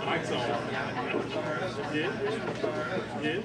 Mike's on. Yeah. Yeah.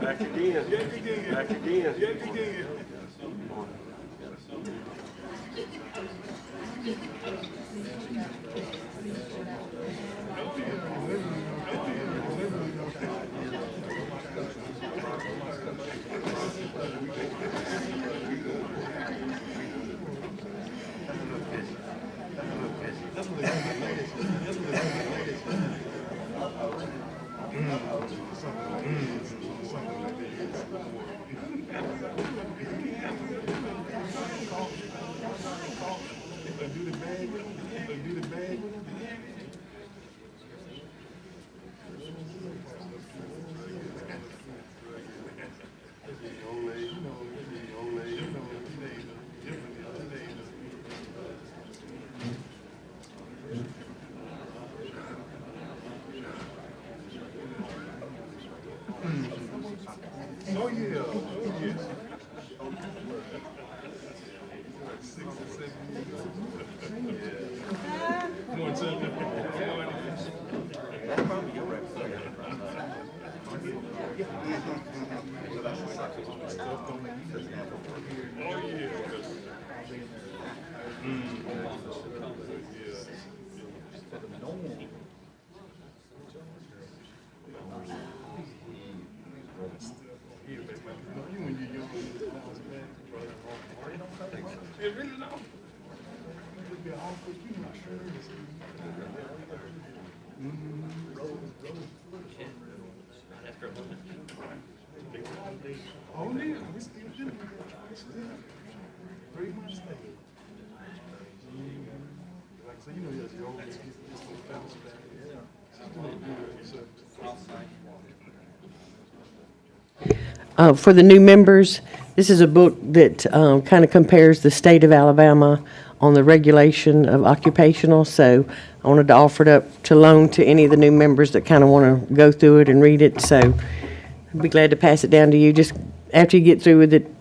Back again. Back again. Oh yeah. Oh yeah. 6 or 7 years. Come on, son. That's probably your record. Oh yeah. It really don't. Oh yeah, we still do. Pretty much stay. Like I say, you know, there's the old bounce back. For the new members, this is a book that kind of compares the state of Alabama on the regulation of occupational. So I wanted to offer it up to loan to any of the new members that kind of want to go through it and read it. So I'd be glad to pass it down to you. Just after you get through with it,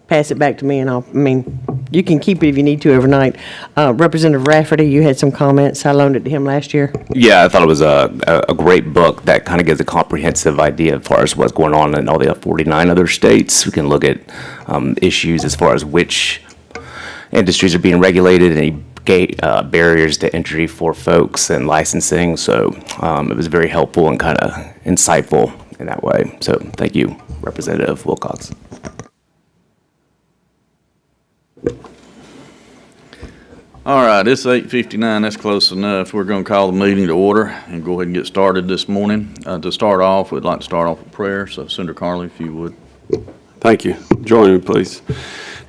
pass it back to me, and you can keep it if you need to overnight. Representative Rafferty, you had some comments. I loaned it to him last year. Yeah, I thought it was a great book that kind of gives a comprehensive idea as far as what's going on in all the 49 other states. We can look at issues as far as which industries are being regulated, any barriers to entry for folks and licensing. So it was very helpful and kind of insightful in that way. So thank you, Representative Wilcox. All right, it's 8:59, that's close enough. We're going to call the meeting to order and go ahead and get started this morning. To start off, we'd like to start off with prayer, so Senator Carnley, if you would. Thank you. Join me, please.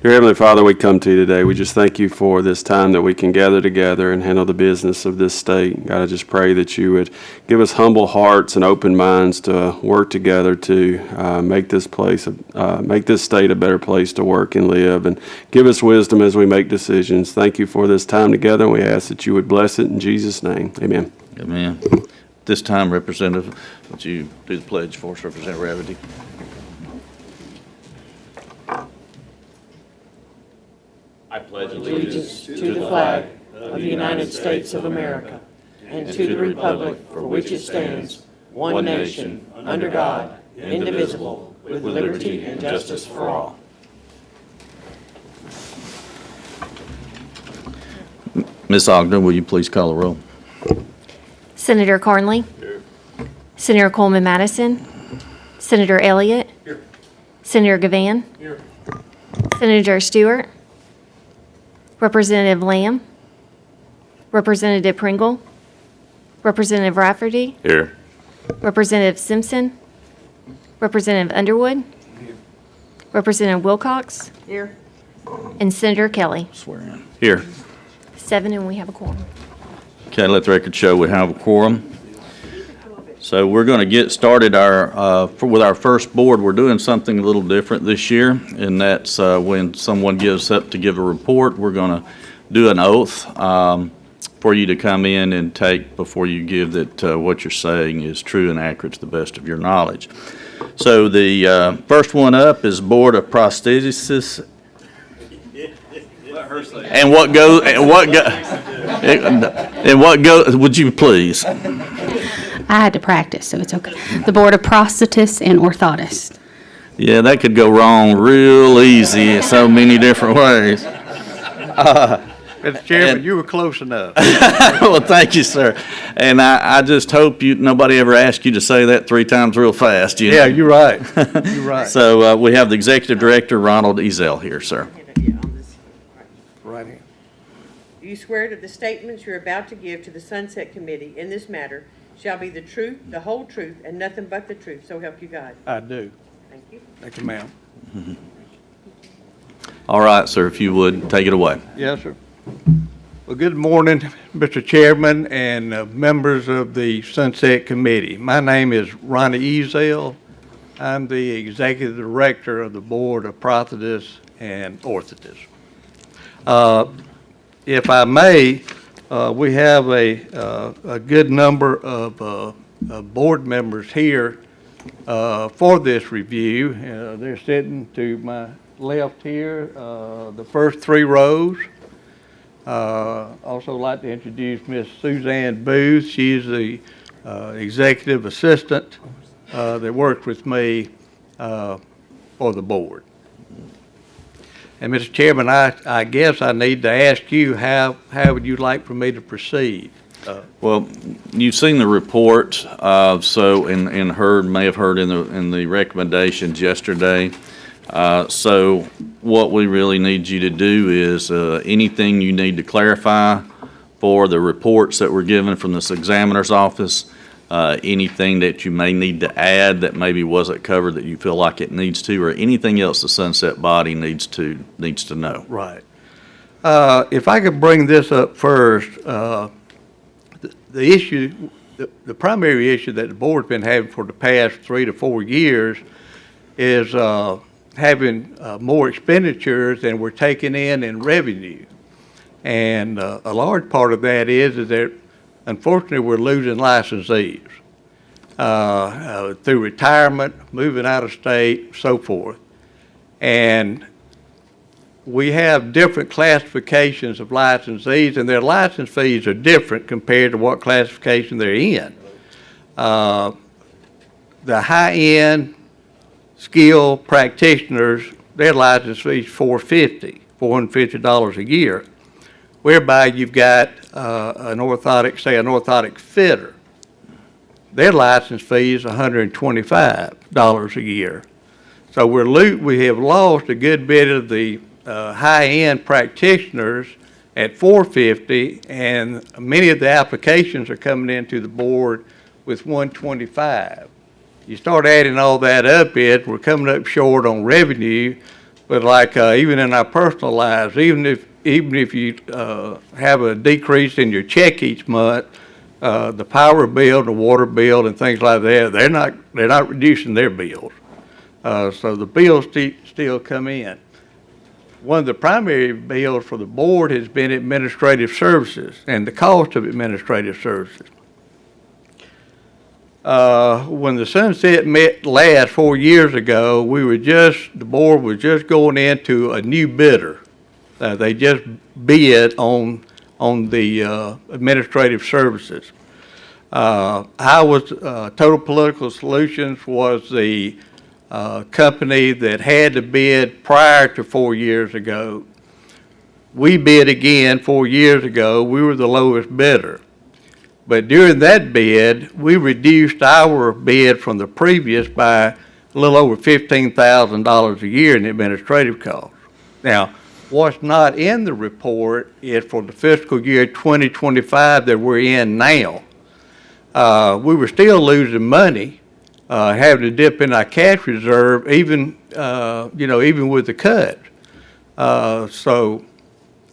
Dear Heavenly Father, we come to you today. We just thank you for this time that we can gather together and handle the business of this state. God, I just pray that you would give us humble hearts and open minds to work together to make this state a better place to work and live, and give us wisdom as we make decisions. Thank you for this time together, and we ask that you would bless it in Jesus' name. Amen. Amen. This time, Representative, would you do the pledge for us, Representative Ravity? I pledge allegiance to the flag of the United States of America and to the republic for which it stands, one nation, under God, indivisible, with liberty and justice for all. Ms. Ogden, will you please call the roll? Senator Carnley. Here. Senator Coleman Madison. Senator Elliott. Here. Senator Gavan. Here. Senator Stewart. Representative Lamb. Representative Pringle. Representative Rafferty. Here. Representative Simpson. Representative Underwood. Here. Representative Wilcox. Here. And Senator Kelly. Swear in. Here. 7, and we have a quorum. Okay, let the record show we have a quorum. So we're going to get started with our first board. We're doing something a little different this year, and that's when someone gives up to give a report, we're going to do an oath for you to come in and take before you give that what you're saying is true and accurate to the best of your knowledge. So the first one up is Board of Prosthetics. And what goes, would you please? I had to practice, so it's okay. The Board of Prosthetists and Orthotics. Yeah, that could go wrong real easy in so many different ways. Mr. Chairman, you were close enough. Well, thank you, sir. And I just hope nobody ever asked you to say that 3 times real fast. You know? Yeah, you're right. You're right. So we have the Executive Director, Ronald Ezell, here, sir. Right here. Do you swear that the statements you're about to give to the Sunset Committee in this matter shall be the truth, the whole truth, and nothing but the truth, so help you God? I do. Thank you. Thank you, ma'am. All right, sir, if you would, take it away. Yes, sir. Well, good morning, Mr. Chairman and members of the Sunset Committee. My name is Ronnie Ezell. I'm the Executive Director of the Board of Prosthetists and Orthotics. If I may, we have a good number of board members here for this review. They're sitting to my left here, the first 3 rows. Also like to introduce Miss Suzanne Booth. She's the executive assistant that works with me for the board. And Mr. Chairman, I guess I need to ask you, how would you like for me to proceed? Well, you've seen the report, and may have heard in the recommendations yesterday. So what we really need you to do is anything you need to clarify for the reports that were given from this examiner's office, anything that you may need to add that maybe wasn't covered that you feel like it needs to, or anything else the Sunset body needs to know. Right. If I could bring this up first, the primary issue that the board's been having for the past 3 to 4 years is having more expenditures than we're taking in revenue. And a large part of that is that unfortunately we're losing licensees through retirement, moving out of state, so forth. And we have different classifications of licensees, and their license fees are different compared to what classification they're in. The high-end skilled practitioners, their license fee is $450 a year, whereby you've got an orthotic fitter. Their license fee is $125 a year. So we have lost a good bit of the high-end practitioners at $450, and many of the applications are coming into the board with $125. You start adding all that up, we're coming up short on revenue, but like even in our personal lives, even if you have a decrease in your check each month, the power bill, the water bill, and things like that, they're not reducing their bills. So the bills still come in. One of the primary bills for the board has been administrative services and the cost of administrative services. When the sunset met last 4 years ago, the board was just going into a new bidder. They just bid on the administrative services. Total Political Solutions was the company that had to bid prior to 4 years ago. We bid again 4 years ago. We were the lowest bidder. But during that bid, we reduced our bid from the previous by a little over $15,000 a year in administrative costs. Now, what's not in the report is for the fiscal year 2025 that we're in now. We were still losing money, having to dip in our cash reserve, even with the cut. So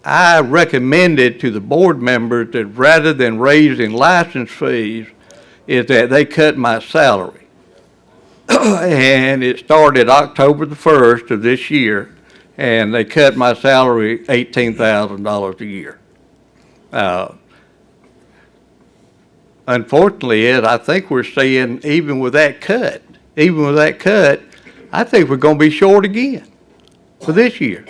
I recommended to the board members that rather than raising license fees, is that they cut my salary. And it started October the 1st of this year, and they cut my salary $18,000 a year. Unfortunately, I think we're seeing, even with that cut, I think we're going to be short again for this year.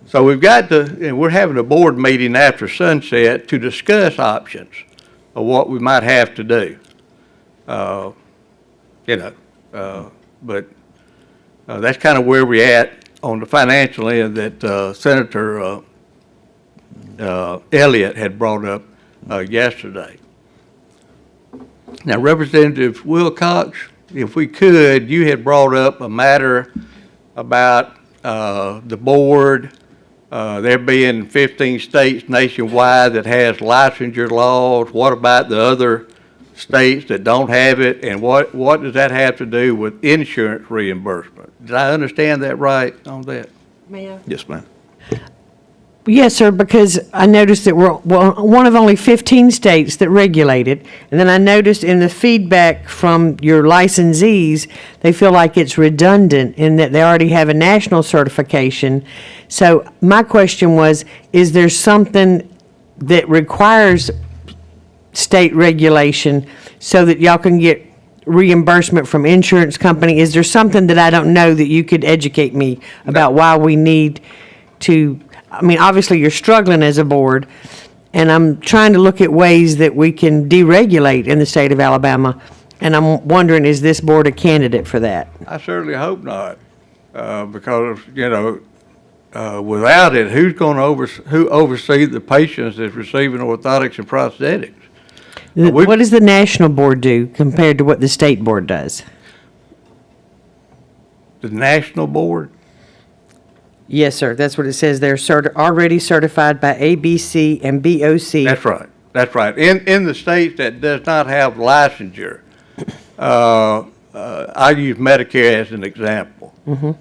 So and we're having a board meeting after sunset to discuss options of what we might have to do. But that's kind of where we're at on the financial end that Senator Elliott had brought up yesterday. Now, Representative Wilcox, if we could, you had brought up a matter about the board. There being 15 states nationwide that has licensure laws. What about the other states that don't have it? And what does that have to do with insurance reimbursement? Did I understand that right on that? May I? Yes, ma'am. Yes, sir, because I noticed that we're one of only 15 states that regulate it. And then I noticed in the feedback from your licensees, they feel like it's redundant in that they already have a national certification. So my question was, is there something that requires state regulation so that y'all can get reimbursement from insurance company? Is there something that I don't know that you could educate me about why we need to? I mean, obviously, you're struggling as a board, and I'm trying to look at ways that we can deregulate in the state of Alabama, and I'm wondering, is this board a candidate for that? I certainly hope not, because, without it, who oversees the patients that's receiving orthotics and prosthetics? What does the national board do compared to what the state board does? The national board? Yes, sir, that's what it says. They're already certified by ABC and BOC. That's right. In the states that does not have licensure, I use Medicare as an example. Mm-hmm.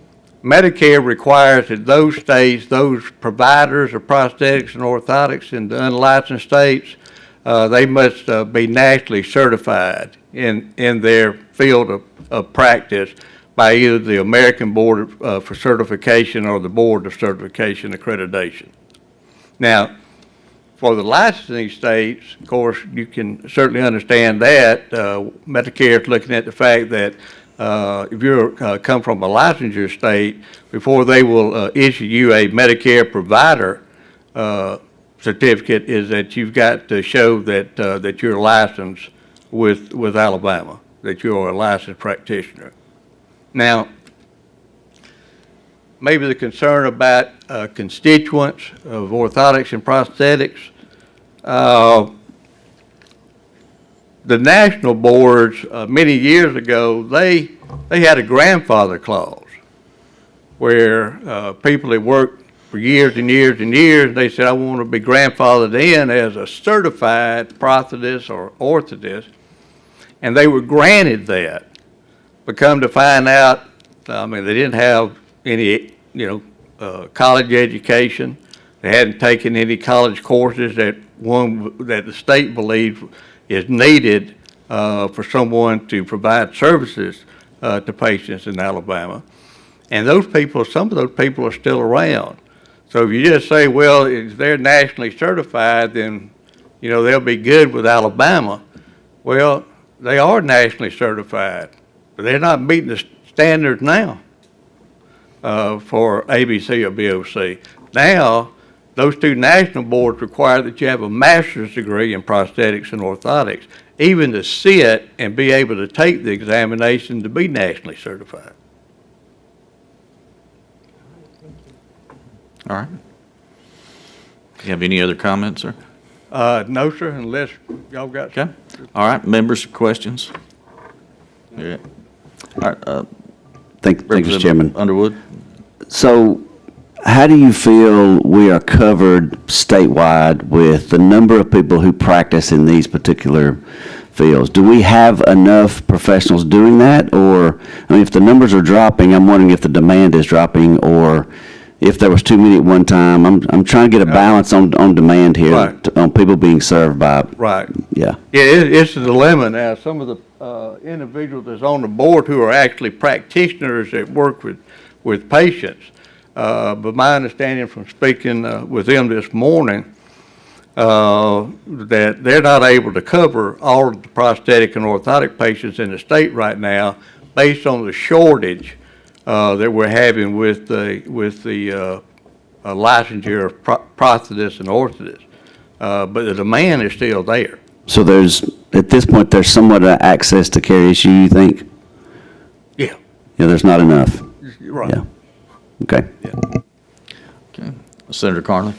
Medicare requires that those states, those providers of prosthetics and orthotics in the unlicensed states, they must be nationally certified in their field of practice by either the American Board for Certification or the Board of Certification Accreditation. Now, for the licensing states, of course, you can certainly understand that. Medicare is looking at the fact that if you come from a licensure state, before they will issue you a Medicare provider certificate, is that you've got to show that you're licensed with Alabama, that you're a licensed practitioner. Now, maybe the concern about constituents of orthotics and prosthetics, the national boards many years ago, they had a grandfather clause where people that worked for years and years and years. They said, I want to be grandfathered in as a certified prosthetist or orthotist. And they were granted that. But come to find out, I mean, they didn't have any, college education. They hadn't taken any college courses that the state believes is needed for someone to provide services to patients in Alabama. And some of those people are still around. So if you just say, well, if they're nationally certified, then, they'll be good with Alabama. Well, they are nationally certified, but they're not meeting the standards now for ABC or BOC. Now, those two national boards require that you have a master's degree in prosthetics and orthotics, even to sit and be able to take the examination to be nationally certified. All right. Do you have any other comments, sir? No, sir, unless y'all got. Okay. All right, members, questions? Yeah. All right, Thank you, Mr. Chairman. Underwood? So how do you feel we are covered statewide with the number of people who practice in these particular fields? Do we have enough professionals doing that? Or, if the numbers are dropping, I'm wondering if the demand is dropping or if there was too many at one time. I'm trying to get a balance on demand here, Right. on people being served by. Right. Yeah. Yeah, it's a dilemma now. Some of the individuals that's on the board who are actually practitioners that work with patients, but my understanding from speaking with them this morning, that they're not able to cover all of the prosthetic and orthotic patients in the state right now based on the shortage that we're having with the licensure of prosthetists and orthotists. But the demand is still there. So at this point, there's somewhat of access to care issue, you think? Yeah. Yeah, there's not enough. You're right. Yeah. Okay. Okay. Senator Carney?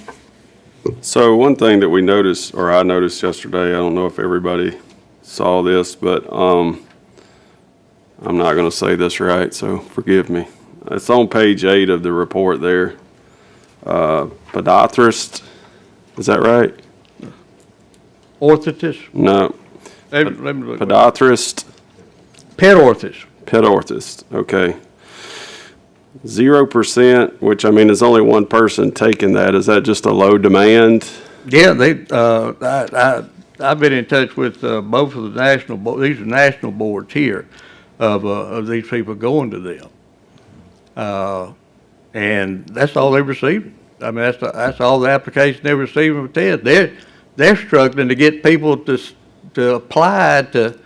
So one thing that we noticed, or I noticed yesterday, I don't know if everybody saw this, but I'm not going to say this right, so forgive me. It's on page 8 of the report there. Podothrist, is that right? Orthotist? No. Let me look. Podothrist, Pedorthist. pedorthist, okay. 0%, which is only one person taking that. Is that just a low demand? Yeah, I've been in touch with both of the national these are national boards here of these people going to them, and that's all they receive. That's all the application they're receiving with TED. They're struggling to get people to apply to,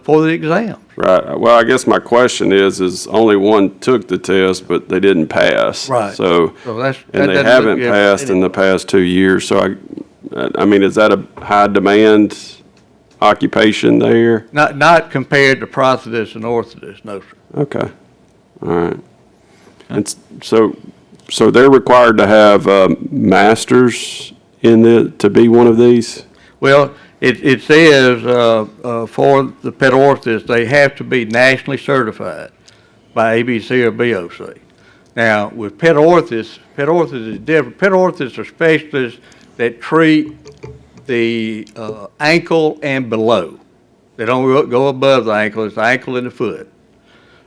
for the exam. Right. Well, I guess my question is only one took the test, but they didn't pass. Right. So that they doesn't haven't look passed in the past 2 years. So is that a high demand occupation there? Not compared to prosthetists and orthotists, no, sir. Okay. All right. And so they're required to have masters to be one of these? Well, it says for the pedorthist, they have to be nationally certified by ABC or BOC. Now, with pedorthists is different. Pedorthists are specialists that treat the ankle and below. They don't go above the ankle. It's the ankle and the foot.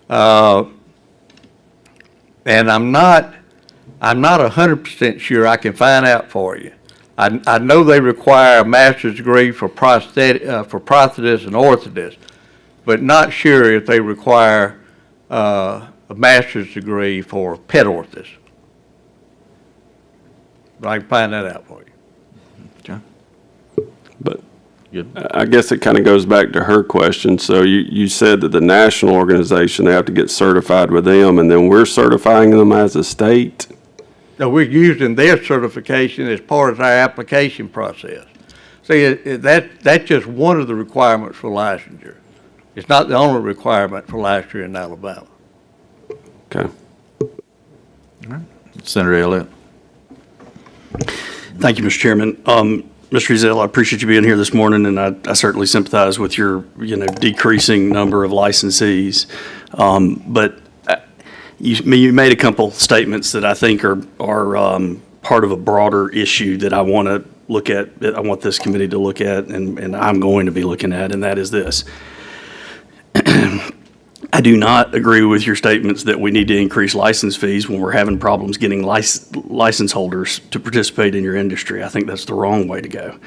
And I'm not 100% sure. I can find out for you. I know they require a master's degree for prosthetists and orthotists, but not sure if they require a master's degree for pedorthists. But I can find that out for you. Okay. But Good. I guess it kind of goes back to her question. So you said that the national organization, they have to get certified with them, and then we're certifying them as a state? No, we're using their certification as part of our application process. See, that's just one of the requirements for licensure. It's not the only requirement for licensure in Alabama. Okay. Senator Elliott? Thank you, Mr. Chairman. Mr. Ezell, I appreciate you being here this morning, and I certainly sympathize with your, decreasing number of licensees. But you made a couple statements that I think are part of a broader issue that I want to look at, that I want this committee to look at, and I'm going to be looking at, and that is this. I do not agree with your statements that we need to increase license fees when we're having problems getting license holders to participate in your industry. I think that's the wrong way to go.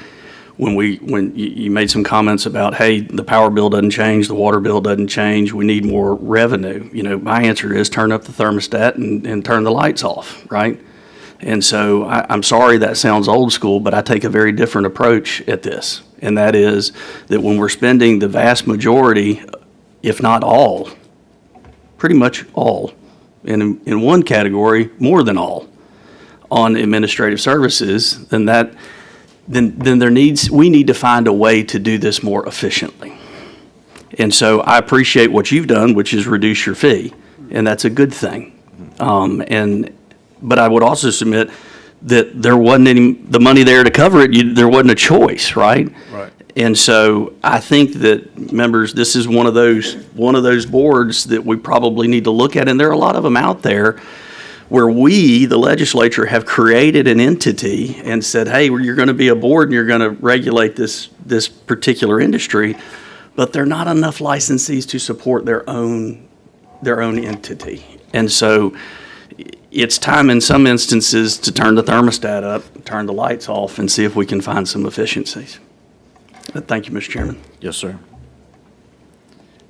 When you made some comments about, hey, the power bill doesn't change, the water bill doesn't change, we need more revenue. My answer is turn up the thermostat and turn the lights off, right? And so I'm sorry that sounds old school, but I take a very different approach at this. And that is that when we're spending the vast majority, if not all, pretty much all, and in one category, more than all, on administrative services, then we need to find a way to do this more efficiently. And so I appreciate what you've done, which is reduce your fee, and that's a good thing. But I would also submit that there wasn't the money there to cover it. There wasn't a choice, right? Right. And so I think that, members, this is one of those boards that we probably need to look at, and there are a lot of them out there where we, the legislature, have created an entity and said, hey, you're going to be a board and you're going to regulate this particular industry, but there are not enough licensees to support their own entity. And so it's time in some instances to turn the thermostat up, turn the lights off, and see if we can find some efficiencies. Thank you, Mr. Chairman. Yes, sir.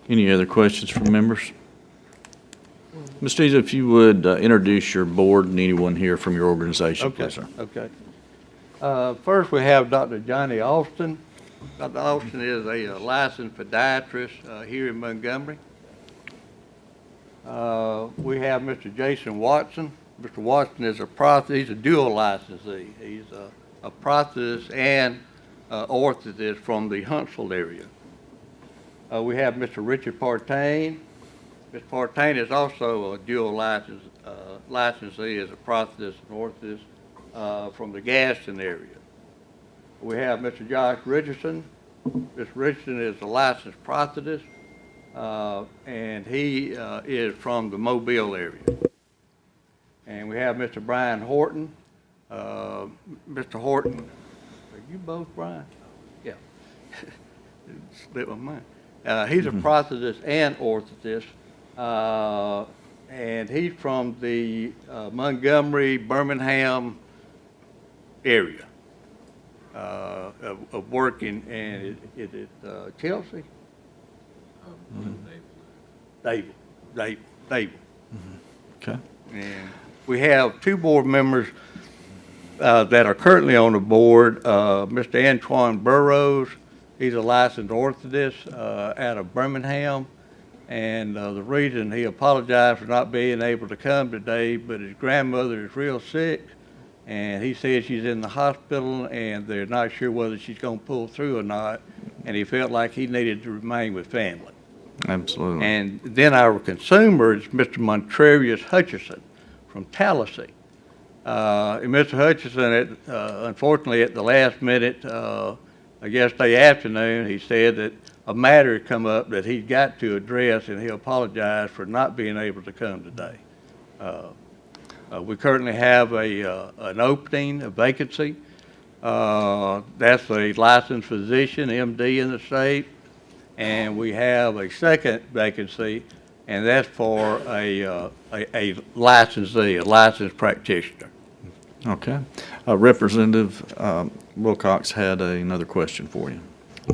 Any other questions from members? Ms. Dees, if you would introduce your board and anyone here from your organization, Okay, please, sir. okay. First, we have Dr. Johnny Austin. Dr. Austin is a licensed podiatrist here in Montgomery. We have Mr. Jason Watson. Mr. Watson is he's a dual licensee. He's a prosthetist and orthotist from the Huntsville area. We have Mr. Richard Partain. Mr. Partain is also a dual licensee as a prosthetist and orthotist from the Gaston area. We have Mr. Josh Richardson. Mr. Richardson is a licensed prosthetist, and he is from the Mobile area. And we have Mr. Brian Horton. Mr. Horton, are you both Brian? Yeah. Slipped my mind. He's a prosthetist and orthotist. And he's from the Montgomery, Birmingham area of working, and is it Chelsea? Dable. Okay. And we have two board members that are currently on the board. Mr. Antoine Burrows, he's a licensed orthotist out of Birmingham. And the reason he apologized for not being able to come today, but his grandmother is real sick, and he said she's in the hospital, and they're not sure whether she's going to pull through or not, and he felt like he needed to remain with family. Absolutely. And then our consumer is Mr. Montrarius Hutchison from Tallahassee. And Mr. Hutchison, unfortunately, at the last minute, yesterday afternoon, he said that a matter had come up that he's got to address, and he apologized for not being able to come today. We currently have an opening, a vacancy. That's a licensed physician, MD in the state, and we have a second vacancy, and that's for a licensee, a licensed practitioner. Okay. Representative Wilcox had another question for you.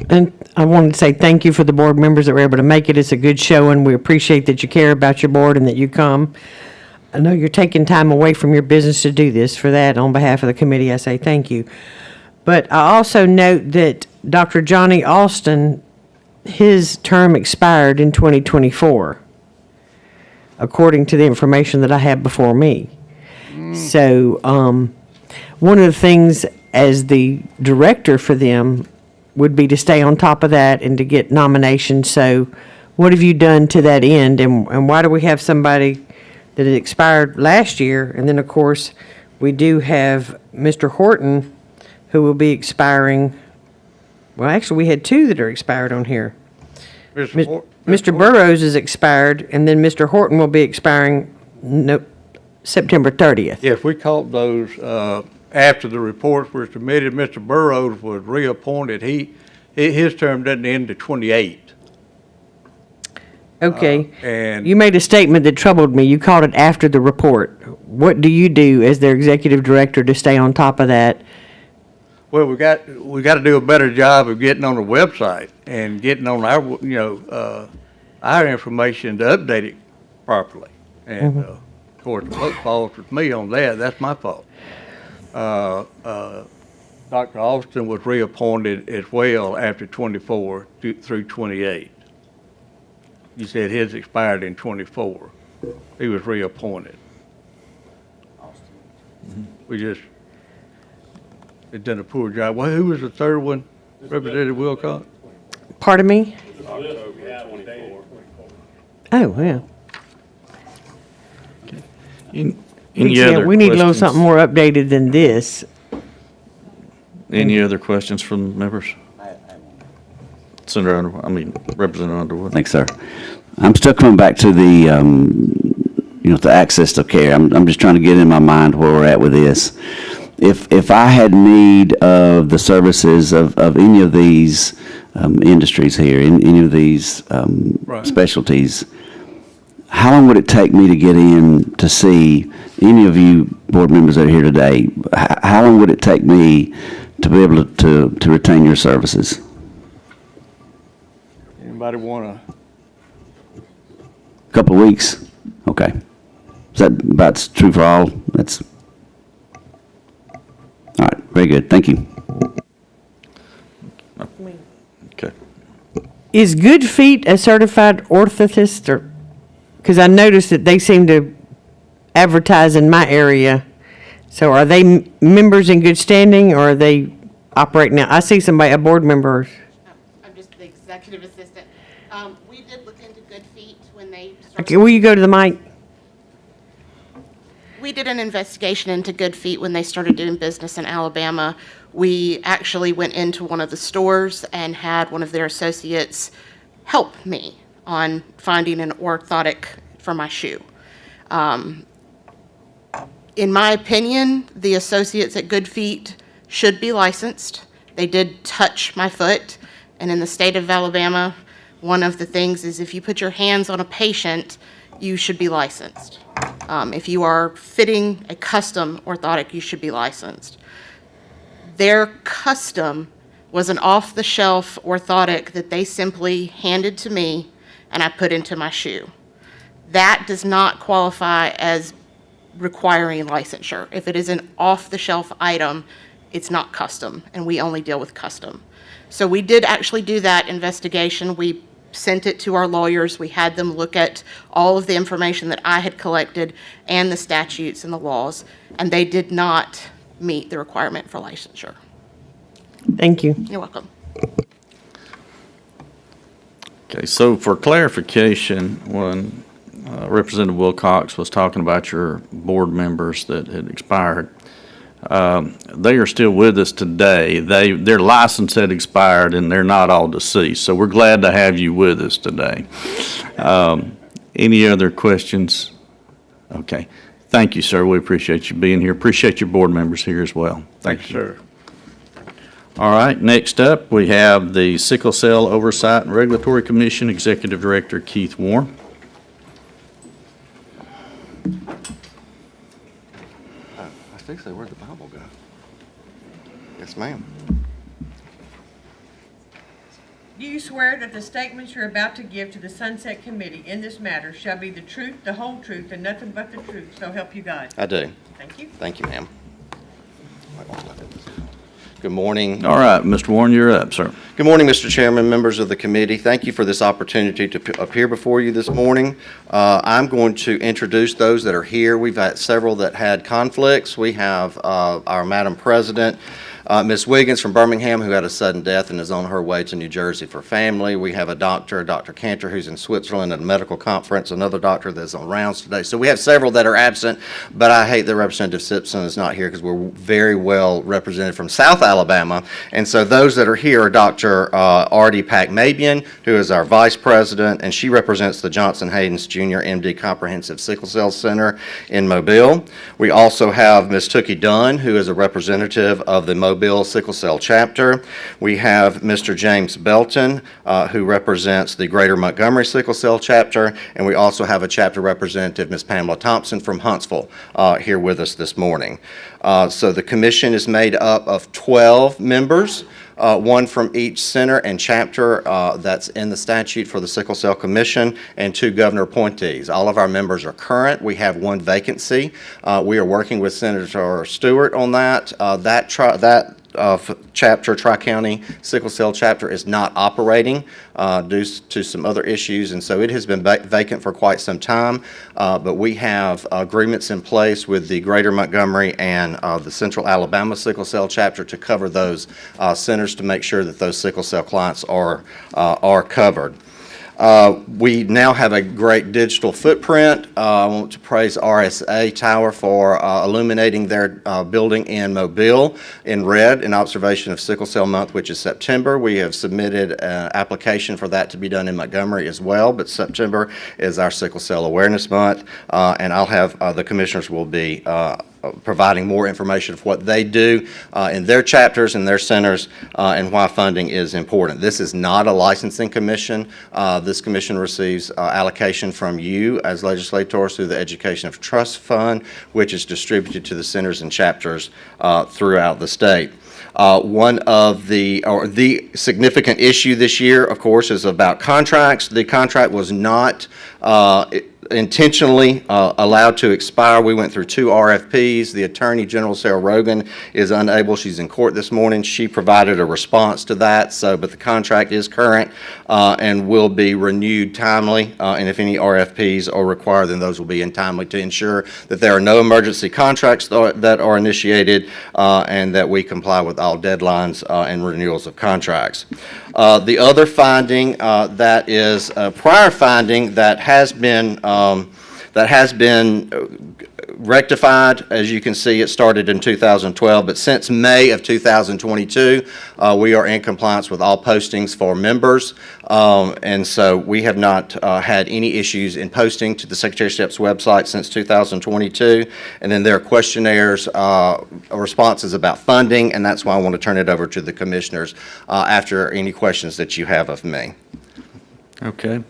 And I wanted to say thank you for the board members that were able to make it. It's a good show, and we appreciate that you care about your board and that you come. I know you're taking time away from your business to do this. For that, on behalf of the committee, I say thank you. But I also note that Dr. Johnny Austin, his term expired in 2024, according to the information that I have before me. So one of the things as the director for them would be to stay on top of that and to get nominations. So what have you done to that end? And why do we have somebody that had expired last year? And then, of course, we do have Mr. Horton, who will be expiring. Well, actually, we had two that are expired on here. Mr. Burrows is expired, and then Mr. Horton will be expiring no, September 30th. Yes, we caught those after the reports were submitted. Mr. Burrows was reappointed. His term doesn't end to 28. Okay. And You made a statement that troubled me. You called it after the report. What do you do as their executive director to stay on top of that? well, we got to do a better job of getting on the website and getting on our information to update it properly. And of course, the book falls with me on that. That's my fault. Dr. Austin was reappointed as well after 24 through 28. You said his expired in 24. He was reappointed. We just, had done a poor job. Well, who was the third one? Representative Wilcox? Pardon me? Oh, yeah. Any other We need to know questions? something more updated than this. Any other questions from members? Senator Representative Underwood. Thanks, sir. I'm still coming back to the, the access to care. I'm just trying to get in my mind where we're at with this. If I had need of the services of any of these industries here, in any of these Right. specialties, how long would it take me to get in to see any of you board members that are here today? How long would it take me to be able to retain your services? Anybody want to? Couple of weeks? Okay. Is that about true for all? That's, all right, very good, thank you. Okay. Is Good Feet a certified orthotist, or, because I noticed that they seem to advertise in my area. So are they members in good standing, or are they operating now? I see somebody, a board member. I'm just the executive assistant. We did look into Good Feet when they started. Okay, will you go to the mic? We did an investigation into Good Feet when they started doing business in Alabama. We actually went into one of the stores and had one of their associates help me on finding an orthotic for my shoe. In my opinion, the associates at Good Feet should be licensed. They did touch my foot, and in the state of Alabama, one of the things is if you put your hands on a patient, you should be licensed. If you are fitting a custom orthotic, you should be licensed. Their custom was an off-the-shelf orthotic that they simply handed to me and I put into my shoe. That does not qualify as requiring licensure. If it is an off-the-shelf item, it's not custom, and we only deal with custom. So we did actually do that investigation. We sent it to our lawyers. We had them look at all of the information that I had collected and the statutes and the laws, and they did not meet the requirement for licensure. Thank you. You're welcome. Okay, so for clarification, when Representative Wilcox was talking about your board members that had expired, they are still with us today. Their license had expired and they're not all deceased, so we're glad to have you with us today. Any other questions? Okay. Thank you, sir. We appreciate you being here. Appreciate your board members here as well. Thank you. Sir. All right, next up, we have the Sickle Cell Oversight and Regulatory Commission Executive Director Keith Warren. I think so. Where'd the Bible go? Yes, ma'am. Do you swear that the statements you're about to give to the Sunset Committee in this matter shall be the truth, the whole truth, and nothing but the truth, so help you God? I do. Thank you. Thank you, ma'am. Good morning. All right, Mr. Warren, you're up, sir. Good morning, Mr. Chairman, members of the committee. Thank you for this opportunity to appear before you this morning. I'm going to introduce those that are here. We've had several that had conflicts. We have our Madam President, Ms. Wiggins from Birmingham, who had a sudden death and is on her way to New Jersey for family. We have a doctor, Dr. Cantor, who's in Switzerland at a medical conference, another doctor that's on rounds today. So we have several that are absent, but I hate that Representative Simpson is not here because we're very well represented from South Alabama. And so those that are here are Dr. Artie Pack-Mabian, who is our vice president, and she represents the Johnson Hayden's Jr. MD Comprehensive Sickle Cell Center in Mobile. We also have Ms. Tookie Dunn, who is a representative of the Mobile Sickle Cell Chapter. We have Mr. James Belton, who represents the Greater Montgomery Sickle Cell Chapter, and we also have a chapter representative, Ms. Pamela Thompson from Huntsville, here with us this morning. So the commission is made up of 12 members. One from each center and chapter that's in the statute for the Sickle Cell Commission, and 2 governor appointees. All of our members are current. We have 1 vacancy. We are working with Senator Stewart on that. Chapter, Tri-County Sickle Cell Chapter, is not operating due to some other issues, and so it has been vacant for quite some time. But we have agreements in place with the Greater Montgomery and the Central Alabama Sickle Cell Chapter to cover those centers to make sure that those sickle cell clients are covered. We now have a great digital footprint. I want to praise RSA Tower for illuminating their building in Mobile in red in observation of Sickle Cell Month, which is September. We have submitted an application for that to be done in Montgomery as well, but September is our Sickle Cell Awareness Month, and I'll have the commissioners will be providing more information of what they do in their chapters and their centers and why funding is important. This is not a licensing commission. This commission receives allocation from you as legislators through the Education of Trust Fund, which is distributed to the centers and chapters throughout the state. One of the significant issue this year, of course, is about contracts. The contract was not intentionally allowed to expire. We went through 2 RFPs. The Attorney General, Sarah Rogan, is unable. She's in court this morning. She provided a response to that. But the contract is current and will be renewed timely. And if any RFPs are required, then those will be in timely to ensure that there are no emergency contracts that are initiated and that we comply with all deadlines and renewals of contracts. The other finding that is a prior finding that has been rectified. As you can see, it started in 2012, but since May of 2022, we are in compliance with all postings for members, and so we have not had any issues in posting to the Secretary of State's website since 2022. And then there are questionnaires, responses about funding, and that's why I want to turn it over to the commissioners after any questions that you have of me. Okay.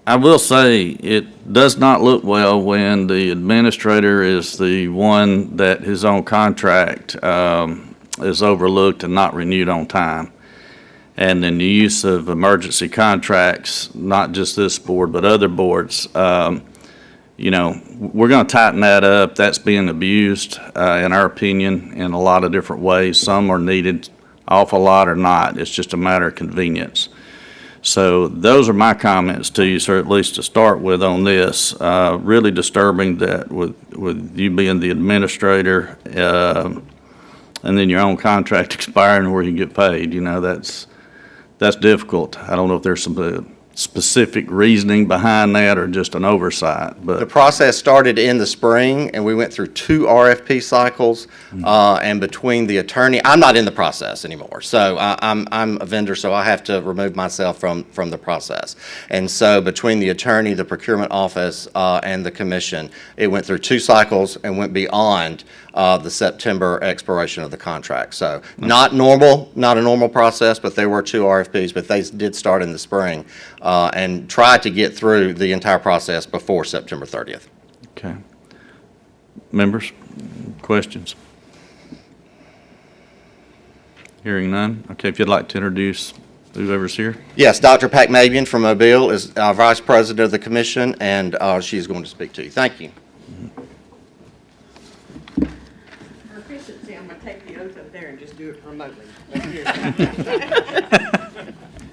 I will say it does not look well when the administrator is the one that his own contract is overlooked and not renewed on time. And then the use of emergency contracts, not just this board, but other boards, you know, we're going to tighten that up. That's being abused, in our opinion, in a lot of different ways. Some are needed, awful lot are not. It's just a matter of convenience. So those are my comments to you, sir, at least to start with on this. Really disturbing that with you being the administrator and then your own contract expiring where you get paid. You know, that's difficult. I don't know if there's some specific reasoning behind that or just an oversight. But the process started in the spring, and we went through 2 RFP cycles, and between the attorney, I'm not in the process anymore, so I'm a vendor, so I have to remove myself from the process. And so between the attorney, the procurement office, and the commission, it went through 2 cycles and went beyond the September expiration of the contract. So not a normal process, but there were 2 RFPs, but they did start in the spring and tried to get through the entire process before September 30th. Okay. Members, questions? Hearing none. Okay, if you'd like to introduce whoever's here. Yes, Dr. Pack-Mabian from Mobile is our Vice President of the Commission, and she's going to speak to you. Thank you. For efficiency, I'm going to take the oath up there and just do it remotely.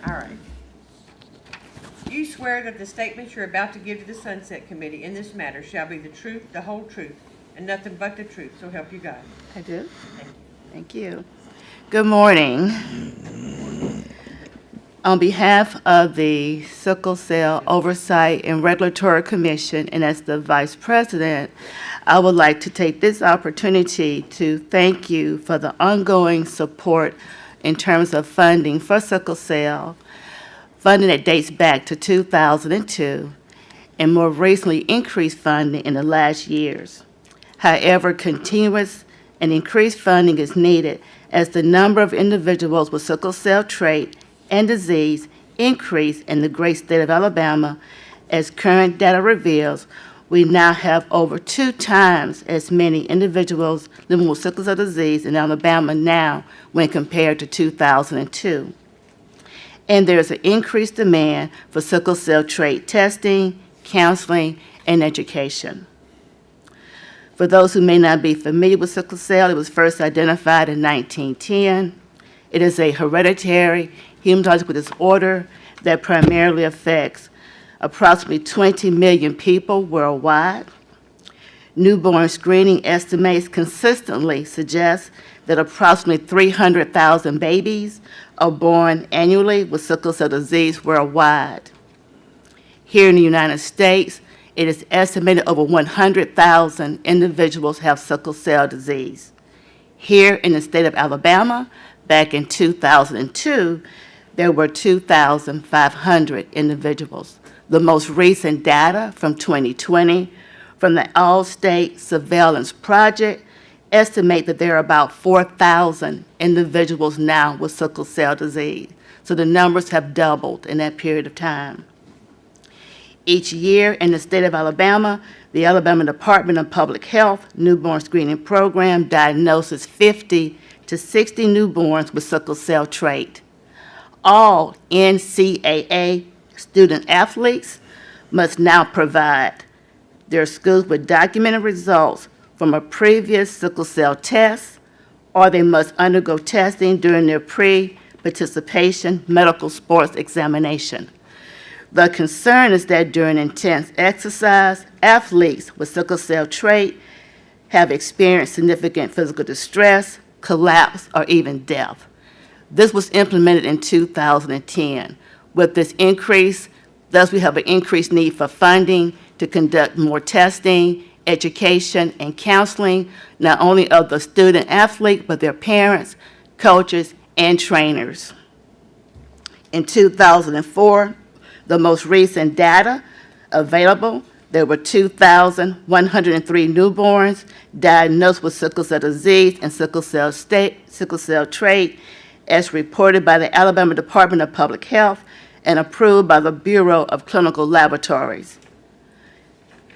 All right. You swear that the statements you're about to give to the Sunset Committee in this matter shall be the truth, the whole truth, and nothing but the truth, so help you God. I do. Thank you. Thank you. Good morning. On behalf of the Sickle Cell Oversight and Regulatory Commission, and as the Vice President, I would like to take this opportunity to thank you for the ongoing support in terms of funding for sickle cell, funding that dates back to 2002, and more recently increased funding in the last years. However, continuous and increased funding is needed as the number of individuals with sickle cell trait and disease increase in the great state of Alabama. As current data reveals, we now have over 2 times as many individuals living with sickle cell disease in Alabama now when compared to 2002. And there's an increased demand for sickle cell trait testing, counseling, and education. For those who may not be familiar with sickle cell, it was first identified in 1910. It is a hereditary hematological disorder that primarily affects approximately 20 million people worldwide. Newborn screening estimates consistently suggest that approximately 300,000 babies are born annually with sickle cell disease worldwide. Here in the United States, it is estimated over 100,000 individuals have sickle cell disease. Here in the state of Alabama, back in 2002, there were 2,500 individuals. The most recent data from 2020 from the All-State Surveillance Project estimate that there are about 4,000 individuals now with sickle cell disease. So the numbers have doubled in that period of time. Each year in the state of Alabama, the Alabama Department of Public Health newborn screening program diagnoses 50 to 60 newborns with sickle cell trait. All NCAA student athletes must now provide their schools with documented results from a previous sickle cell test, or they must undergo testing during their pre-participation medical sports examination. The concern is that during intense exercise, athletes with sickle cell trait have experienced significant physical distress, collapse, or even death. This was implemented in 2010. With this increase, thus we have an increased need for funding to conduct more testing, education, and counseling, not only of the student athlete, but their parents, coaches, and trainers. In 2004, the most recent data available, there were 2,103 newborns diagnosed with sickle cell disease and sickle cell trait, as reported by the Alabama Department of Public Health and approved by the Bureau of Clinical Laboratories.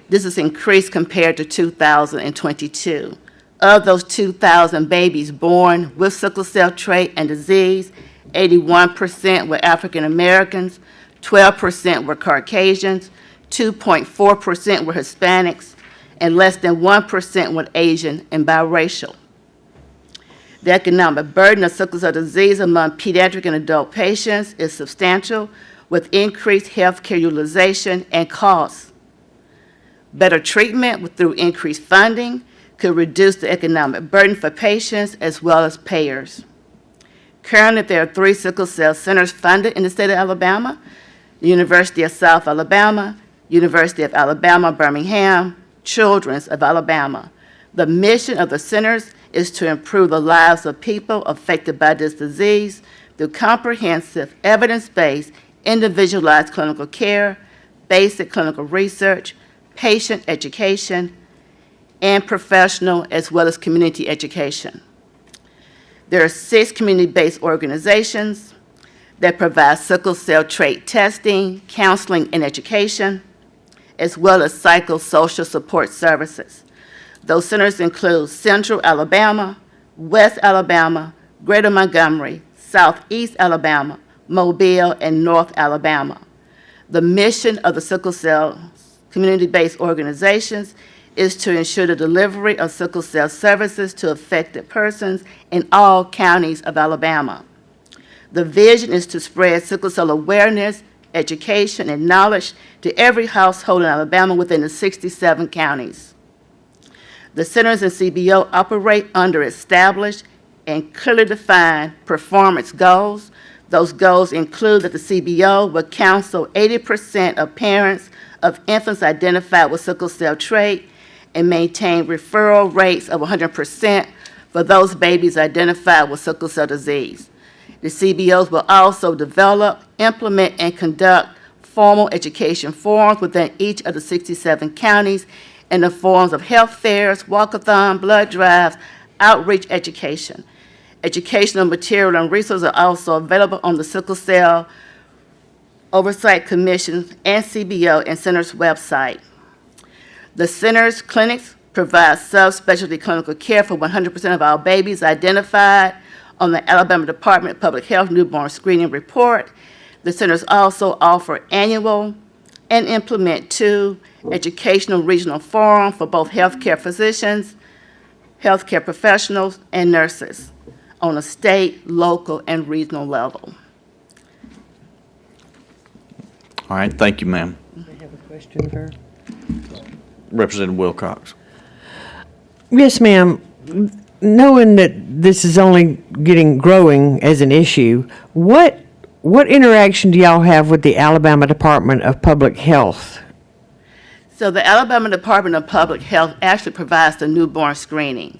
This is increased compared to 2022. Of those 2,000 babies born with sickle cell trait and disease, 81% were African Americans, 12% were Caucasians, 2.4% were Hispanics, and less than 1% were Asian and biracial. The economic burden of sickle cell disease among pediatric and adult patients is substantial, with increased healthcare utilization and costs. Better treatment through increased funding could reduce the economic burden for patients as well as payers. Currently, there are 3 sickle cell centers funded in the state of Alabama: the University of South Alabama, University of Alabama, Birmingham, Children's of Alabama. The mission of the centers is to improve the lives of people affected by this disease through comprehensive, evidence-based, individualized clinical care, basic clinical research, patient education, and professional as well as community education. There are 6 community-based organizations that provide sickle cell trait testing, counseling, and education, as well as psychosocial support services. Those centers include Central Alabama, West Alabama, Greater Montgomery, Southeast Alabama, Mobile, and North Alabama. The mission of the sickle cell community-based organizations is to ensure the delivery of sickle cell services to affected persons in all counties of Alabama. The vision is to spread sickle cell awareness, education, and knowledge to every household in Alabama within the 67 counties. The centers and CBO operate under established and clearly define performance goals. Those goals include that the CBO will counsel 80% of parents of infants identified with sickle cell trait and maintain referral rates of 100% for those babies identified with sickle cell disease. The CBOs will also develop, implement, and conduct formal education forums within each of the 67 counties in the forms of health fairs, walkathon, blood drives, outreach education. Educational material and resources are also available on the Sickle Cell Oversight Commission and CBO and Center's website. The Center's clinics provide subspecialty clinical care for 100% of all babies identified on the Alabama Department of Public Health Newborn Screening Report. The centers also offer annual and implement 2 educational regional forums for both healthcare physicians, healthcare professionals, and nurses on a state, local, and regional level. All right, thank you, ma'am. I have a question for. Representative Wilcox. Yes, ma'am. Knowing that this is only growing as an issue, what interaction do y'all have with the Alabama Department of Public Health? So the Alabama Department of Public Health actually provides the newborn screening.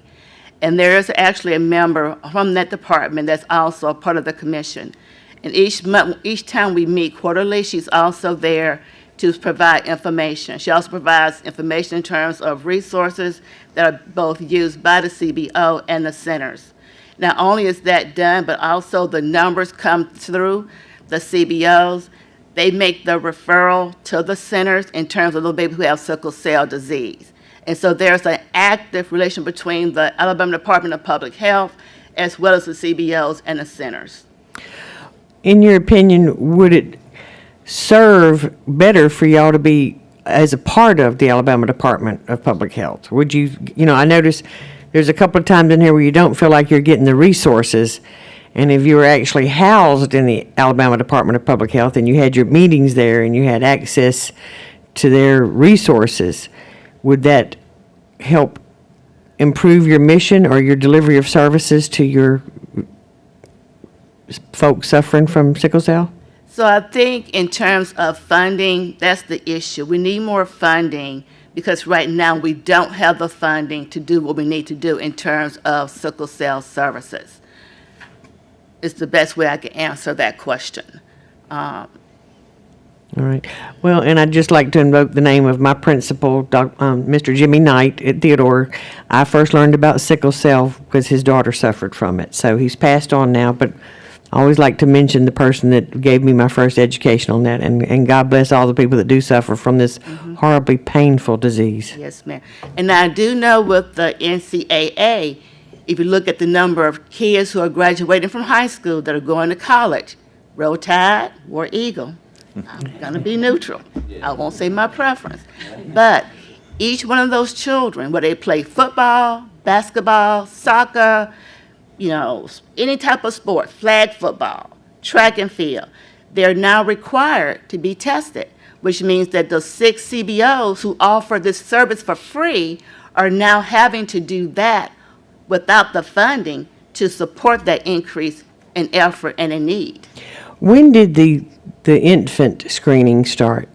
And there is actually a member from that department that's also a part of the commission. And each time we meet quarterly, she's also there to provide information. She also provides information in terms of resources that are both used by the CBO and the centers. Not only is that done, but also the numbers come through the CBOs. They make the referral to the centers in terms of little babies who have sickle cell disease. And so there's an active relation between the Alabama Department of Public Health as well as the CBOs and the centers. In your opinion, would it serve better for y'all to be as a part of the Alabama Department of Public Health? Would you, I noticed there's a couple of times in here where you don't feel like you're getting the resources. And if you were actually housed in the Alabama Department of Public Health and you had your meetings there and you had access to their resources, would that help improve your mission or your delivery of services to your folks suffering from sickle cell? So I think in terms of funding, that's the issue. We need more funding because right now we don't have the funding to do what we need to do in terms of sickle cell services. It's the best way I can answer that question. All right. Well, and I'd just like to invoke the name of my principal, Mr. Jimmy Knight at Theodore. I first learned about sickle cell because his daughter suffered from it. So he's passed on now, but I always like to mention the person that gave me my first education on that. And God bless all the people that do suffer from this horribly painful disease. Yes, ma'am. And I do know with the NCAA, if you look at the number of kids who are graduating from high school that are going to college, Roll Tide, War Eagle. I'm going to be neutral. I won't say my preference. But each one of those children, whether they play football, basketball, soccer, any type of sport, flag football, track and field, they're now required to be tested, which means that the 6 CBOs who offer this service for free are now having to do that without the funding to support that increase in effort and in need. When did the infant screening start?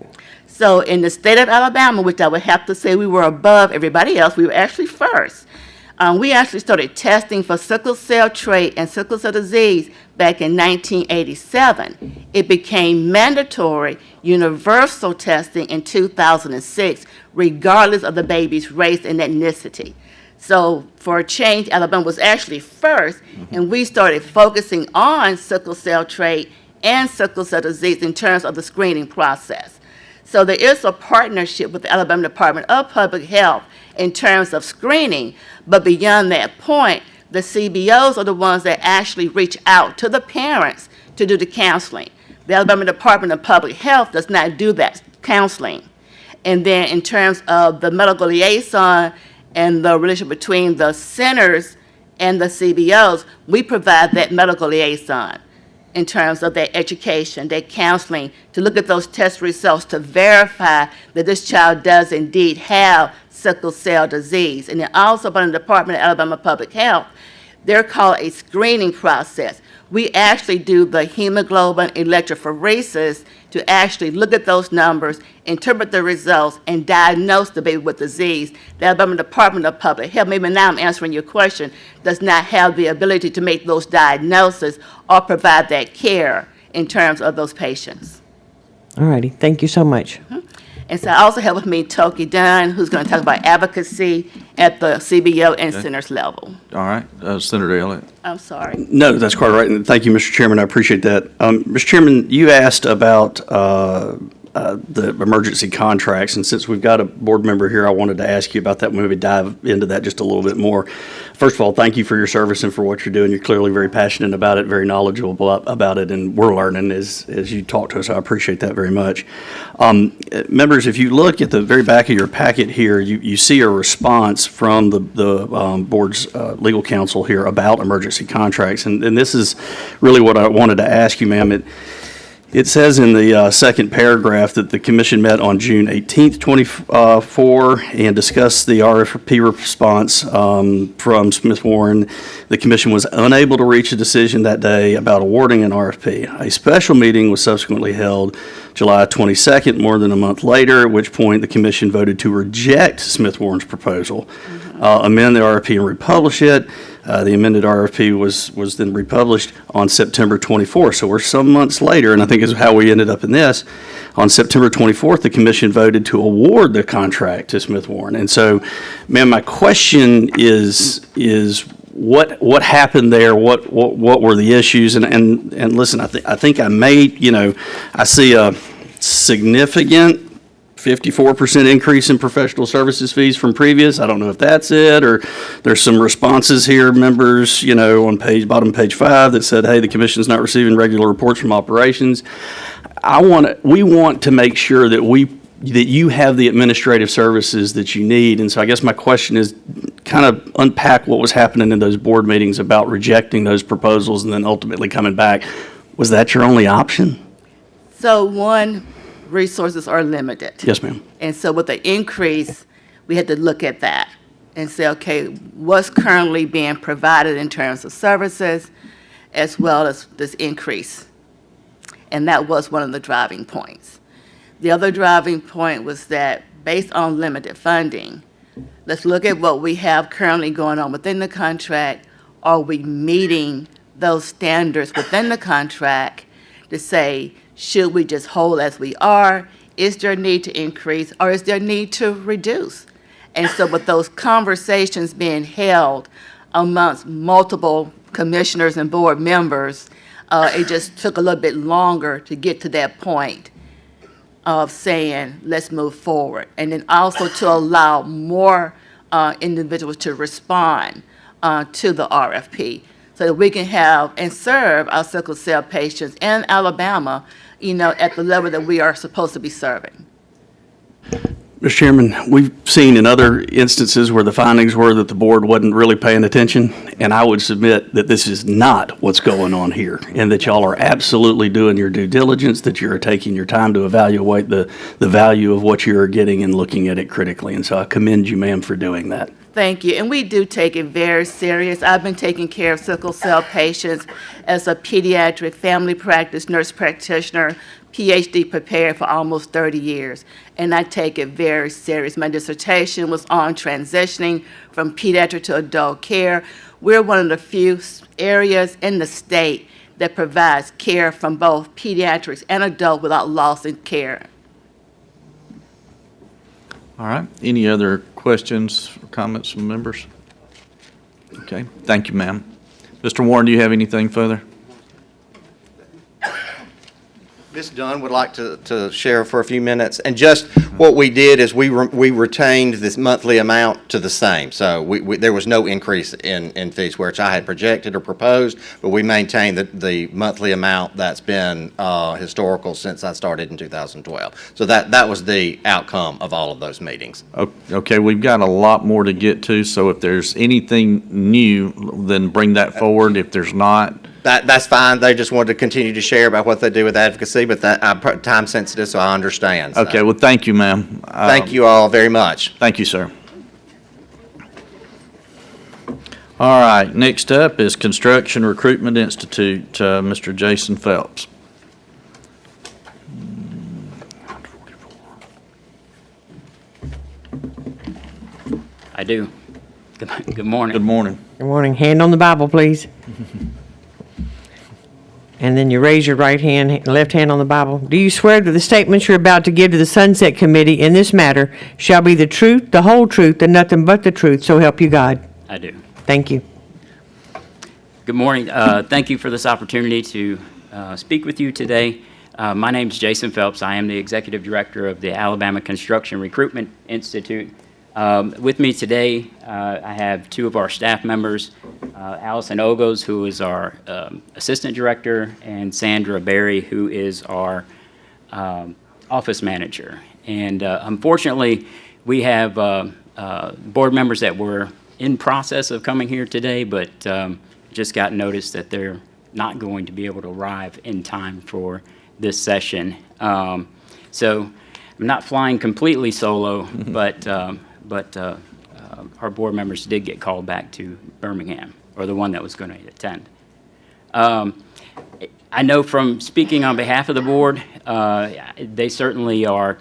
So in the state of Alabama, which I would have to say we were above everybody else, we were actually first. We actually started testing for sickle cell trait and sickle cell disease back in 1987. It became mandatory universal testing in 2006, regardless of the baby's race and ethnicity. So for a change, Alabama was actually first, and we started focusing on sickle cell trait and sickle cell disease in terms of the screening process. So there is a partnership with the Alabama Department of Public Health in terms of screening, but beyond that point, the CBOs are the ones that actually reach out to the parents to do the counseling. The Alabama Department of Public Health does not do that counseling. And then in terms of the medical liaison and the relationship between the centers and the CBOs, we provide that medical liaison in terms of their education, their counseling, to look at those test results to verify that this child does indeed have sickle cell disease. And then also by the Department of Alabama Public Health, They're called a screening process. We actually do the hemoglobin electrophoresis to actually look at those numbers, interpret the results, and diagnose the baby with disease. The Alabama Department of Public Health, maybe now I'm answering your question, does not have the ability to make those diagnoses or provide that care in terms of those patients. All righty, thank you so much. And so I also have with me Toki Dunn, who's going to talk about advocacy at the CBO and centers level. All right, Senator Elliott. I'm sorry. No, that's quite right, and thank you, Mr. Chairman, I appreciate that. Mr. Chairman, you asked about the emergency contracts, and since we've got a board member here, I wanted to ask you about that, maybe dive into that just a little bit more. First of all, thank you for your service and for what you're doing. You're clearly very passionate about it, very knowledgeable about it, and we're learning as you talk to us. I appreciate that very much. Members, if you look at the very back of your packet here, you see a response from the board's legal counsel here about emergency contracts, and this is really what I wanted to ask you, ma'am. It says in the second paragraph that the commission met on June 18th, 24, and discussed the RFP response from Smith Warren. The commission was unable to reach a decision that day about awarding an RFP. A special meeting was subsequently held July 22nd, more than a month later, at which point the commission voted to reject Smith Warren's proposal, amend the RFP and republish it. The amended RFP was then republished on September 24th. So we're some months later, and I think is how we ended up in this. On September 24th, the commission voted to award the contract to Smith Warren. And so, ma'am, my question is what happened there? What were the issues? And listen, I think I may, I see a significant 54% increase in professional services fees from previous. I don't know if that's it, or there's some responses here, members, on bottom page 5 that said, hey, the commission's not receiving regular reports from operations. We want to make sure that you have the administrative services that you need. And so I guess my question is kind of unpack what was happening in those board meetings about rejecting those proposals and then ultimately coming back. Was that your only option? So one, resources are limited. Yes, ma'am. And so with the increase, we had to look at that and say, okay, what's currently being provided in terms of services as well as this increase? And that was one of the driving points. The other driving point was that based on limited funding, let's look at what we have currently going on within the contract. Are we meeting those standards within the contract to say, should we just hold as we are? Is there a need to increase, or is there a need to reduce? And so with those conversations being held amongst multiple commissioners and board members, it just took a little bit longer to get to that point of saying, let's move forward. And then also to allow more individuals to respond to the RFP so that we can have and serve our sickle cell patients in Alabama, at the level that we are supposed to be serving. Mr. Chairman, we've seen in other instances where the findings were that the board wasn't really paying attention, and I would submit that this is not what's going on here, and that y'all are absolutely doing your due diligence, that you're taking your time to evaluate the value of what you're getting and looking at it critically. And so I commend you, ma'am, for doing that. Thank you, and we do take it very serious. I've been taking care of sickle cell patients as a pediatric family practice nurse practitioner, PhD prepared for almost 30 years, and I take it very serious. My dissertation was on transitioning from pediatric to adult care. We're one of the few areas in the state that provides care from both pediatrics and adult without loss in care. All right. Any other questions or comments from members? Okay. Thank you, ma'am. Mr. Warren, do you have anything further? Ms. Dunn would like to share for a few minutes. And just what we did is we retained this monthly amount to the same. So there was no increase in fees, which I had projected or proposed, but we maintained the monthly amount that's been historical since I started in 2012. So that was the outcome of all of those meetings. Okay, we've got a lot more to get to, so if there's anything new, then bring that forward. If there's not, That's fine. They just wanted to continue to share about what they do with advocacy, but I'm time sensitive, so I understand. So. Okay, well, thank you, ma'am. Thank you all very much. Thank you, sir. All right, next up is Construction Recruitment Institute, Mr. Jason Phelps. I do. Good morning. Good morning. Good morning. Hand on the Bible, please. And then you raise your right hand, left hand on the Bible. Do you swear that the statements you're about to give to the Sunset Committee in this matter shall be the truth, the whole truth, and nothing but the truth, so help you God? I do. Thank you. Good morning. Thank you for this opportunity to speak with you today. My name is Jason Phelps. I am the Executive Director of the Alabama Construction Recruitment Institute. With me today, I have two of our staff members, Allison Ogos, who is our Assistant Director, and Sandra Berry, who is our Office Manager. And unfortunately, we have board members that were in process of coming here today, but just got notice that they're not going to be able to arrive in time for this session. So I'm not flying completely solo, but our board members did get called back to Birmingham, or the one that was going to attend. I know from speaking on behalf of the board, they certainly are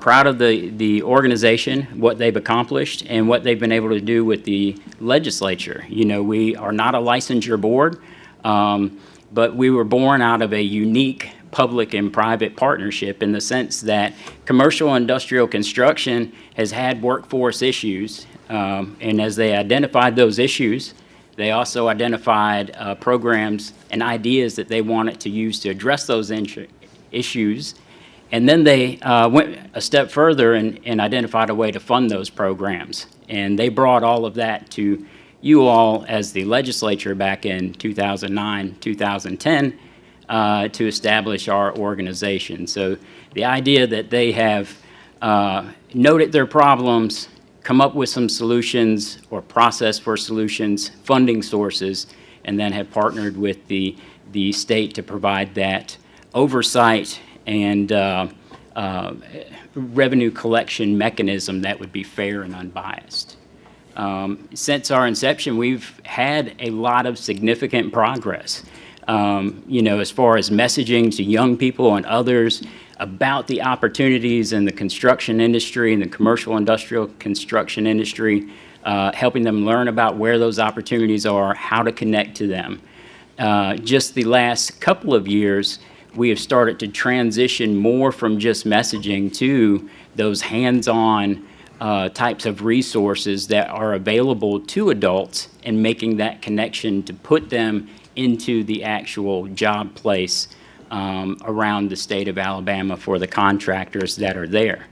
proud of the organization, what they've accomplished, and what they've been able to do with the legislature. You know, we are not a licensure board, but we were born out of a unique public and private partnership in the sense that commercial industrial construction has had workforce issues, and as they identified those issues, they also identified programs and ideas that they wanted to use to address those issues, and then they went a step further and identified a way to fund those programs, and they brought all of that to you all as the legislature back in 2009, 2010, to establish our organization. So the idea that they have noted their problems, come up with some solutions or process for solutions, funding sources, and then have partnered with the state to provide that oversight and revenue collection mechanism that would be fair and unbiased. Since our inception, we've had a lot of significant progress. You know, as far as messaging to young people and others about the opportunities in the construction industry and the commercial industrial construction industry, helping them learn about where those opportunities are, how to connect to them. Just the last couple of years, we have started to transition more from just messaging to those hands-on types of resources that are available to adults and making that connection to put them into the actual job place around the state of Alabama for the contractors that are there.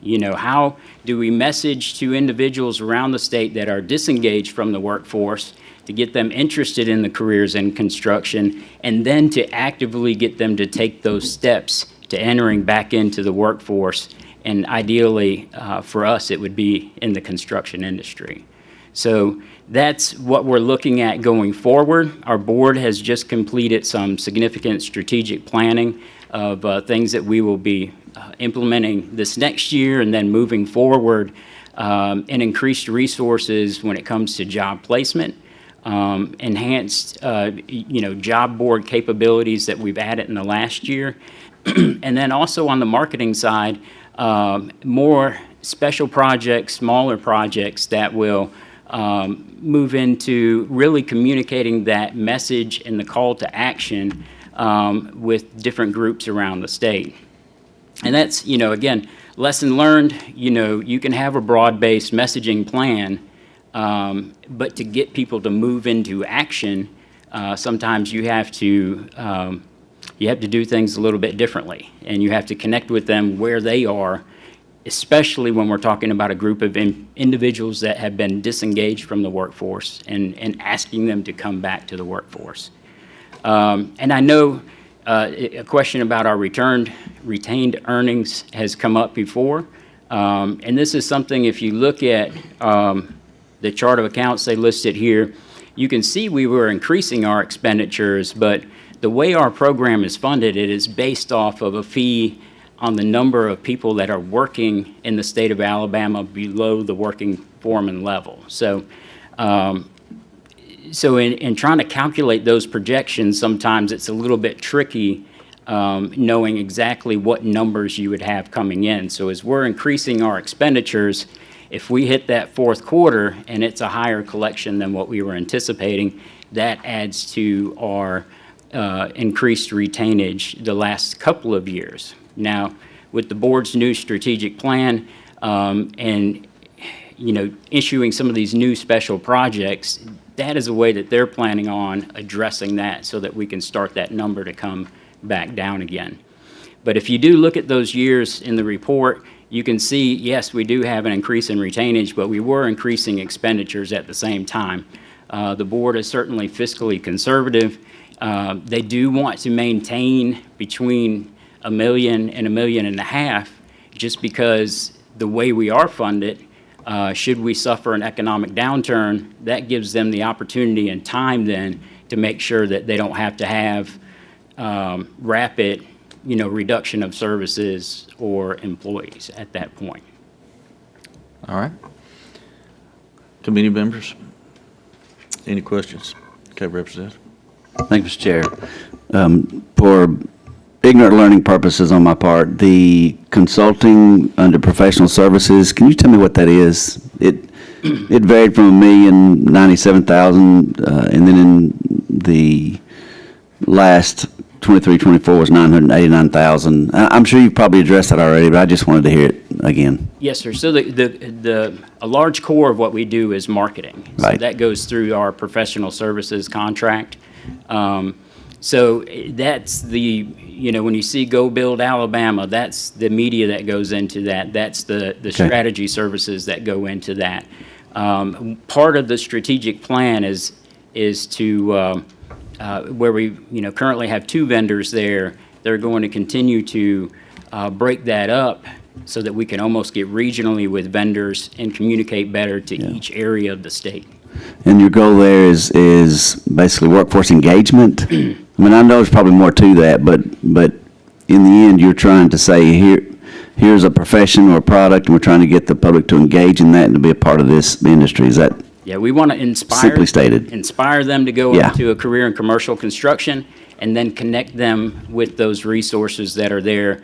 You know, how do we message to individuals around the state that are disengaged from the workforce to get them interested in the careers in construction, and then to actively get them to take those steps to entering back into the workforce, and ideally for us it would be in the construction industry. So that's what we're looking at going forward. Our board has just completed some significant strategic planning of things that we will be implementing this next year, and then moving forward, and increased resources when it comes to job placement, enhanced you know, job board capabilities that we've added in the last year, and then also on the marketing side, more special projects, smaller projects that will move into really communicating that message and the call to action with different groups around the state. And that's, you know, again, lesson learned, you can have a broad-based messaging plan, but to get people to move into action, sometimes you have to do things a little bit differently, and you have to connect with them where they are, especially when we're talking about a group of individuals that have been disengaged from the workforce and asking them to come back to the workforce. And I know a question about our retained earnings has come up before. And this is something, if you look at the chart of accounts they listed here, you can see we were increasing our expenditures, but the way our program is funded, it is based off of a fee on the number of people that are working in the state of Alabama below the working foreman level. So, in trying to calculate those projections, sometimes it's a little bit tricky knowing exactly what numbers you would have coming in. So as we're increasing our expenditures, if we hit that fourth quarter and it's a higher collection than what we were anticipating, that adds to our increased retainage the last couple of years. Now, with the board's new strategic plan and issuing some of these new special projects, that is a way that they're planning on addressing that so that we can start that number to come back down again. But if you do look at those years in the report, you can see, yes, we do have an increase in retainage, but we were increasing expenditures at the same time. The board is certainly fiscally conservative. They do want to maintain between $1 million and $1.5 million, just because the way we are funded, should we suffer an economic downturn, that gives them the opportunity and time then to make sure that they don't have to have rapid, reduction of services or employees at that point. All right. Committee members, any questions? Okay, Representative. Thank you, Mr. Chair. For ignorant learning purposes on my part, the consulting under professional services, can you tell me what that is? It varied from $1,097,000, and then in the last 23-24 was $989,000. I'm sure you've probably addressed that already, but I just wanted to hear it again. Yes, sir. So a large core of what we do is marketing. Right. So that goes through our professional services contract. So that's when you see Go Build Alabama, that's the media that goes into that. That's the strategy services that go into that. Part of the strategic plan is to where we currently have 2 vendors there. They're going to continue to break that up so that we can almost get regionally with vendors and communicate better to each area of the state. And your goal there is basically workforce engagement? I mean, I know there's probably more to that, but in the end, you're trying to say, here's a profession or a product, and we're trying to get the public to engage in that and to be a part of this industry. Is that? Yeah, we want to simply stated? Inspire them to go into a career in commercial construction, and then connect them with those resources that are there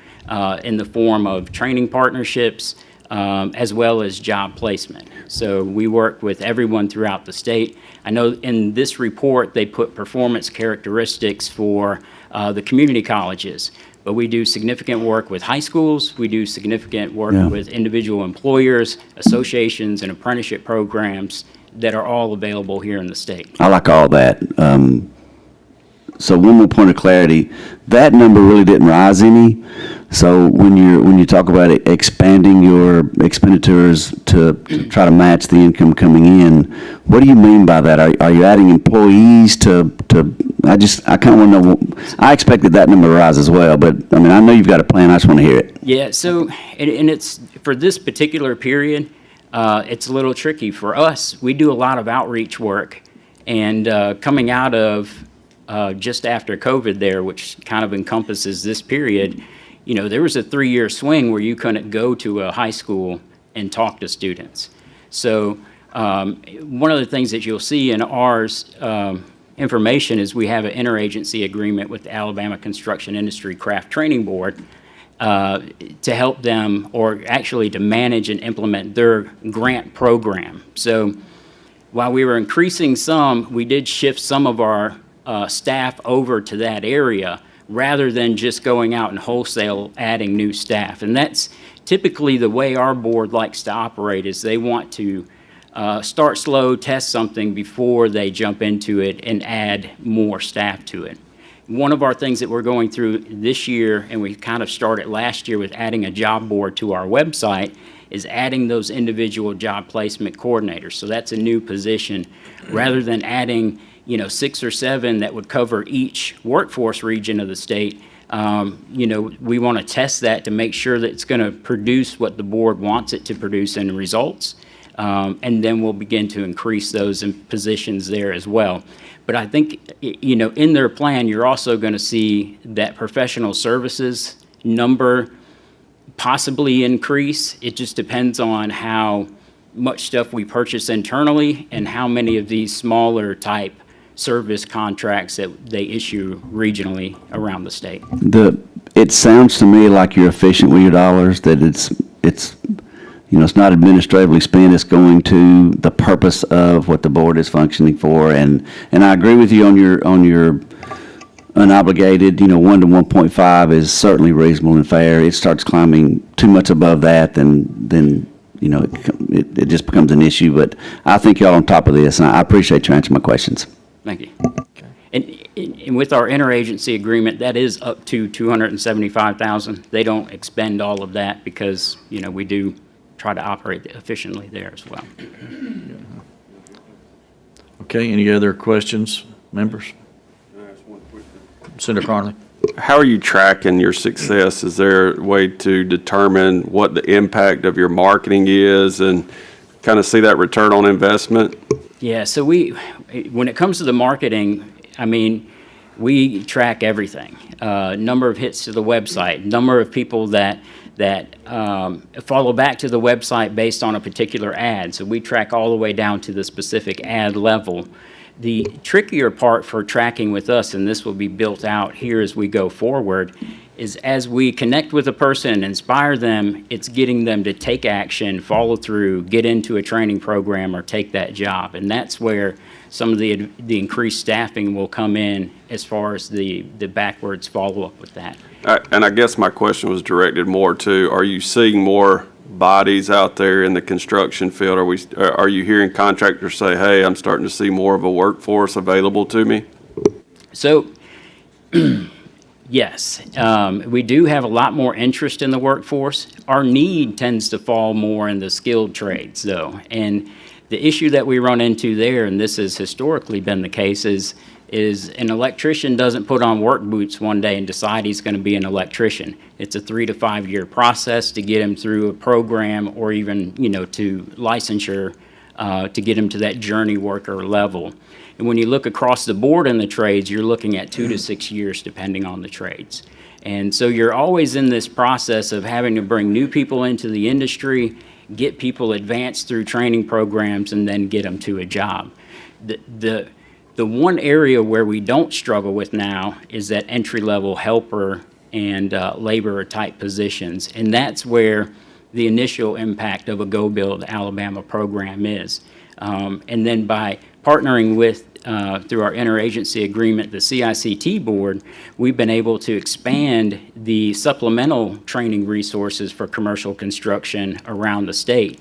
in the form of training partnerships, as well as job placement. So we work with everyone throughout the state. I know in this report, they put performance characteristics for the community colleges, but we do significant work with high schools. We do significant work with individual employers, associations, and apprenticeship programs that are all available here in the state. I like all that. So one more point of clarity, that number really didn't rise any. So when you talk about expanding your expenditures to try to match the income coming in, what do you mean by that? Are you adding employees to I kind of want to know, I expected that number to rise as well, but I mean, I know you've got a plan, I just want to hear it. Yeah, so, and it's, for this particular period, it's a little tricky. For us, we do a lot of outreach work, and coming out of just after COVID there, which kind of encompasses this period, there was a 3-year swing where you couldn't go to a high school and talk to students. So one of the things that you'll see in ours information is we have an interagency agreement with the Alabama Construction Industry Craft Training Board to help them, or actually to manage and implement their grant program. So while we were increasing some, we did shift some of our staff over to that area rather than just going out and wholesale adding new staff. And that's typically, the way our board likes to operate is they want to start slow, test something before they jump into it and add more staff to it. One of our things that we're going through this year, and we kind of started last year with adding a job board to our website, is adding those individual job placement coordinators. So that's a new position. Rather than adding, 6 or 7 that would cover each workforce region of the state, we want to test that to make sure that it's going to produce what the board wants it to produce in results. And then we'll begin to increase those in positions there as well. But I think, in their plan, you're also going to see that professional services number possibly increase. It just depends on how much stuff we purchase internally and how many of these smaller type service contracts that they issue regionally around the state. It sounds to me like you're efficient with your dollars, that it's not administratively spent, it's going to the purpose of what the board is functioning for, and I agree with you on your unobligated, 1 to 1.5 is certainly reasonable and fair. It starts climbing too much above that, then it just becomes an issue, but I think y'all on top of this, and I appreciate you answering my questions. Thank you. And with our interagency agreement, that is up to $275,000. They don't expend all of that because, we do try to operate efficiently there as well. Okay, any other questions, members? Senator Carney. How are you tracking your success? Is there a way to determine what the impact of your marketing is and kind of see that return on investment? Yeah, so when it comes to the marketing, we track everything. Number of hits to the website, number of people that follow back to the website based on a particular ad. So we track all the way down to the specific ad level. The trickier part for tracking with us, and this will be built out here as we go forward, is as we connect with a person and inspire them, it's getting them to take action, follow through, get into a training program, or take that job. And that's where some of the increased staffing will come in as far as the backwards follow-up with that. And I guess my question was directed more to, are you seeing more bodies out there in the construction field? Are you hearing contractors say, hey, I'm starting to see more of a workforce available to me? So, yes, we do have a lot more interest in the workforce. Our need tends to fall more in the skilled trades, though. And the issue that we run into there, and this has historically been the case, is an electrician doesn't put on work boots one day and decide he's going to be an electrician. It's a 3 to 5 year process to get him through a program or even, to licensure to get him to that journey worker level. And when you look across the board in the trades, you're looking at 2 to 6 years depending on the trades. And so you're always in this process of having to bring new people into the industry, get people advanced through training programs, and then get them to a job. The one area where we don't struggle with now is that entry-level helper and laborer type positions. And that's where the initial impact of a Go Build Alabama program is. And then by partnering with, through our interagency agreement, the CICT board, we've been able to expand the supplemental training resources for commercial construction around the state,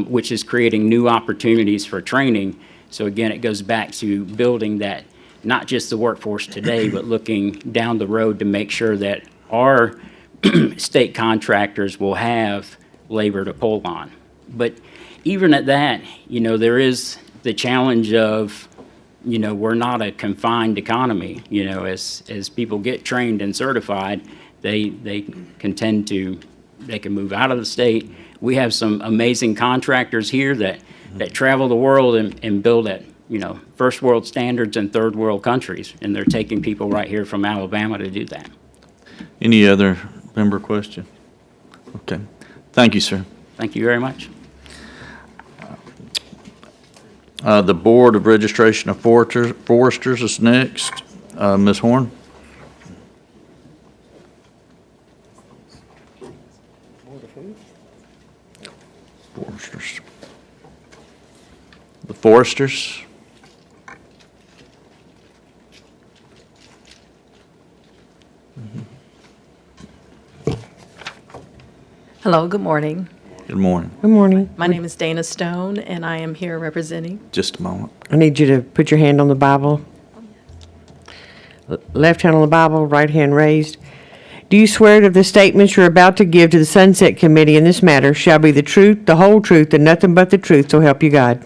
which is creating new opportunities for training. So again, it goes back to building that, not just the workforce today, but looking down the road to make sure that our state contractors will have labor to pull on. But even at that, there is the challenge of, we're not a confined economy. As people get trained and certified, they can move out of the state. We have some amazing contractors here that travel the world and build at, first world standards in third world countries, and they're taking people right here from Alabama to do that. Any other member question? Okay. Thank you, sir. Thank you very much. The Board of Registration of Foresters is next. Ms. Horn? Foresters. The Foresters. Hello, good morning. Good morning. Good morning. My name is Dana Stone, and I am here representing. Just a moment. I need you to put your hand on the Bible. Left hand on the Bible, right hand raised. Do you swear that the statements you're about to give to the Sunset Committee in this matter shall be the truth, the whole truth, and nothing but the truth, so help you God?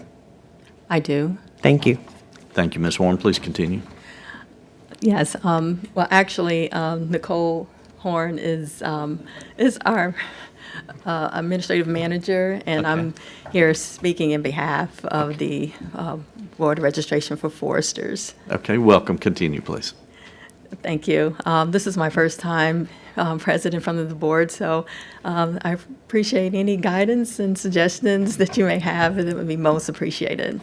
I do. Thank you. Thank you, Ms. Warren. Please continue. Yes, well, actually, Nicole Horn is our administrative manager, and Okay. I'm here speaking in behalf of the Board of Registration for Foresters. Okay, welcome. Continue, please. Thank you. This is my first time present in front of the board, so I appreciate any guidance and suggestions that you may have, and it would be most appreciated.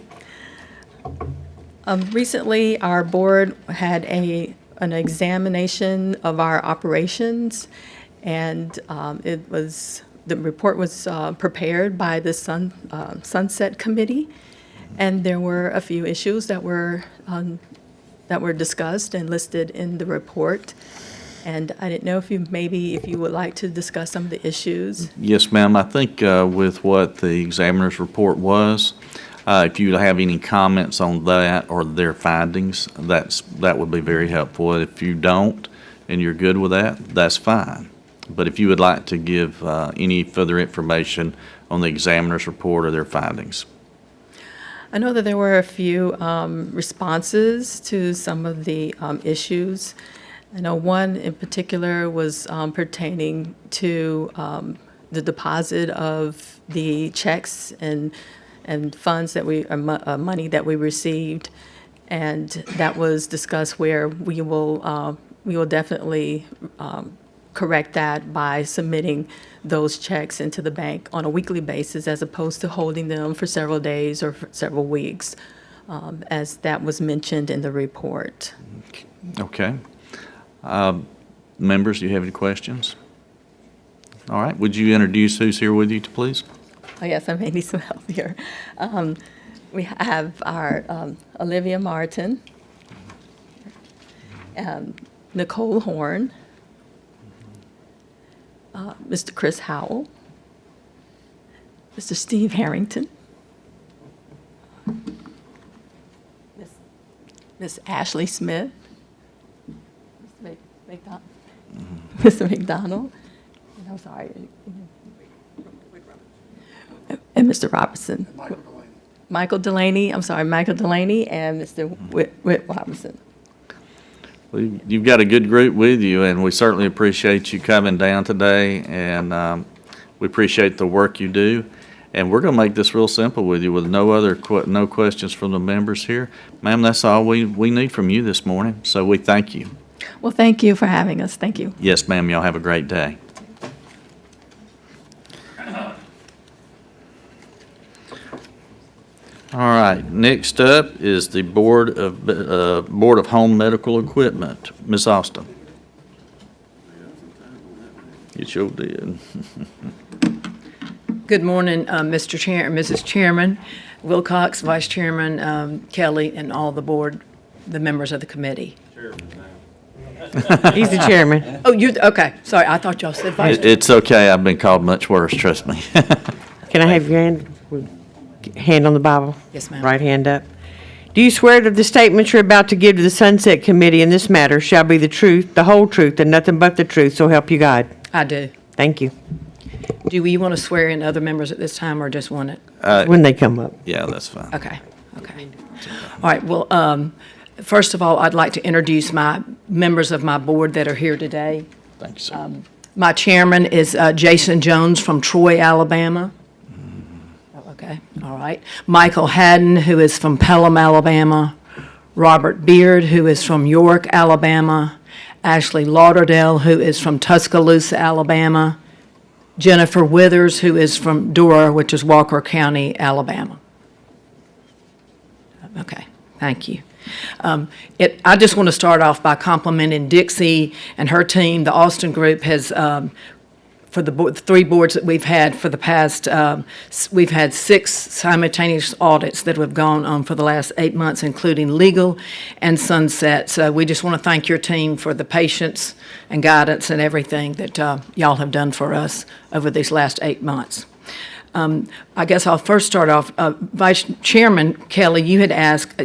Recently, our board had an examination of our operations, and the report was prepared by the Sunset Committee, and there were a few issues that were discussed and listed in the report. And I didn't know if you would like to discuss some of the issues. Yes, ma'am. I think with what the examiner's report was, if you have any comments on that or their findings, that would be very helpful. If you don't and you're good with that, that's fine. But if you would like to give any further information on the examiner's report or their findings. I know that there were a few responses to some of the issues. I know one in particular was pertaining to the deposit of the checks and funds that money that we received, and that was discussed where we will definitely correct that by submitting those checks into the bank on a weekly basis as opposed to holding them for several days or for several weeks, as that was mentioned in the report. Okay. Members, do you have any questions? All right. Would you introduce who's here with you, please? Oh, yes, I may need some help here. We have our Olivia Martin, Nicole Horn, Mr. Chris Howell, Mr. Steve Harrington, Miss Ashley Smith, Mr. McDonald, and I'm sorry, and Mr. Robertson. Michael Delaney, I'm sorry, Michael Delaney, and Mr. Whit Robertson. Well, you've got a good group with you, and we certainly appreciate you coming down today, and we appreciate the work you do. And we're going to make this real simple with you with no questions from the members here. Ma'am, that's all we need from you this morning, so we thank you. Well, thank you for having us. Thank you. Yes, ma'am. Y'all have a great day. All right, next up is the Board of Home Medical Equipment. Ms. Austin. You sure did. Good morning, Mr. Chair, Mrs. Chairman, Wilcox, Vice Chairman Kelly, and all the members of the committee. He's the chairman. Oh, okay, sorry, I thought y'all said Vice Chairman. It's okay. I've been called much worse, trust me. Can I have your hand on the Bible? Yes, ma'am. Right hand up. Do you swear that the statements you're about to give to the Sunset Committee in this matter shall be the truth, the whole truth, and nothing but the truth, so help you God? I do. Thank you. Do we want to swear in other members at this time, or just want it? When they come up. Yeah, that's fine. Okay. All right, well, first of all, I'd like to introduce my members of my board that are here today. Thanks, sir. My chairman is Jason Jones from Troy, Alabama. Okay, all right. Michael Haddon, who is from Pelham, Alabama. Robert Beard, who is from York, Alabama. Ashley Lauderdale, who is from Tuscaloosa, Alabama. Jennifer Withers, who is from Dora, which is Walker County, Alabama. Okay, thank you. I just want to start off by complimenting Dixie and her team. The Austin group has for the three boards that we've had for the past, we've had 6 simultaneous audits that have gone on for the last 8 months, including legal and sunset. So we just want to thank your team for the patience and guidance and everything that y'all have done for us over these last 8 months. I guess I'll first start off. Vice Chairman Kelly, you had asked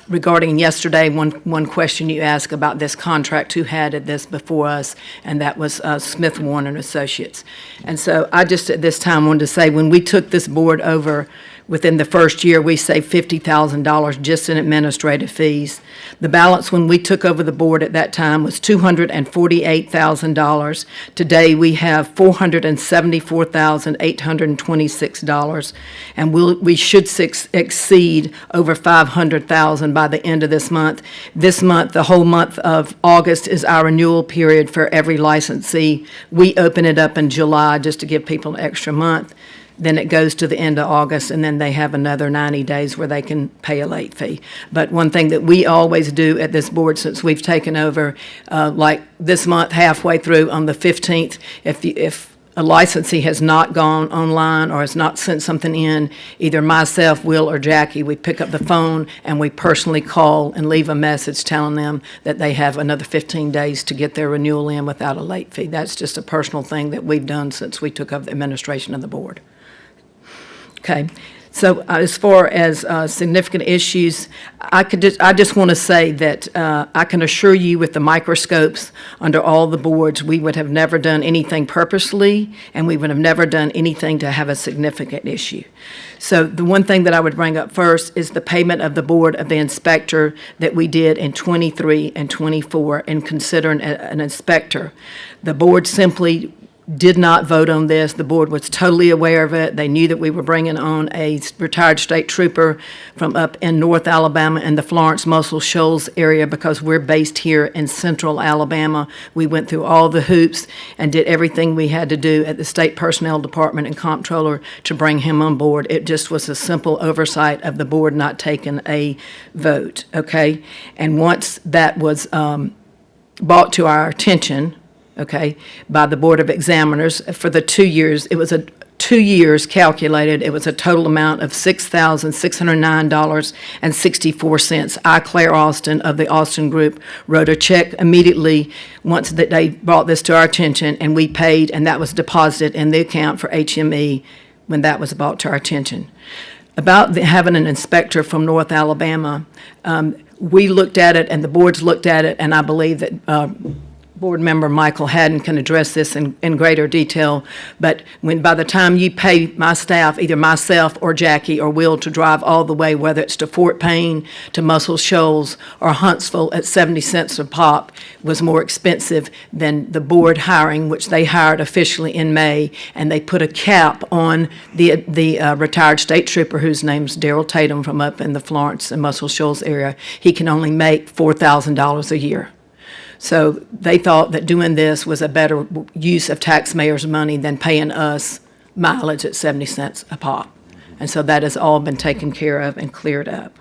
regarding yesterday, one question you asked about this contract, who had this before us, and that was Smith Warner and Associates. And so I just at this time wanted to say, when we took this board over, within the first year, we saved $50,000 just in administrative fees. The balance when we took over the board at that time was $248,000. Today, we have $474,826, and we should exceed over $500,000 by the end of this month. This month, the whole month of August is our renewal period for every licensee. We open it up in July just to give people an extra month. Then it goes to the end of August, and then they have another 90 days where they can pay a late fee. But one thing that we always do at this board since we've taken over, like this month, halfway through on the 15th, if a licensee has not gone online or has not sent something in, either myself, Will, or Jackie, we pick up the phone and we personally call and leave a message telling them that they have another 15 days to get their renewal in without a late fee. That's just a personal thing that we've done since we took over the administration of the board. Okay, so as far as significant issues, I just want to say that I can assure you with the microscopes under all the boards, we would have never done anything purposely, and we would have never done anything to have a significant issue. So the one thing that I would bring up first is the payment of the board of the inspector that we did in 23 and 24 in considering an inspector. The board simply did not vote on this. The board was totally aware of it. They knew that we were bringing on a retired state trooper from up in North Alabama in the Florence Muscle Shoals area because we're based here in Central Alabama. We went through all the hoops and did everything we had to do at the State Personnel Department and Comptroller to bring him on board. It just was a simple oversight of the board not taking a vote, okay? And once that was brought to our attention, okay, by the Board of Examiners for the 2 years. It was 2 years calculated. It was a total amount of $6,609.64. I, Claire Austin of the Austin Group, wrote a check immediately once that they brought this to our attention, and we paid, and that was deposited in the account for HME when that was brought to our attention. About having an inspector from North Alabama, we looked at it, and the boards looked at it, and I believe that Board Member Michael Haddon can address this in greater detail, but by the time you pay my staff, either myself or Jackie or Will, to drive all the way, whether it's to Fort Payne, to Muscle Shoals, or Huntsville at 70 cents a pop, was more expensive than the board hiring, which they hired officially in May, and they put a cap on the retired state trooper, whose name's Daryl Tatum, from up in the Florence and Muscle Shoals area. He can only make $4,000 a year. So they thought that doing this was a better use of taxpayers' money than paying us mileage at 70 cents a pop. And so that has all been taken care of and cleared up.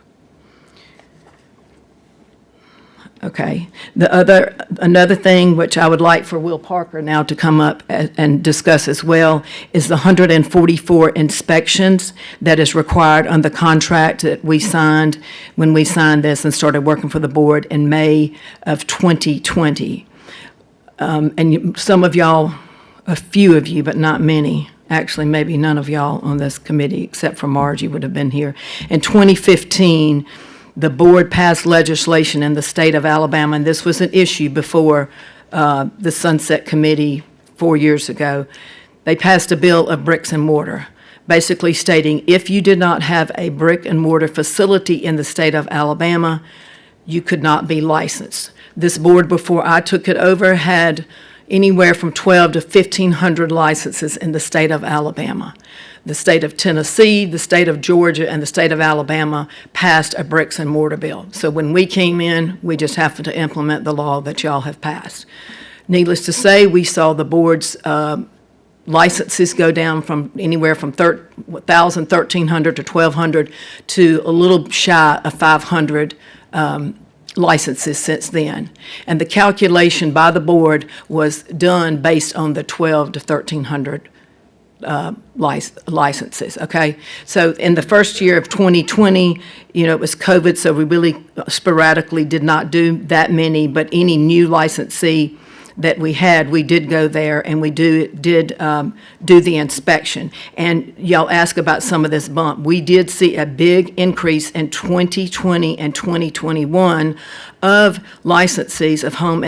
Okay. Another thing which I would like for Will Parker now to come up and discuss as well is the 144 inspections that is required on the contract that we signed when we signed this and started working for the board in May of 2020. Some of y'all, a few of you, but not many, actually maybe none of y'all on this committee except for Margie would have been here. In 2015, the board passed legislation in the state of Alabama, and this was an issue before the Sunset Committee 4 years ago. They passed a bill of bricks and mortar, basically stating if you did not have a brick and mortar facility in the state of Alabama, you could not be licensed. This board, before I took it over, had anywhere from 1,200 to 1,500 licenses in the state of Alabama. The state of Tennessee, the state of Georgia, and the state of Alabama passed a bricks and mortar bill. So when we came in, we just happened to implement the law that y'all have passed. Needless to say, we saw the board's licenses go down from anywhere from 1,000, 1,300 to 1,200 to a little shy of 500 licenses since then. And the calculation by the board was done based on the 12 to 1,300 licenses, okay? So in the first year of 2020, it was COVID, so we really sporadically did not do that many, but any new licensee that we had, we did go there and we did do the inspection. And y'all ask about some of this bump. We did see a big increase in 2020 and 2021 of licensees of home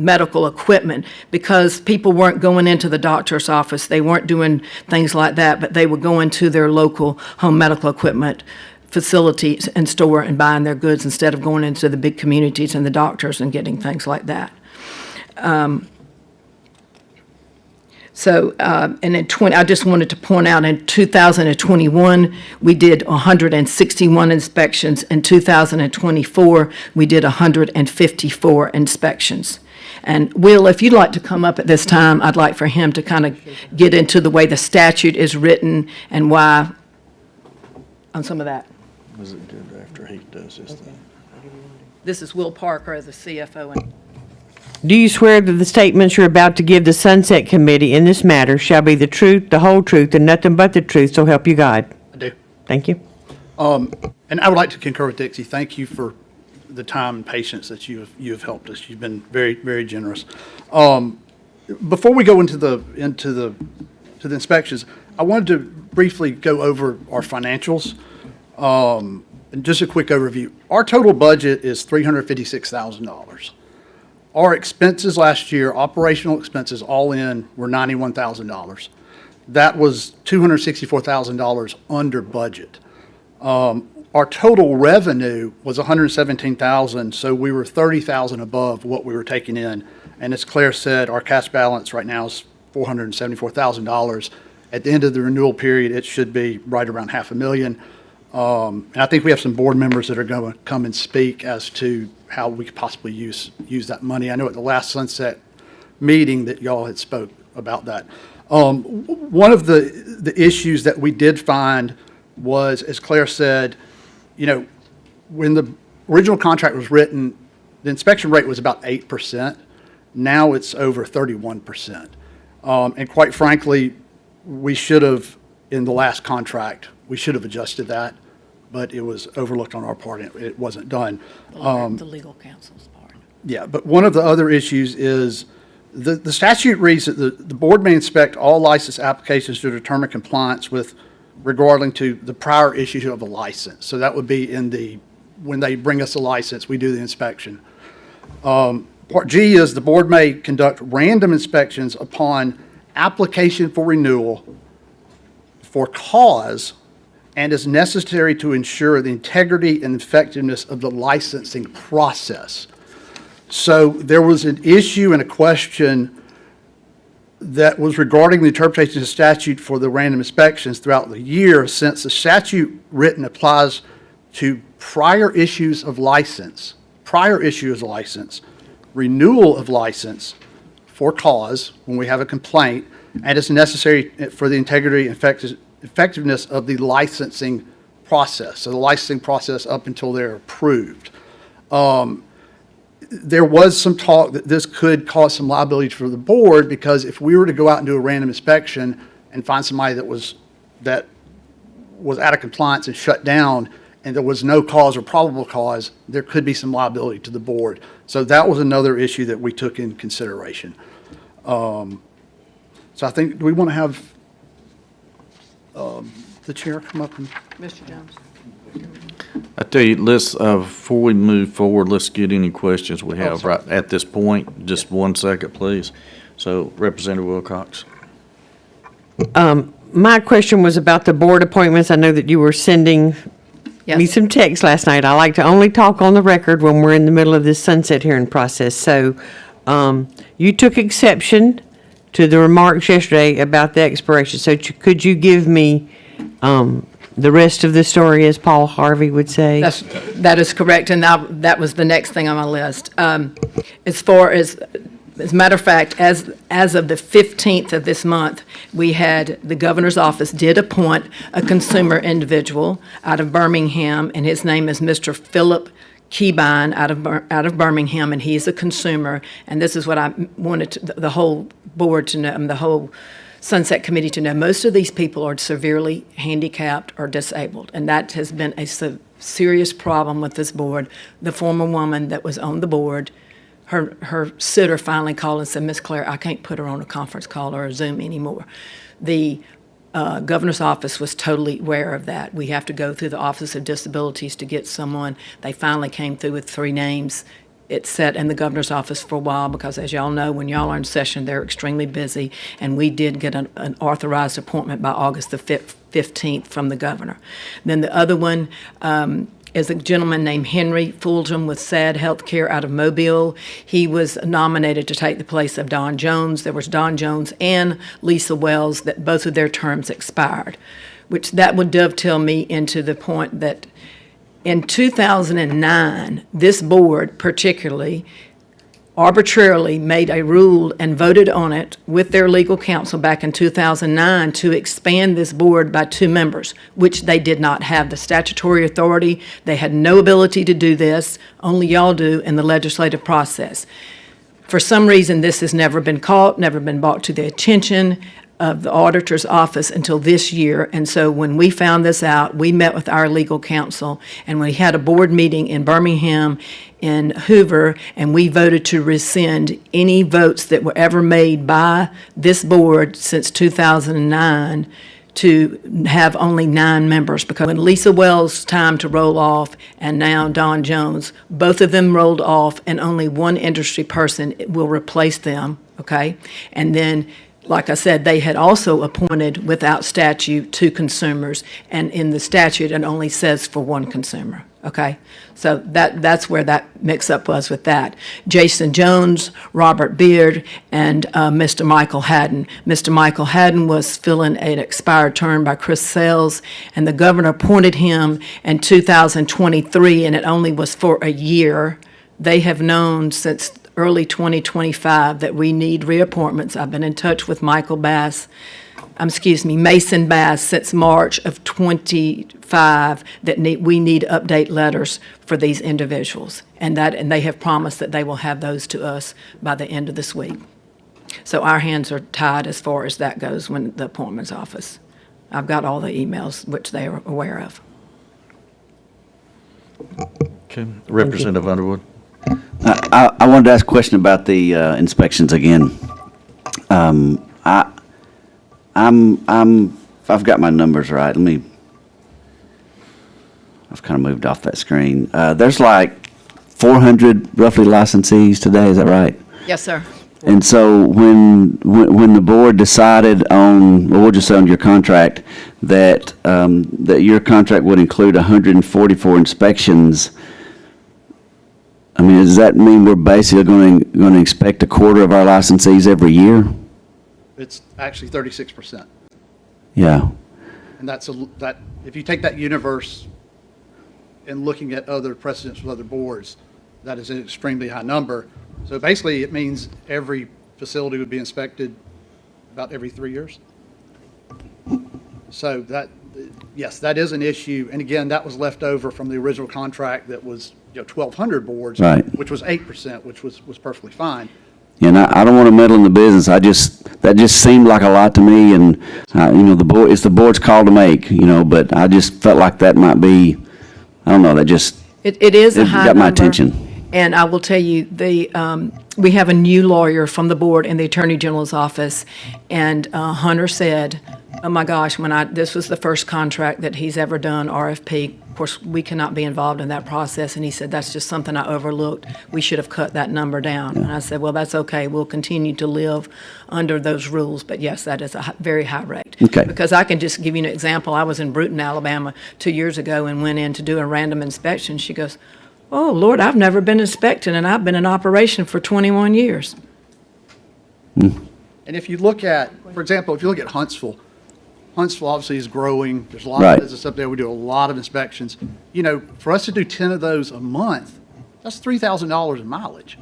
medical equipment, because people weren't going into the doctor's office. They weren't doing things like that, but they were going to their local home medical equipment facilities and store and buying their goods instead of going into the big communities and the doctors and getting things like that. And I just wanted to point out, in 2021, we did 161 inspections. In 2024, we did 154 inspections. And Will, if you'd like to come up at this time, I'd like for him to kind of get into the way the statute is written and why on some of that. Was it good after he does this thing? This is Will Parker, the CFO. Do you swear that the statements you're about to give the Sunset Committee in this matter shall be the truth, the whole truth, and nothing but the truth, so help you God? I do. Thank you. And I would like to concur with Dixie. Thank you for the time and patience that you have helped us. You've been very, very generous. Before we go into the inspections, I wanted to briefly go over our financials. And just a quick overview. Our total budget is $356,000. Our expenses last year, operational expenses all in, were $91,000. That was $264,000 under budget. Our total revenue was $117,000, so we were $30,000 above what we were taking in. And as Claire said, our cash balance right now is $474,000. At the end of the renewal period, it should be right around $500,000. And I think we have some board members that are going to come and speak as to how we could possibly use that money. I know at the last Sunset meeting that y'all had spoke about that. One of the issues that we did find was, as Claire said, when the original contract was written, the inspection rate was about 8%. Now it's over 31%. And quite frankly, we should have, in the last contract, we should have adjusted that, but it was overlooked on our part, and it wasn't done. The legal counsel's part. Yeah, but one of the other issues is the statute reads that the board may inspect all license applications to determine compliance with regarding to the prior issue of a license. So that would be when they bring us a license, we do the inspection. Part G is the board may conduct random inspections upon application for renewal for cause and is necessary to ensure the integrity and effectiveness of the licensing process. So there was an issue and a question that was regarding the interpretation of the statute for the random inspections throughout the year, since the statute written applies to prior issues of license, renewal of license for cause when we have a complaint, and it's necessary for the integrity and effectiveness of the licensing process. So the licensing process up until they're approved. There was some talk that this could cause some liability for the board, because if we were to go out and do a random inspection and find somebody that was out of compliance and shut down, and there was no cause or probable cause, there could be some liability to the board. So that was another issue that we took in consideration. So I think, do we want to have the chair come up and? Mr. Jones. I tell you, before we move forward, let's get any questions we have right at this point. Just 1 second, please. So Representative Wilcox. My question was about the board appointments. I know that you were sending me some text last night. I like to only talk on the record when we're in the middle of this sunset hearing process. So you took exception to the remarks yesterday about the expiration. So could you give me the rest of the story, as Paul Harvey would say? That is correct, and that was the next thing on my list. As far as As a matter of fact, as of the 15th of this month, we had, the governor's office did appoint a consumer individual out of Birmingham, and his name is Mr. Philip Keybine out of Birmingham, and he's a consumer. And this is what I wanted the whole board to know, the whole Sunset Committee to know. Most of these people are severely handicapped or disabled, and that has been a serious problem with this board. The former woman that was on the board, her sitter finally called and said, "Miss Claire, I can't put her on a conference call or a Zoom anymore." The governor's office was totally aware of that. We have to go through the Office of Disabilities to get someone. They finally came through with 3 names. It's set in the governor's office for a while because, as y'all know, when y'all are in session, they're extremely busy, and we did get an authorized appointment by August the 15th from the governor. Then the other one is a gentleman named Henry Fulgham with SAD Healthcare out of Mobile. He was nominated to take the place of Don Jones. There was Don Jones and Lisa Wells, that both of their terms expired, which that would dovetail me into the point that in 2009, this board particularly arbitrarily made a rule and voted on it with their legal counsel back in 2009 to expand this board by 2 members, which they did not have the statutory authority. They had no ability to do this. Only y'all do in the legislative process. For some reason, this has never been caught, never been brought to the attention of the auditor's office until this year. And so when we found this out, we met with our legal counsel, and we had a board meeting in Birmingham, in Hoover, and we voted to rescind any votes that were ever made by this board since 2009 to have only 9 members. Because when Lisa Wells' time to roll off and now Don Jones, both of them rolled off, and only one industry person will replace them, okay? And then, like I said, they had also appointed without statute 2 consumers, and in the statute, it only says for 1 consumer, okay? So that's where that mix-up was with that. Jason Jones, Robert Beard, and Mr. Michael Haddon. Mr. Michael Haddon was filling an expired term by Chris Sales, and the governor appointed him in 2023, and it only was for a year. They have known since early 2025 that we need reappointments. I've been in touch with Mason Bass since March of 25 that we need update letters for these individuals. And they have promised that they will have those to us by the end of this week. So our hands are tied as far as that goes when the appointments office. I've got all the emails which they are aware of. Okay, Representative Underwood. I wanted to ask a question about the inspections again. I've got my numbers right. I've kind of moved off that screen. There's like 400 roughly licensees today, is that right? Yes, sir. And so when the board decided on, or we'll just say on your contract, that your contract would include 144 inspections, I mean, does that mean we're basically going to expect a quarter of our licensees every year? It's actually 36%. Yeah. And that if you take that universe and looking at other precedents with other boards, that is an extremely high number. So basically, it means every facility would be inspected about every 3 years. So yes, that is an issue. And again, that was left over from the original contract that was 1,200 boards, right, which was 8%, which was perfectly fine. And I don't want to meddle in the business. That just seemed like a lot to me, and it's the board's call to make, but I just felt like that might be, I don't know, that just it is a high got my number. attention. And I will tell you, we have a new lawyer from the board in the Attorney General's office, and Hunter said, oh my gosh, this was the first contract that he's ever done, RFP. Of course, we cannot be involved in that process, and he said, that's just something I overlooked. We should have cut that number down. And I said, well, that's okay. We'll continue to live under those rules, but yes, that is a very high rate. Okay. Because I can just give you an example. I was in Bruton, Alabama 2 years ago and went in to do a random inspection. She goes, oh, Lord, I've never been inspected, and I've been in operation for 21 years. And if you look at, for example, if you look at Huntsville obviously is growing. There's a lot of business up there. We do a lot of inspections. For us to do 10 of those a month, that's $3,000 in mileage.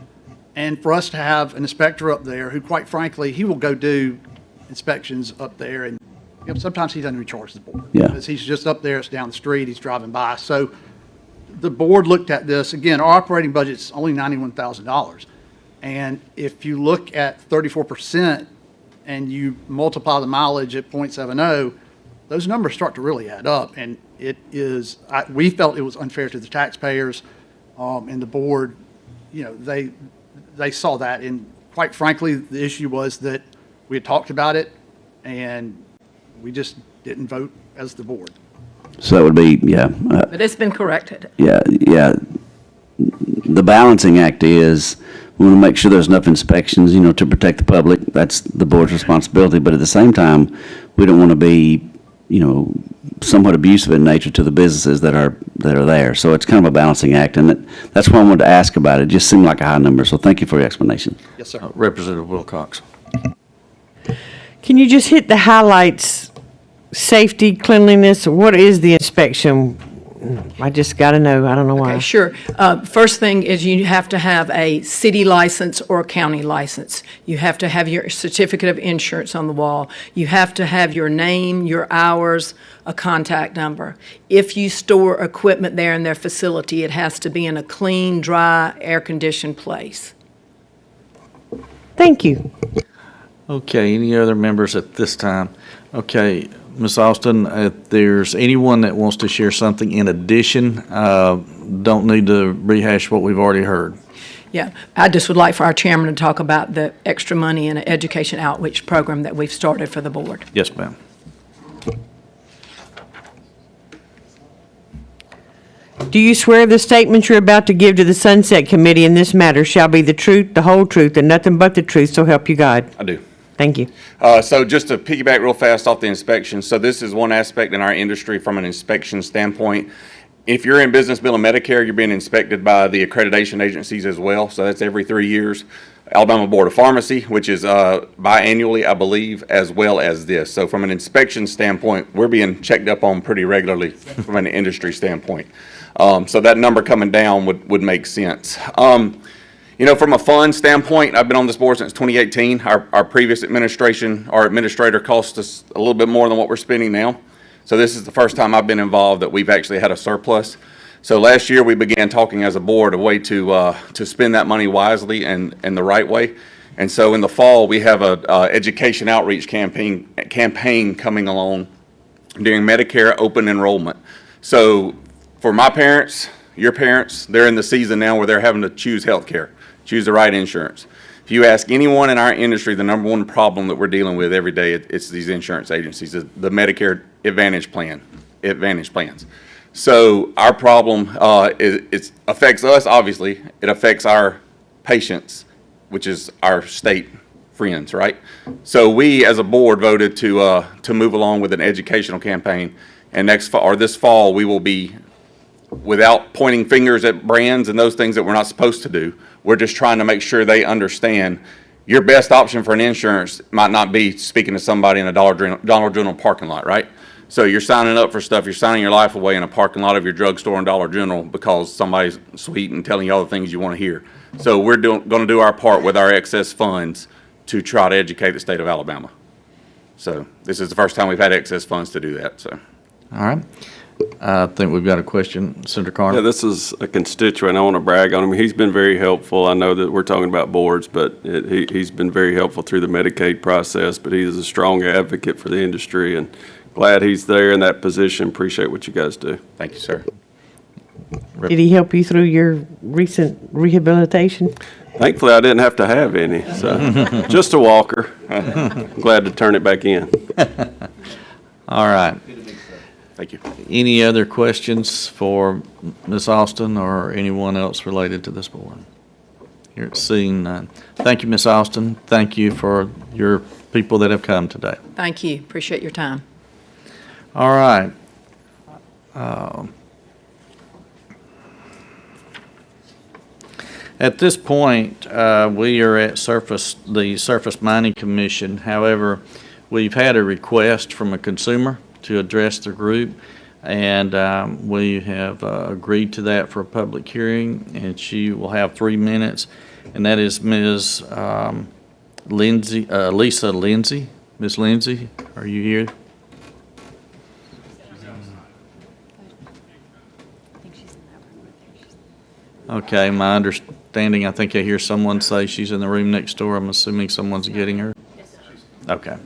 And for us to have an inspector up there who, quite frankly, he will go do inspections up there, and sometimes he doesn't even charge the board. Yeah. Because he's just up there, it's down the street, he's driving by. So the board looked at this. Again, our operating budget's only $91,000. And if you look at 34% and you multiply the mileage at .70, those numbers start to really add up. And it is, we felt it was unfair to the taxpayers, and the board, they saw that. And quite frankly, the issue was that we had talked about it and we just didn't vote as the board. So that would be, But it's been corrected. yeah. The balancing act is, we want to make sure there's enough inspections, to protect the public. That's the board's responsibility. But at the same time, we don't want to be, somewhat abusive in nature to the businesses that are there. So it's kind of a balancing act, and that's why I wanted to ask about it. It just seemed like a high number. So thank you for your explanation. Yes, sir. Representative Wilcox. Can you just hit the highlights? Safety, cleanliness, what is the inspection? I just got to know. I don't know why. Okay, sure. First thing is you have to have a city license or a county license. You have to have your certificate of insurance on the wall. You have to have your name, your hours, a contact number. If you store equipment there in their facility, it has to be in a clean, dry, air-conditioned place. Thank you. Okay, any other members at this time? Okay, Ms. Austin, if there's anyone that wants to share something in addition, don't need to rehash what we've already heard. Yeah, I just would like for our chairman to talk about the extra money in an education outreach program that we've started for the board. Yes, ma'am. Do you swear the statement you're about to give to the Sunset Committee in this matter shall be the truth, the whole truth, and nothing but the truth, so help you God? I do. Thank you. So just to piggyback real fast off the inspection, so this is one aspect in our industry from an inspection standpoint. If you're in business bill and Medicare, you're being inspected by the accreditation agencies as well, so that's every 3 years. Alabama Board of Pharmacy, which is biannually, I believe, as well as this. So from an inspection standpoint, we're being checked up on pretty regularly from an industry standpoint. So that number coming down would make sense. From a fund standpoint, I've been on this board since 2018. Our previous administrator cost us a little bit more than what we're spending now. So this is the first time I've been involved that we've actually had a surplus. So last year, we began talking as a board a way to spend that money wisely and the right way. And so in the fall, we have a education outreach campaign coming along during Medicare open enrollment. So for my parents, your parents, they're in the season now where they're having to choose healthcare. Choose the right insurance. If you ask anyone in our industry, the number one problem that we're dealing with every day, it's these insurance agencies, the Medicare Advantage plans. So our problem it affects us, obviously. It affects our patients, which is our state friends, right? So we, as a board, voted to move along with an educational campaign, and this fall, we will be, without pointing fingers at brands and those things that we're not supposed to do, we're just trying to make sure they understand your best option for an insurance might not be speaking to somebody in a Dollar General parking lot, right? So you're signing up for stuff, you're signing your life away in a parking lot of your drugstore and Dollar General because somebody's sweet and telling you all the things you want to hear. So we're going to do our part with our excess funds to try to educate the state of Alabama. So this is the first time we've had excess funds to do that, so. All right. I think we've got a question. Senator Carter. Yeah, this is a constituent. I want to brag on him. He's been very helpful. I know that we're talking about boards, but he's been very helpful through the Medicaid process, but he's a strong advocate for the industry, and glad he's there in that position. Appreciate what you guys do. Thank you, sir. Did he help you through your recent rehabilitation? Thankfully, I didn't have to have any, so just a walker. Glad to turn it back in. All right. Thank you. Any other questions for Ms. Austin or anyone else related to this board? Here, seeing none. Thank you, Ms. Austin. Thank you for your people that have come today. Thank you. Appreciate your time. All right. At this point, we are at the Surface Mining Commission. However, we've had a request from a consumer to address the group, and we have agreed to that for a public hearing, and she will have 3 minutes. and that is Ms. Lisa Lindsay. Ms. Lindsay, are you here? Okay, my understanding, I think I hear someone say she's in the room next door. I'm assuming someone's getting her? Okay.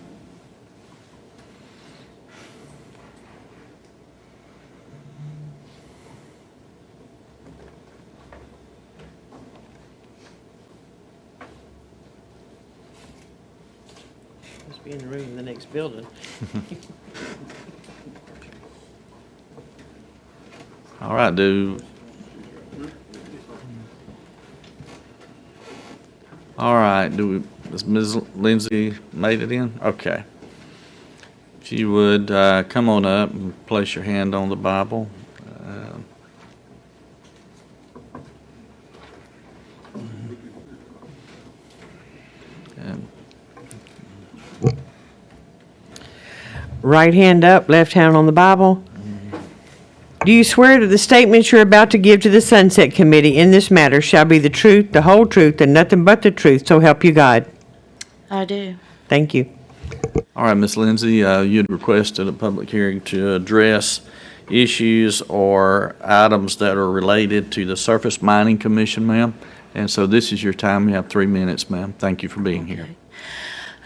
Must be in the room in the next building. All right, has Ms. Lindsay made it in? Okay. If you would come on up and place your hand on the Bible. Right hand up, left hand on the Bible. Do you swear that the statements you're about to give to the Sunset Committee in this matter shall be the truth, the whole truth, and nothing but the truth, so help you God? I do. Thank you. All right, Ms. Lindsay, you'd requested a public hearing to address issues or items that are related to the Surface Mining Commission, ma'am. And so this is your time. You have 3 minutes, ma'am. Thank you for being here.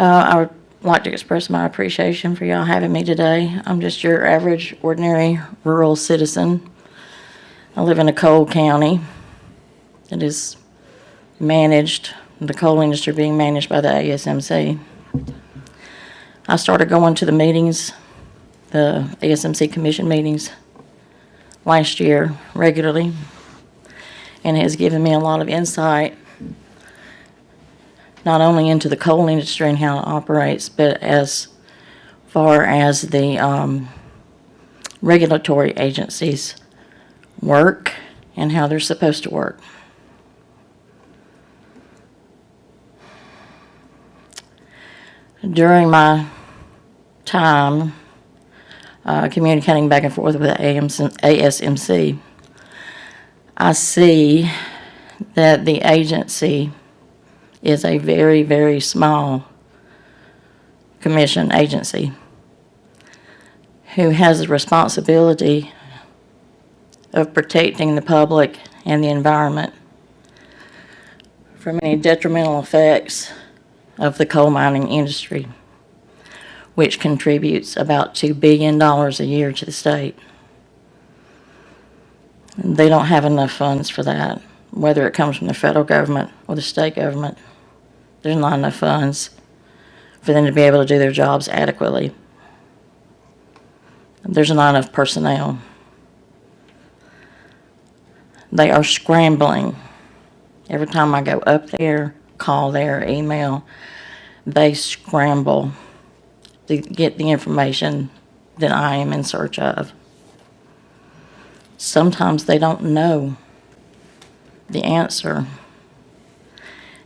I would like to express my appreciation for y'all having me today. I'm just your average, ordinary, rural citizen. I live in a coal county. It is managed, the coal industry being managed by the ASMC. I started going to the meetings, the ASMC Commission meetings, last year regularly, and it has given me a lot of insight not only into the coal industry and how it operates, but as far as the regulatory agencies work and how they're supposed to work. During my time communicating back and forth with the ASMC, I see that the agency is a very, very small commission agency who has the responsibility of protecting the public and the environment from any detrimental effects of the coal mining industry, which contributes about $2 billion a year to the state. They don't have enough funds for that, whether it comes from the federal government or the state government. There's not enough funds for them to be able to do their jobs adequately. There's not enough personnel. They are scrambling. Every time I go up there, call there, email, they scramble to get the information that I am in search of. Sometimes they don't know the answer.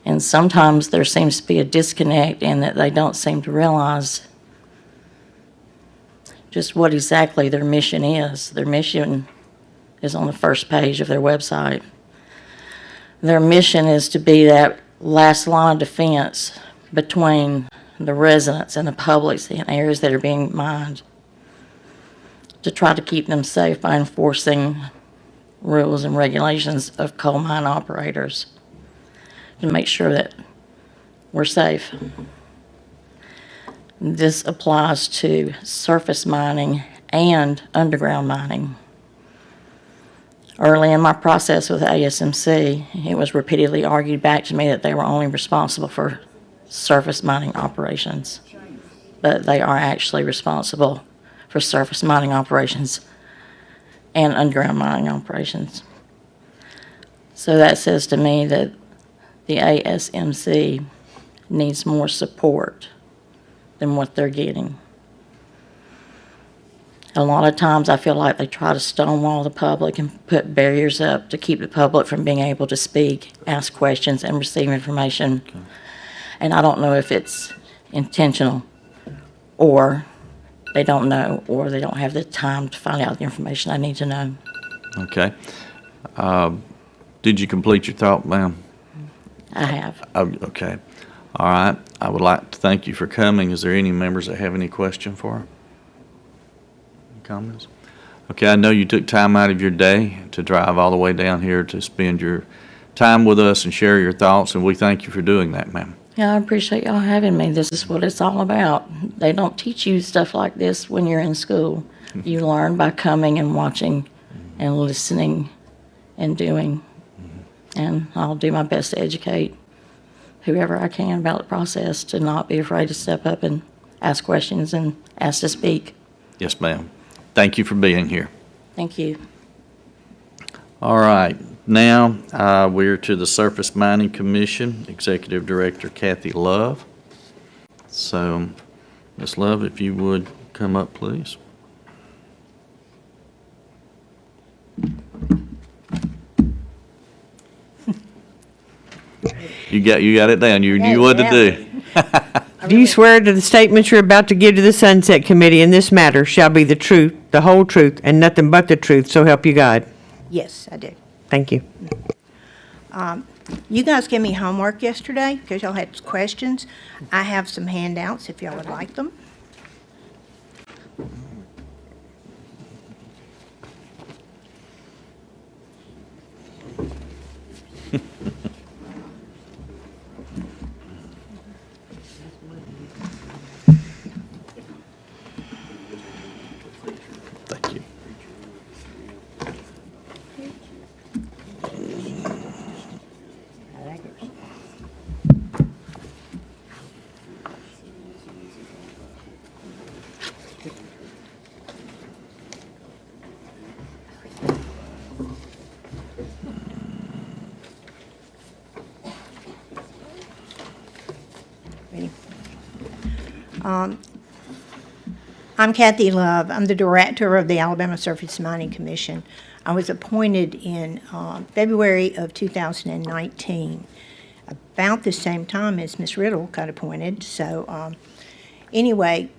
And sometimes there seems to be a disconnect in that they don't seem to realize just what exactly their mission is. Their mission is on the first page of their website. Their mission is to be that last line of defense between the residents and the public in areas that are being mined, to try to keep them safe by enforcing rules and regulations of coal mine operators, to make sure that we're safe. This applies to surface mining and underground mining. Early in my process with ASMC, it was repeatedly argued back to me that they were only responsible for surface mining operations, but they are actually responsible for surface mining operations and underground mining operations. So that says to me that the ASMC needs more support than what they're getting. A lot of times I feel like they try to stonewall the public and put barriers up to keep the public from being able to speak, ask questions, and receive information. Okay. And I don't know if it's intentional, or they don't know, or they don't have the time to find out the information I need to know. Okay. Did you complete your thought, ma'am? I have. Oh, okay. All right. I would like to thank you for coming. Is there any members that have any question for her? Any comments? Okay, I know you took time out of your day to drive all the way down here to spend your time with us and share your thoughts, and we thank you for doing that, ma'am. Yeah, I appreciate y'all having me. This is what it's all about. They don't teach you stuff like this when you're in school. You learn by coming and watching and listening and doing. And I'll do my best to educate whoever I can about the process, to not be afraid to step up and ask questions and ask to speak. Yes, ma'am. Thank you for being here. Thank you. All right. Now, we're to the Surface Mining Commission, Executive Director Kathy Love. So, Ms. Love, if you would come up, please. You got it down. You knew what to do. Do you swear that the statements you're about to give to the Sunset Committee in this matter shall be the truth, the whole truth, and nothing but the truth, so help you God? Yes, I do. Thank you. You guys gave me homework yesterday because y'all had questions. I have some handouts if y'all would like them. Thank you. Ready? I'm Kathy Love. I'm the director of the Alabama Surface Mining Commission. I was appointed in February of 2019, about the same time as Ms. Riddle got appointed. So anyway,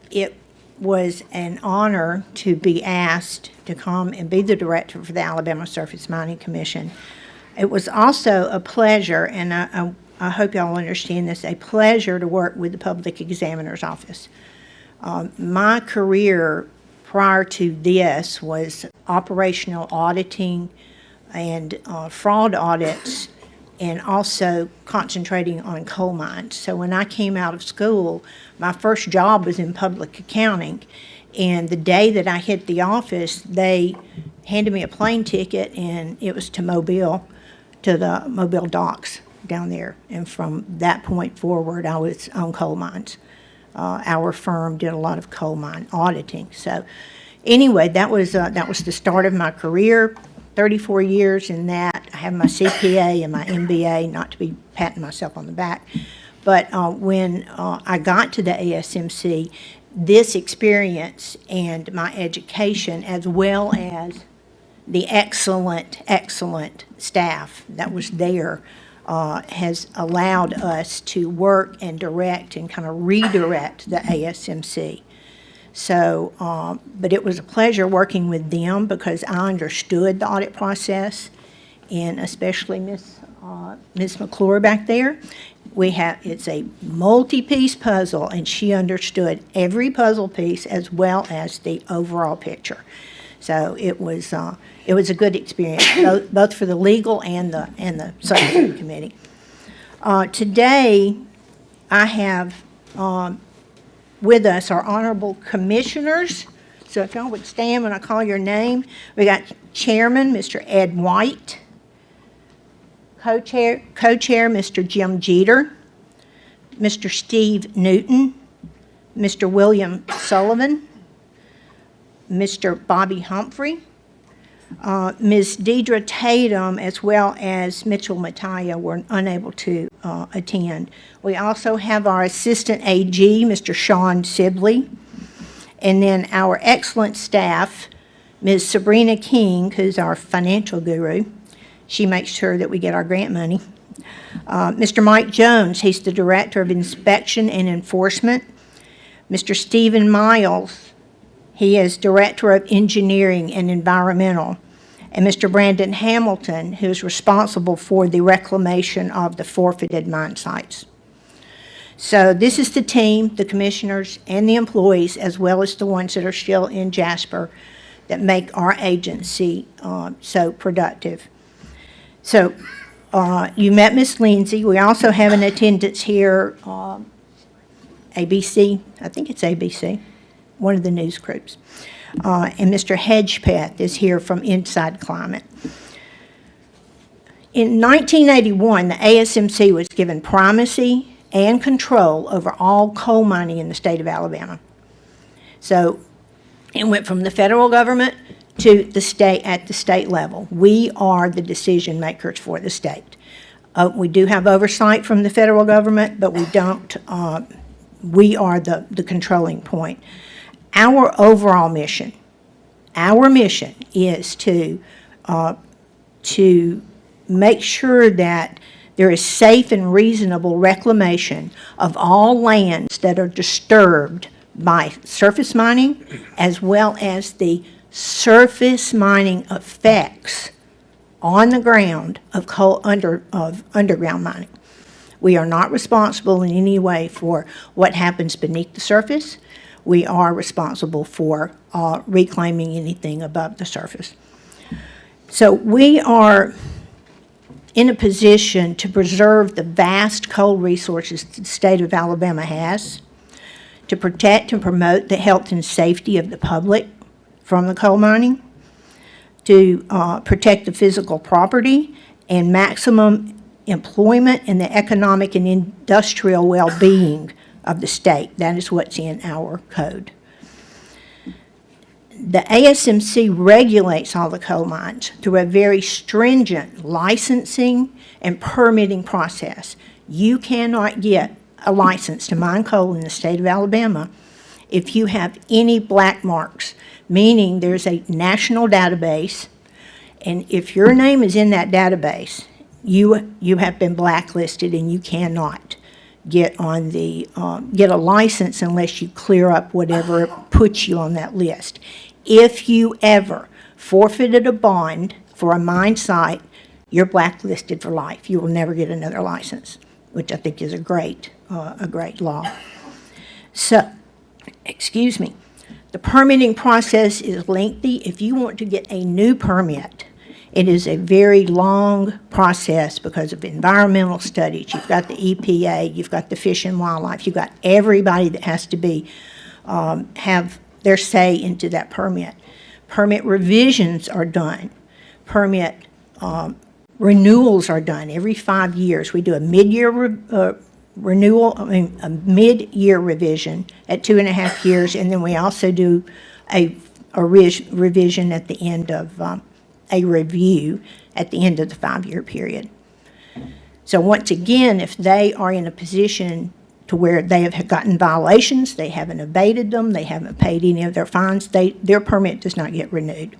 it was an honor to be asked to come and be the director for the Alabama Surface Mining Commission. It was also a pleasure, and I hope y'all understand this, a pleasure to work with the Public Examiner's Office. My career prior to this was operational auditing and fraud audits, and also concentrating on coal mines. So when I came out of school, my first job was in public accounting, and the day that I hit the office, they handed me a plane ticket, and it was to Mobile, to the Mobile docks down there. And from that point forward, I was on coal mines. Our firm did a lot of coal mine auditing. So anyway, that was the start of my career. 34 years in that. I have my CPA and my MBA, not to be patting myself on the back. But when I got to the ASMC, this experience and my education, as well as the excellent staff that was there, has allowed us to work and direct and kind of redirect the ASMC. So, but it was a pleasure working with them because I understood the audit process, and especially Ms. McClure back there. It's a multi-piece puzzle, and she understood every puzzle piece as well as the overall picture. So it was a good experience, both for the legal and the subcommittee committee. Today, I have with us our honorable commissioners. So if y'all would stand when I call your name. We got Chairman, Mr. Ed White. Co-chair, Mr. Jim Jeter. Mr. Steve Newton. Mr. William Sullivan. Mr. Bobby Humphrey. Ms. Deidre Tatum, as well as Mitchell Mattia, were unable to attend. We also have our Assistant AG, Mr. Sean Sibley, and then our excellent staff, Ms. Sabrina King, who's our financial guru. She makes sure that we get our grant money. Mr. Mike Jones, he's the Director of Inspection and Enforcement. Mr. Stephen Miles, he is Director of Engineering and Environmental. and Mr. Brandon Hamilton, who is responsible for the reclamation of the forfeited mine sites. So this is the team, the commissioners and the employees, as well as the ones that are still in Jasper, that make our agency so productive. So you met Ms. Lindsay. We also have in attendance here ABC, I think it's ABC, one of the news groups. And Mr. Hedgepeth is here from Inside Climate. In 1981, the ASMC was given primacy and control over all coal mining in the state of Alabama. So it went from the federal government to the state, at the state level. We are the decision makers for the state. We do have oversight from the federal government, but we don't, we are the controlling point. Our overall mission, is to make sure that there is safe and reasonable reclamation of all lands that are disturbed by surface mining, as well as the surface mining effects on the ground of underground mining. We are not responsible in any way for what happens beneath the surface. We are responsible for reclaiming anything above the surface. So we are in a position to preserve the vast coal resources the state of Alabama has, to protect and promote the health and safety of the public from the coal mining, to protect the physical property and maximum employment and the economic and industrial well-being of the state. That is what's in our code. The ASMC regulates all the coal mines through a very stringent licensing and permitting process. You cannot get a license to mine coal in the state of Alabama if you have any black marks, meaning there's a national database, and if your name is in that database, you have been blacklisted and you cannot get on the get a license unless you clear up whatever puts you on that list. If you ever forfeited a bond for a mine site, you're blacklisted for life. You will never get another license, which I think is a great law. So, excuse me, the permitting process is lengthy. If you want to get a new permit, it is a very long process because of environmental studies. You've got the EPA, you've got the Fish and Wildlife, you've got everybody that has to be have their say into that permit. Permit revisions are done. Permit renewals are done every 5 years. We do a mid-year renewal, a mid-year revision at 2.5 years, and then we also do a revision at the end of a review at the end of the 5-year period. So once again, if they are in a position to where they have gotten violations, they haven't abated them, they haven't paid any of their fines, their permit does not get renewed.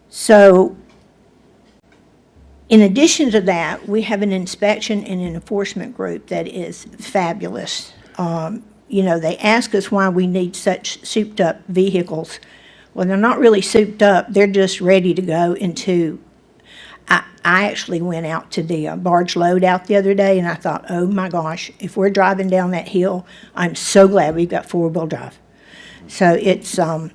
So in addition to that, we have an inspection and an enforcement group that is fabulous. You know, they ask us why we need such souped-up vehicles. Well, they're not really souped up, they're just ready to go into. I actually went out to the barge load out the other day, and I thought, oh my gosh, if we're driving down that hill, I'm so glad we've got four-wheel drive. So it's the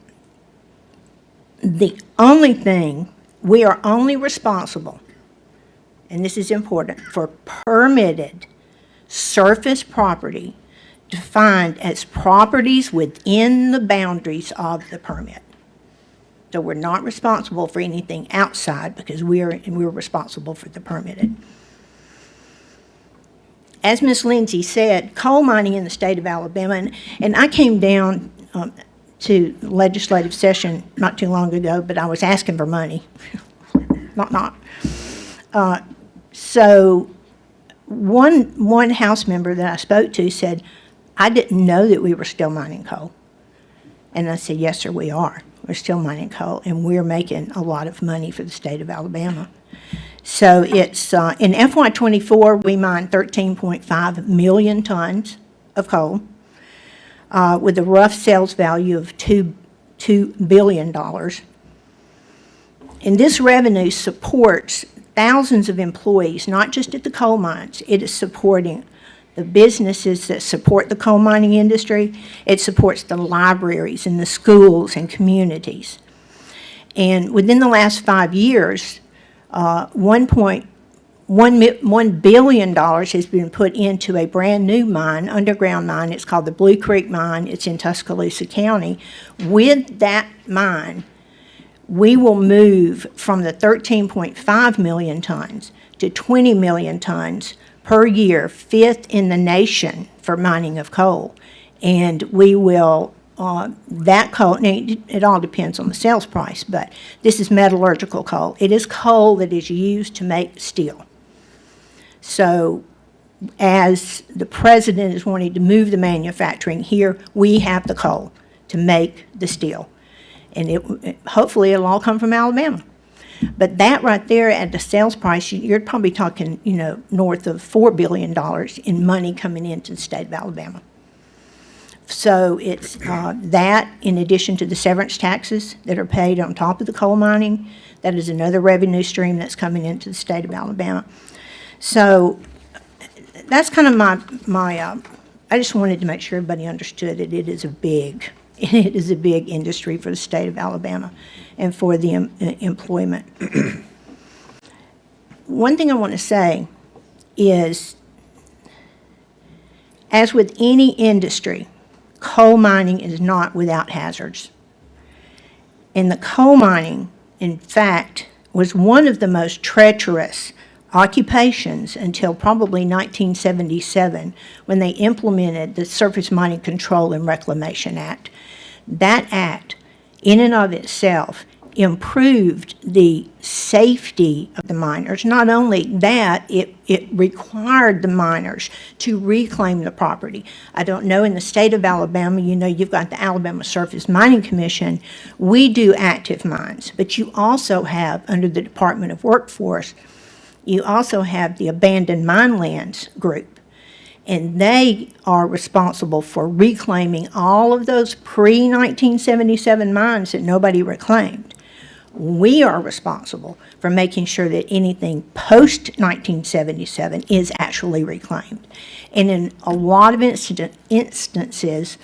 only thing, we are only responsible, and this is important, for permitted surface property defined as properties within the boundaries of the permit. So we're not responsible for anything outside because we're responsible for the permitted. As Ms. Lindsay said, coal mining in the state of Alabama, and I came down to legislative session not too long ago, but I was asking for money. So one House member that I spoke to said, I didn't know that we were still mining coal. And I said, yes, sir, we are. We're still mining coal, and we're making a lot of money for the state of Alabama. So it's, in FY24, we mined 13.5 million tons of coal with a rough sales value of $2 billion. And this revenue supports thousands of employees, not just at the coal mines. It is supporting the businesses that support the coal mining industry. It supports the libraries and the schools and communities. And within the last 5 years, $1 billion has been put into a brand-new mine, underground mine. It's called the Blue Creek Mine. It's in Tuscaloosa County. With that mine, we will move from the 13.5 million tons to 20 million tons per year, fifth in the nation for mining of coal. And we will, that coal, now, it all depends on the sales price, but this is metallurgical coal. It is coal that is used to make steel. So as the president is wanting to move the manufacturing here, we have the coal to make the steel. And hopefully it'll all come from Alabama. But that right there at the sales price, you're probably talking, north of $4 billion in money coming into the state of Alabama. So it's that, in addition to the severance taxes that are paid on top of the coal mining, that is another revenue stream that's coming into the state of Alabama. So that's kind of my I just wanted to make sure everybody understood that it is a big industry for the state of Alabama and for the employment. One thing I want to say is, as with any industry, coal mining is not without hazards. And the coal mining, in fact, was one of the most treacherous occupations until probably 1977, when they implemented the Surface Mining Control and Reclamation Act. That act, in and of itself, improved the safety of the miners. Not only that, it required the miners to reclaim the property. I don't know, in the state of Alabama, you've got the Alabama Surface Mining Commission. We do active mines, but you also have, under the Department of Workforce, you also have the Abandoned Mine Lands group, and they are responsible for reclaiming all of those pre-1977 mines that nobody reclaimed. We are responsible for making sure that anything post-1977 is actually reclaimed. And in a lot of instances,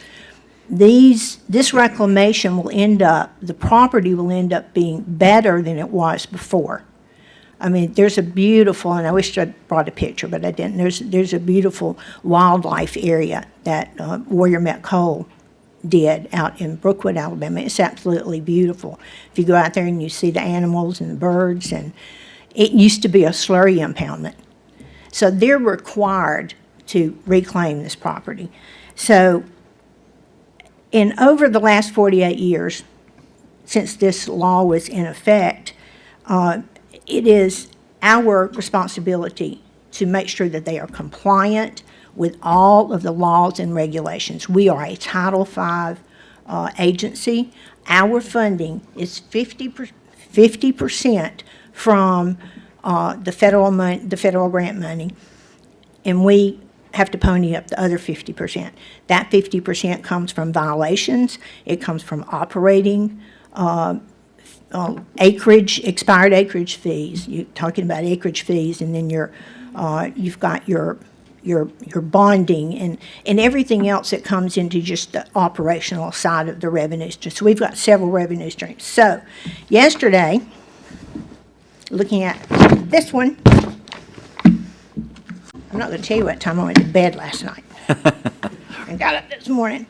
this reclamation will end up, the property will end up being better than it was before. I mean, there's a beautiful, and I wish I brought a picture, but I didn't. There's a beautiful wildlife area that Warrior Met Coal did out in Brookwood, Alabama. It's absolutely beautiful. If you go out there and you see the animals and the birds, and it used to be a slurry impoundment. So they're required to reclaim this property. So over the last 48 years, since this law was in effect, it is our responsibility to make sure that they are compliant with all of the laws and regulations. We are a Title V agency. Our funding is 50% from the federal grant money, and we have to pony up the other 50%. That 50% comes from violations. It comes from operating expired acreage fees. You're talking about acreage fees, and then you've got your bonding and everything else that comes into just the operational side of the revenues. So we've got several revenue streams. So yesterday, looking at this one, I'm not going to tell you what time I went to bed last night and got up this morning.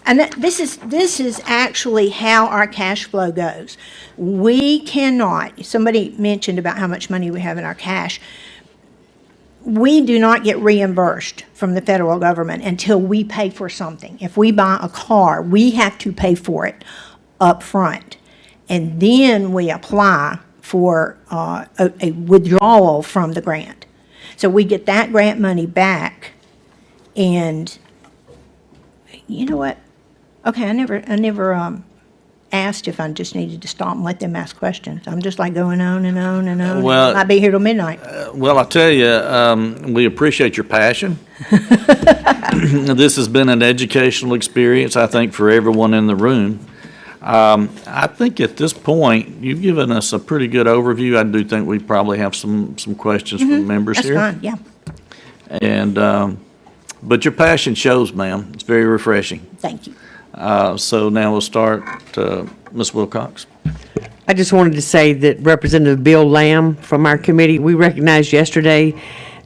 And this is actually how our cash flow goes. We cannot, somebody mentioned about how much money we have in our cash. We do not get reimbursed from the federal government until we pay for something. If we buy a car, we have to pay for it up front. And then we apply for a withdrawal from the grant. So we get that grant money back, and you know what? Okay, I never asked if I just needed to stop and let them ask questions. I'm just like going on and on and on. Well, I'll be here till midnight. Well, I tell you, we appreciate your passion. This has been an educational experience, I think, for everyone in the room. I think at this point, you've given us a pretty good overview. I do think we probably have some questions from members That's here. fine, yeah. And, but your passion shows, ma'am. It's very refreshing. Thank you. So now we'll start, Ms. Wilcox. I just wanted to say that Representative Bill Lamb from our committee, we recognized yesterday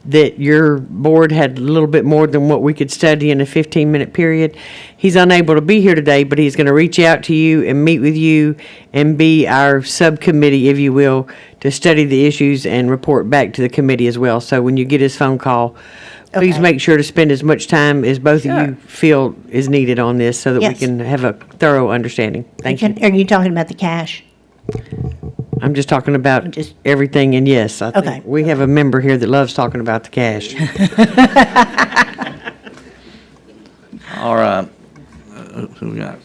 that your board had a little bit more than what we could study in a 15-minute period. He's unable to be here today, but he's going to reach out to you and meet with you and be our subcommittee, if you will, to study the issues and report back to the committee as well. So when you get his phone call, please Okay. make sure to spend as much time as both of you feel is needed on this so that we Yes. can have a thorough understanding. Thank you. Are you talking about the cash? I'm just talking about Just- everything, and yes, I Okay. think we have a member here that loves talking about the cash. All right. Who we got?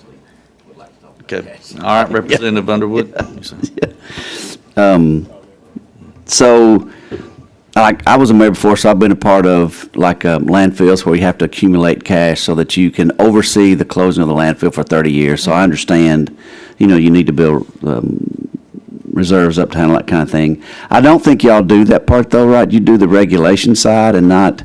Okay. All right, Representative Underwood. So, I was a mayor before, so I've been a part of landfills where you have to accumulate cash so that you can oversee the closing of the landfill for 30 years. So I understand, you need to build reserves up to handle that kind of thing. I don't think y'all do that part though, right? You do the regulation side and not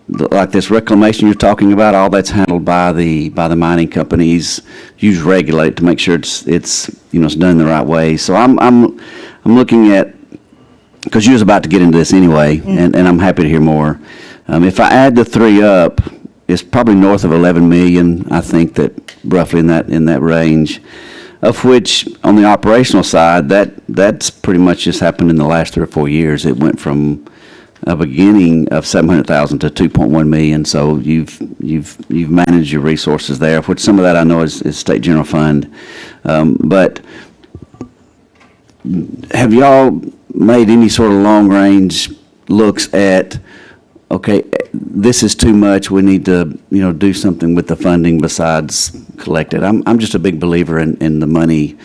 like this reclamation you're talking about. All that's handled by the mining companies. You just regulate to make sure it's done the right way. So I'm looking at, because you was about to get into this anyway, and I'm happy to hear more. If I add the three up, it's probably north of 11 million. I think that roughly in that range, of which on the operational side, that's pretty much just happened in the last 3 or 4 years. It went from a beginning of 700,000 to 2.1 million. So you've managed your resources there, which some of that I know is state general fund. But have y'all made any sort of long-range looks at, okay, this is too much, we need to, do something with the funding besides collect it? I'm just a big believer in the money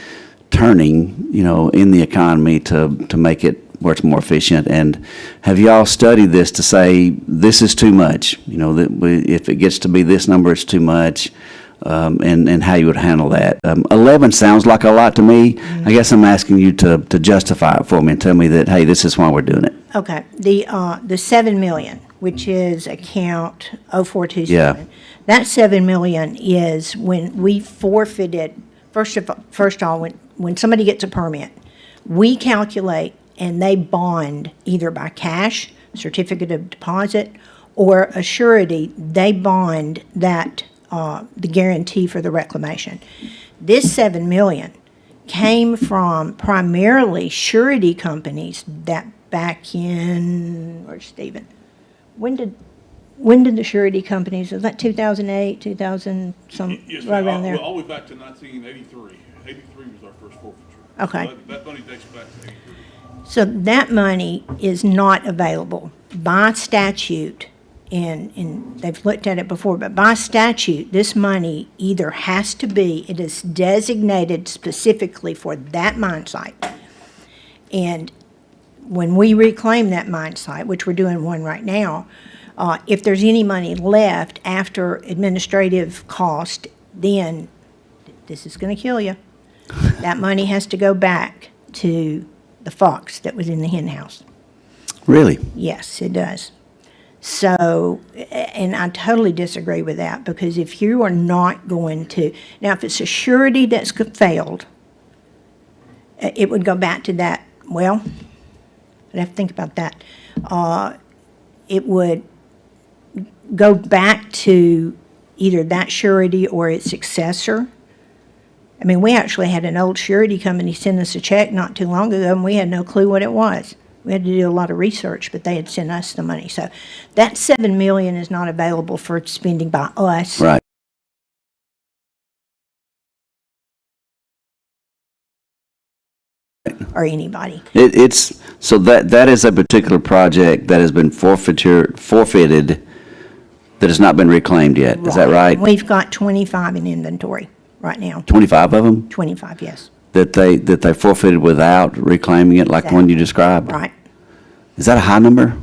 turning, in the economy to make it where it's more efficient. And have y'all studied this to say, this is too much, if it gets to be this number, it's too much? And how you would handle that. 11 sounds like a lot to me. I guess I'm asking you to justify it for me and tell me that, hey, this is why we're doing it. Okay, the 7 million, which is account 0427. Yeah. That 7 million is when we forfeited, first of all, when somebody gets a permit, we calculate and they bond either by cash, certificate of deposit, or a surety. They bond that the guarantee for the reclamation. This 7 million came from primarily surety companies that back in, where's Stephen? When did the surety companies, was that 2008, 2000, Yes, right around there? all the way back to 1983. 83 was our first forfeiture. Okay. So that money dates back to 83. So that money is not available by statute. And they've looked at it before, but by statute, this money either has to be, it is designated specifically for that mine site. And when we reclaim that mine site, which we're doing one right now, if there's any money left after administrative cost, then this is going to kill you. That money has to go back to the fox that was in the hen house. Really? Yes, it does. So, and I totally disagree with that, because if you are not going to, now if it's a surety that's failed, it would go back to that, well, I'd have to think about that. It would go back to either that surety or its successor. I mean, we actually had an old surety company send us a check not too long ago, and we had no clue what it was. We had to do a lot of research, but they had sent us the money. So that 7 million is not available for spending by us. Right. Or anybody. It's so that is a particular project that has been forfeited that has not been reclaimed yet. Is that right? We've got 25 in inventory right now. 25 of them 25, yes. that they forfeited without reclaiming it, like the one you described. Right. Is that a high number?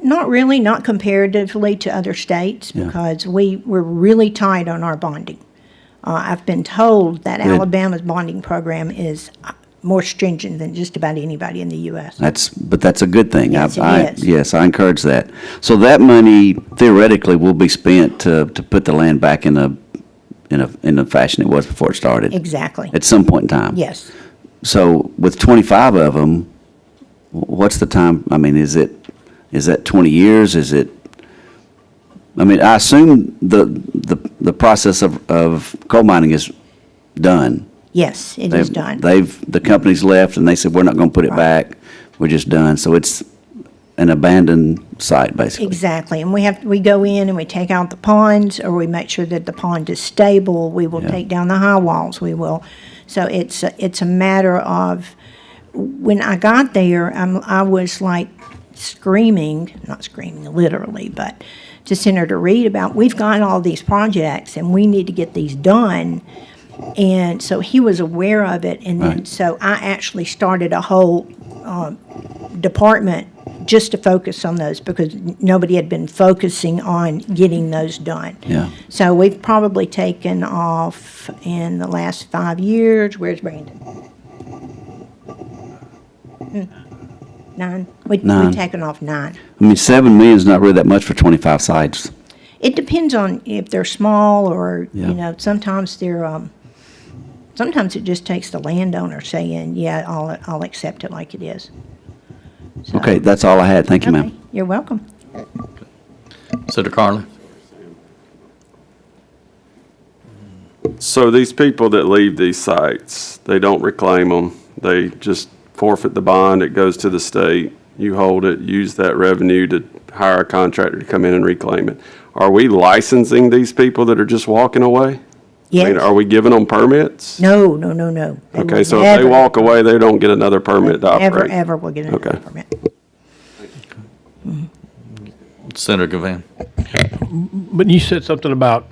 Not really, not comparatively to other states, Yeah. because we're really tight on our bonding. I've been told that Good. Alabama's bonding program is more stringent than just about anybody in the U.S. But that's a good thing. Yes, it is. Yes, I encourage that. So that money theoretically will be spent to put the land back in the fashion it was before it started. Exactly. At some point in time. Yes. So with 25 of them, what's the time? I mean, is that 20 years? Is it? I mean, I assume the process of coal mining is done. Yes, it is done. The company's left and they said, we're not going to put it back. We're just done. So it's an abandoned site, basically. Exactly, and we go in and we take out the ponds, or we make sure that the pond is stable. We will take down the high walls. We will. So it's a matter of, when I got there, I was like screaming, not screaming literally, but to Senator Reed about, we've got all these projects and we need to get these done. And so he was aware of it, and then so I actually started a whole department just to focus on those, because nobody had been focusing on getting those done. Yeah. So we've probably taken off in the last 5 years. Where's Brandon? 9. We've 9. taken off 9. I mean, $7 million is not really that much for 25 sites. It depends on if they're small or, Yeah. sometimes they're, sometimes it just takes the landowner saying, yeah, I'll accept it like it is. So- Okay, that's all I had. Thank you, Okay, ma'am. you're welcome. Senator Carlin? So these people that leave these sites, they don't reclaim them. They just forfeit the bond. It goes to the state. You hold it, use that revenue to hire a contractor to come in and reclaim it. Are we licensing these people that are just walking away? Yes. I mean, are we giving them permits? No. They Okay, will so if they never- walk away, they don't get another permit to operate? Ever will get another Okay. permit. Senator Gavan? But you said something about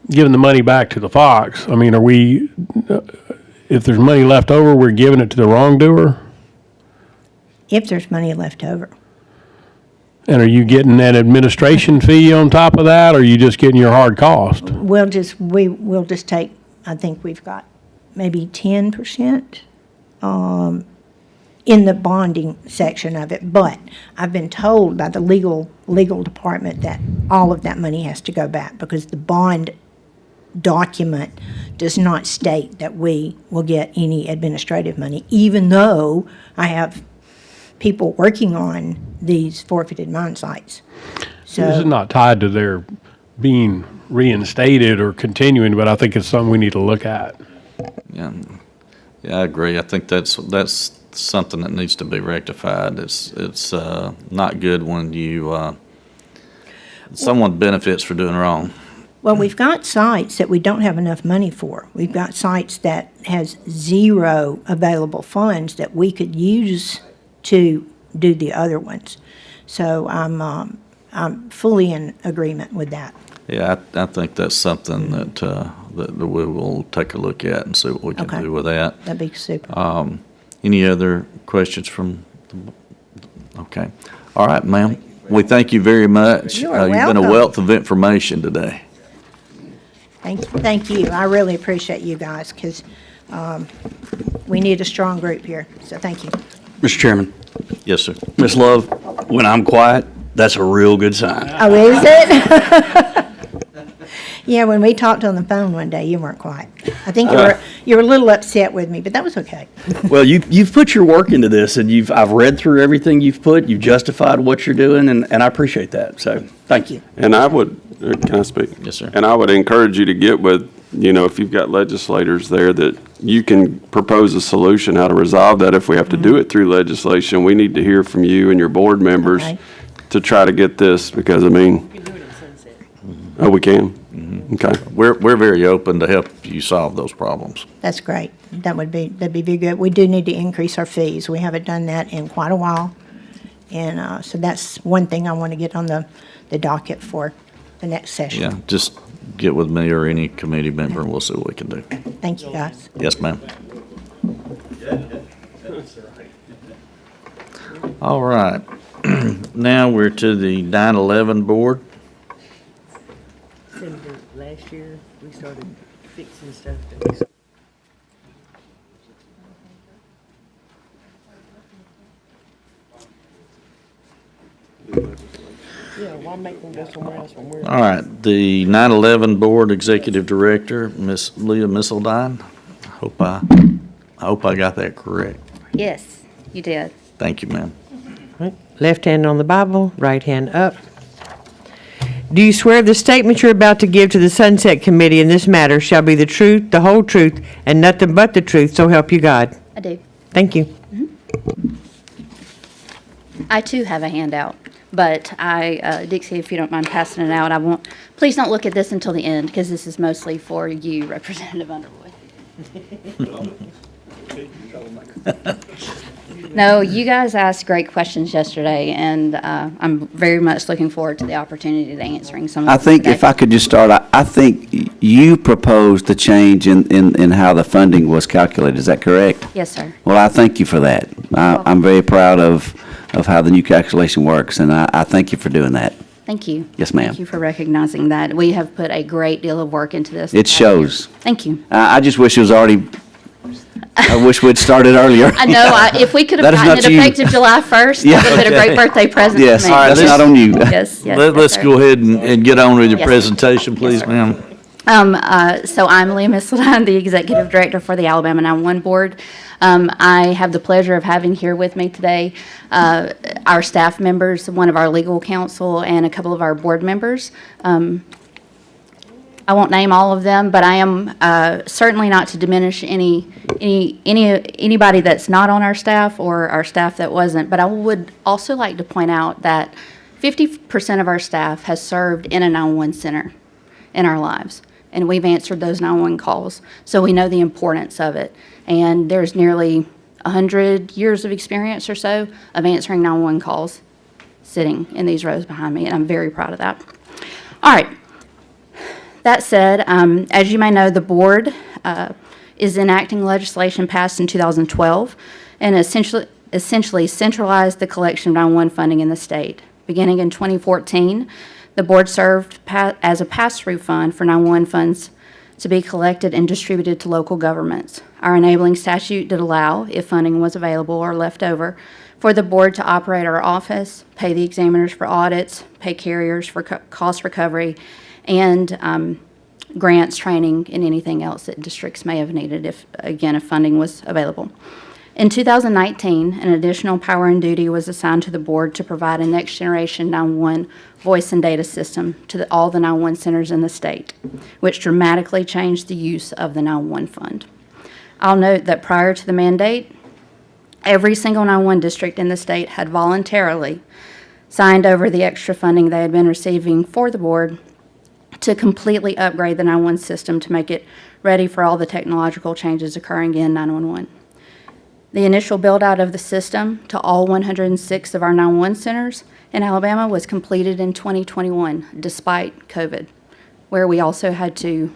giving the money back to the Fox. I mean, are we, if there's money left over, we're giving it to the wrongdoer? If there's money left over. And are you getting an administration fee on top of that, or are you just getting your hard cost? We'll just take, I think we've got maybe 10% in the bonding section of it. But I've been told by the legal department that all of that money has to go back, because the bond document does not state that we will get any administrative money, even though I have people working on these forfeited mine sites. So This is not tied to their being reinstated or continuing, but I think it's something we need to look at. Yeah, I agree. I think that's something that needs to be rectified. It's not good when someone benefits for doing wrong. Well, we've got sites that we don't have enough money for. We've got sites that has zero available funds that we could use to do the other ones. So I'm fully in agreement with that. Yeah, I think that's something that we will take a look at and see what we can Okay. do with that. That'd be super. Any other questions from? Okay. All right, ma'am. We thank you very much. You are You've been a welcome. wealth of information today. Thank you. I really appreciate you guys, because we need a strong group here. So thank you. Mr. Chairman, Yes, sir. Ms. Love, when I'm quiet, that's a real good sign. Oh, is it? Yeah, when we talked on the phone one day, you weren't quiet. I think you were a little upset with me, but that was okay. Well, you've put your work into this, and I've read through everything you've put. You've justified what you're doing, and I appreciate that. So, thank you. And I would, can I speak? Yes, sir. And I would encourage you to get with, if you've got legislators there, that you can propose a solution how to resolve that. If we have to do it through legislation, we need to hear from you and your board members Okay. to try to get this, because, oh, we can? Okay. We're very open to help you solve those problems. That's great. That'd be very good. We do need to increase our fees. We haven't done that in quite a while. And so that's one thing I want to get on the docket for the next session. Yeah, just get with me or any committee member, and we'll see what we can do. Thank you, guys. Yes, ma'am. All right. Now we're to the 9/11 board. last year, we started fixing stuff. Yeah, why make them go somewhere else when we're... All right, the 9/11 Board Executive Director, Miss Leah Misseldine. I hope I got that correct. Yes, you did. Thank you, ma'am. Right. Left hand on the Bible, right hand up. Do you swear the statement you're about to give to the Sunset Committee in this matter shall be the truth, the whole truth, and nothing but the truth, so help you God? I do. Thank you. I too have a handout, but Dixie, if you don't mind passing it out, I won't, please don't look at this until the end, because this is mostly for you, Representative Underwood. No, you guys asked great questions yesterday, and I'm very much looking forward to the opportunity to answering some of them I think today. if I could just start, I think you proposed the change in how the funding was calculated. Is that correct? Yes, sir. Well, I thank you for that. I'm very proud of how the new calculation works, and I thank you for doing that. Thank you. Yes, ma'am. Thank you for recognizing that. We have put a great deal of work into this. It shows. Thank you. I just wish it was already, I wish we'd started earlier. I know, if we could have That is gotten not it you. effective July 1st, Yeah. that would have been a great birthday present Yes, for me. all right, that's not on you. Yes, yes. Let's sir. go ahead and get on with your Yes. presentation, please, ma'am. So I'm Leah Misseldine, the Executive Director for the Alabama 911 Board. I have the pleasure of having here with me today our staff members, one of our legal counsel, and a couple of our board members. I won't name all of them, but I am certainly not to diminish anybody that's not on our staff or our staff that wasn't. But I would also like to point out that 50% of our staff has served in a 911 center in our lives, and we've answered those 911 calls, so we know the importance of it. And there's nearly 100 years of experience or so of answering 911 calls sitting in these rows behind me, and I'm very proud of that. All right. That said, as you may know, the board is enacting legislation passed in 2012 and essentially centralized the collection of 911 funding in the state. Beginning in 2014, the board served as a pass-through fund for 911 funds to be collected and distributed to local governments. Our enabling statute did allow, if funding was available or left over, for the board to operate our office, pay the examiners for audits, pay carriers for cost recovery, and grants, training, and anything else that districts may have needed if funding was available. In 2019, an additional power and duty was assigned to the board to provide a next-generation 911 voice and data system to all the 911 centers in the state, which dramatically changed the use of the 911 fund. I'll note that prior to the mandate, every single 911 district in the state had voluntarily signed over the extra funding they had been receiving for the board to completely upgrade the 911 system to make it ready for all the technological changes occurring in 911. The initial build-out of the system to all 106 of our 911 centers in Alabama was completed in 2021, despite COVID, where we also had to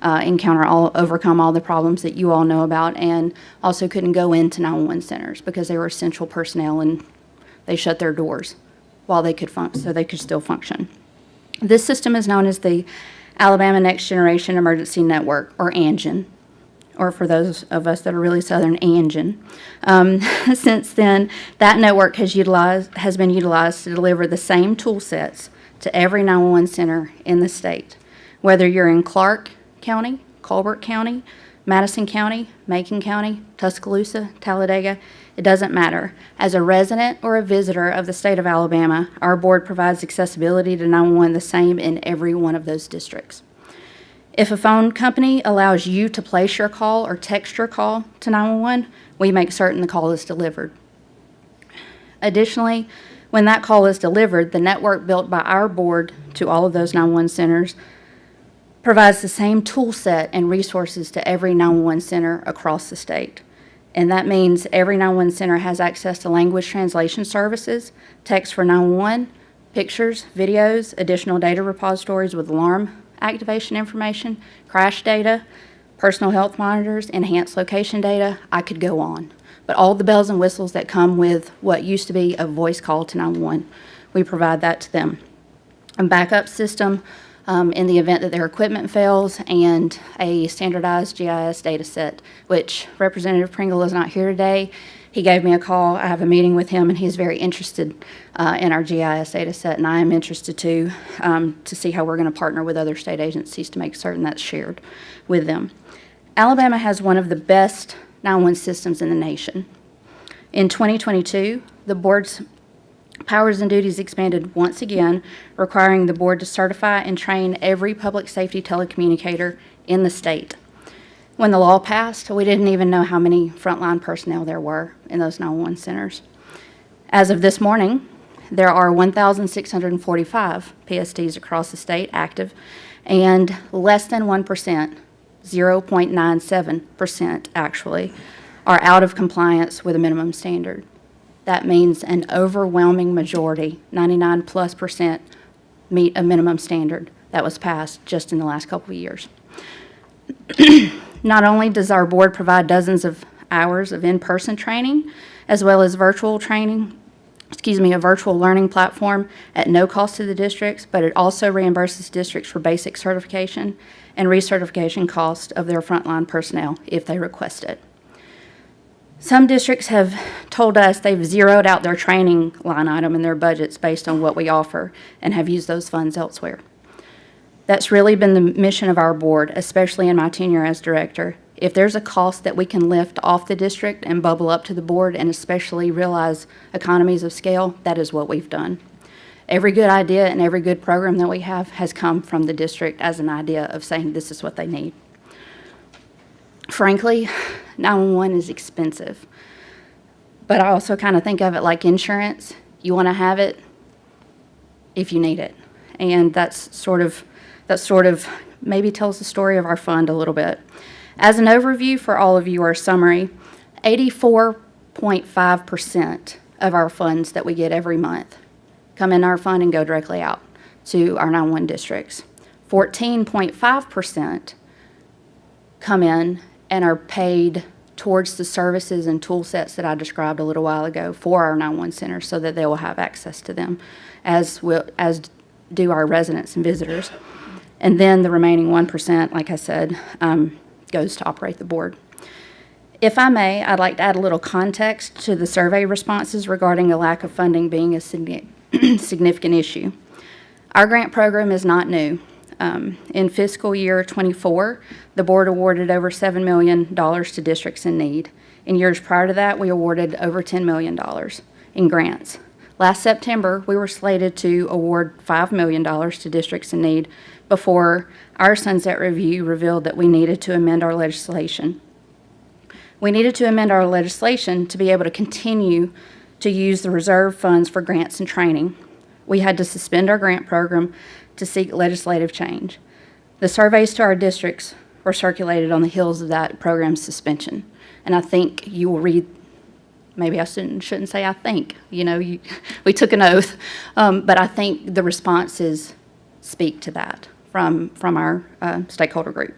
overcome all the problems that you all know about, and also couldn't go into 911 centers because they were essential personnel and they shut their doors while they could so they could still function. This system is known as the Alabama Next Generation Emergency Network, or ANGEN, or for those of us that are really Southern, ANGEN. Since then, that network has been utilized to deliver the same tool sets to every 911 center in the state. Whether you're in Clark County, Colbert County, Madison County, Macon County, Tuscaloosa, Talladega, it doesn't matter. As a resident or a visitor of the state of Alabama, our board provides accessibility to 911 the same in every one of those districts. If a phone company allows you to place your call or text your call to 911, we make certain the call is delivered. Additionally, when that call is delivered, the network built by our board to all of those 911 centers provides the same tool set and resources to every 911 center across the state. And that means every 911 center has access to language translation services, text for 911, pictures, videos, additional data repositories with alarm activation information, crash data, personal health monitors, enhanced location data. I could go on. But all the bells and whistles that come with what used to be a voice call to 911, we provide that to them. A backup system in the event that their equipment fails, and a standardized GIS data set, which Representative Pringle is not here today. He gave me a call. I have a meeting with him, and he's very interested in our GIS data set, and I am interested too, to see how we're going to partner with other state agencies to make certain that's shared with them. Alabama has one of the best 911 systems in the nation. In 2022, the board's powers and duties expanded once again, requiring the board to certify and train every public safety telecommunicator in the state. When the law passed, we didn't even know how many frontline personnel there were in those 911 centers. As of this morning, there are 1,645 PSTs across the state active, and less than 1%, 0.97% actually, are out of compliance with a minimum standard. That means an overwhelming majority, 99+%, meet a minimum standard that was passed just in the last couple of years. Not only does our board provide dozens of hours of in-person training, as well as virtual training, a virtual learning platform at no cost to the districts, but it also reimburses districts for basic certification and recertification cost of their frontline personnel if they request it. Some districts have told us they've zeroed out their training line item in their budgets based on what we offer and have used those funds elsewhere. That's really been the mission of our board, especially in my tenure as director. If there's a cost that we can lift off the district and bubble up to the board and especially realize economies of scale, that is what we've done. Every good idea and every good program that we have has come from the district as an idea of saying this is what they need. Frankly, 911 is expensive, but I also kind of think of it like insurance. You want to have it if you need it, and that's sort of maybe tells the story of our fund a little bit. As an overview for all of you, or a summary, 84.5% of our funds that we get every month come in our fund and go directly out to our 911 districts. 14.5% come in and are paid towards the services and tool sets that I described a little while ago for our 911 centers so that they will have access to them, as do our residents and visitors. And then the remaining 1%, like I said, goes to operate the board. If I may, I'd like to add a little context to the survey responses regarding a lack of funding being a significant issue. Our grant program is not new. In fiscal year 24, the board awarded over $7 million to districts in need. In years prior to that, we awarded over $10 million in grants. Last September, we were slated to award $5 million to districts in need before our Sunset Review revealed that we needed to amend our legislation. We needed to amend our legislation to be able to continue to use the reserve funds for grants and training. We had to suspend our grant program to seek legislative change. The surveys to our districts were circulated on the heels of that program's suspension. And I think you will read, maybe I shouldn't say I think, we took an oath, but I think the responses speak to that from our stakeholder group.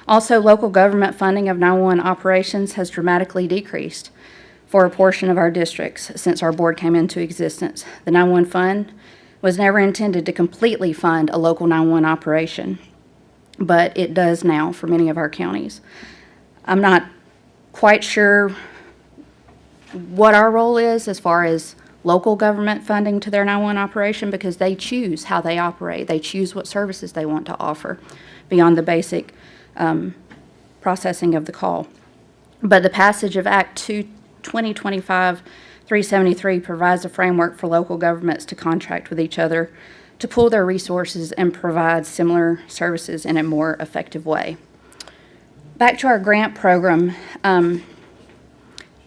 Also, local government funding of 911 operations has dramatically decreased for a portion of our districts since our board came into existence. The 911 fund was never intended to completely fund a local 911 operation, but it does now for many of our counties. I'm not quite sure what our role is as far as local government funding to their 911 operation, because they choose how they operate. They choose what services they want to offer beyond the basic processing of the call. But the passage of Act 2025-373 provides a framework for local governments to contract with each other to pool their resources and provide similar services in a more effective way. Back to our grant program,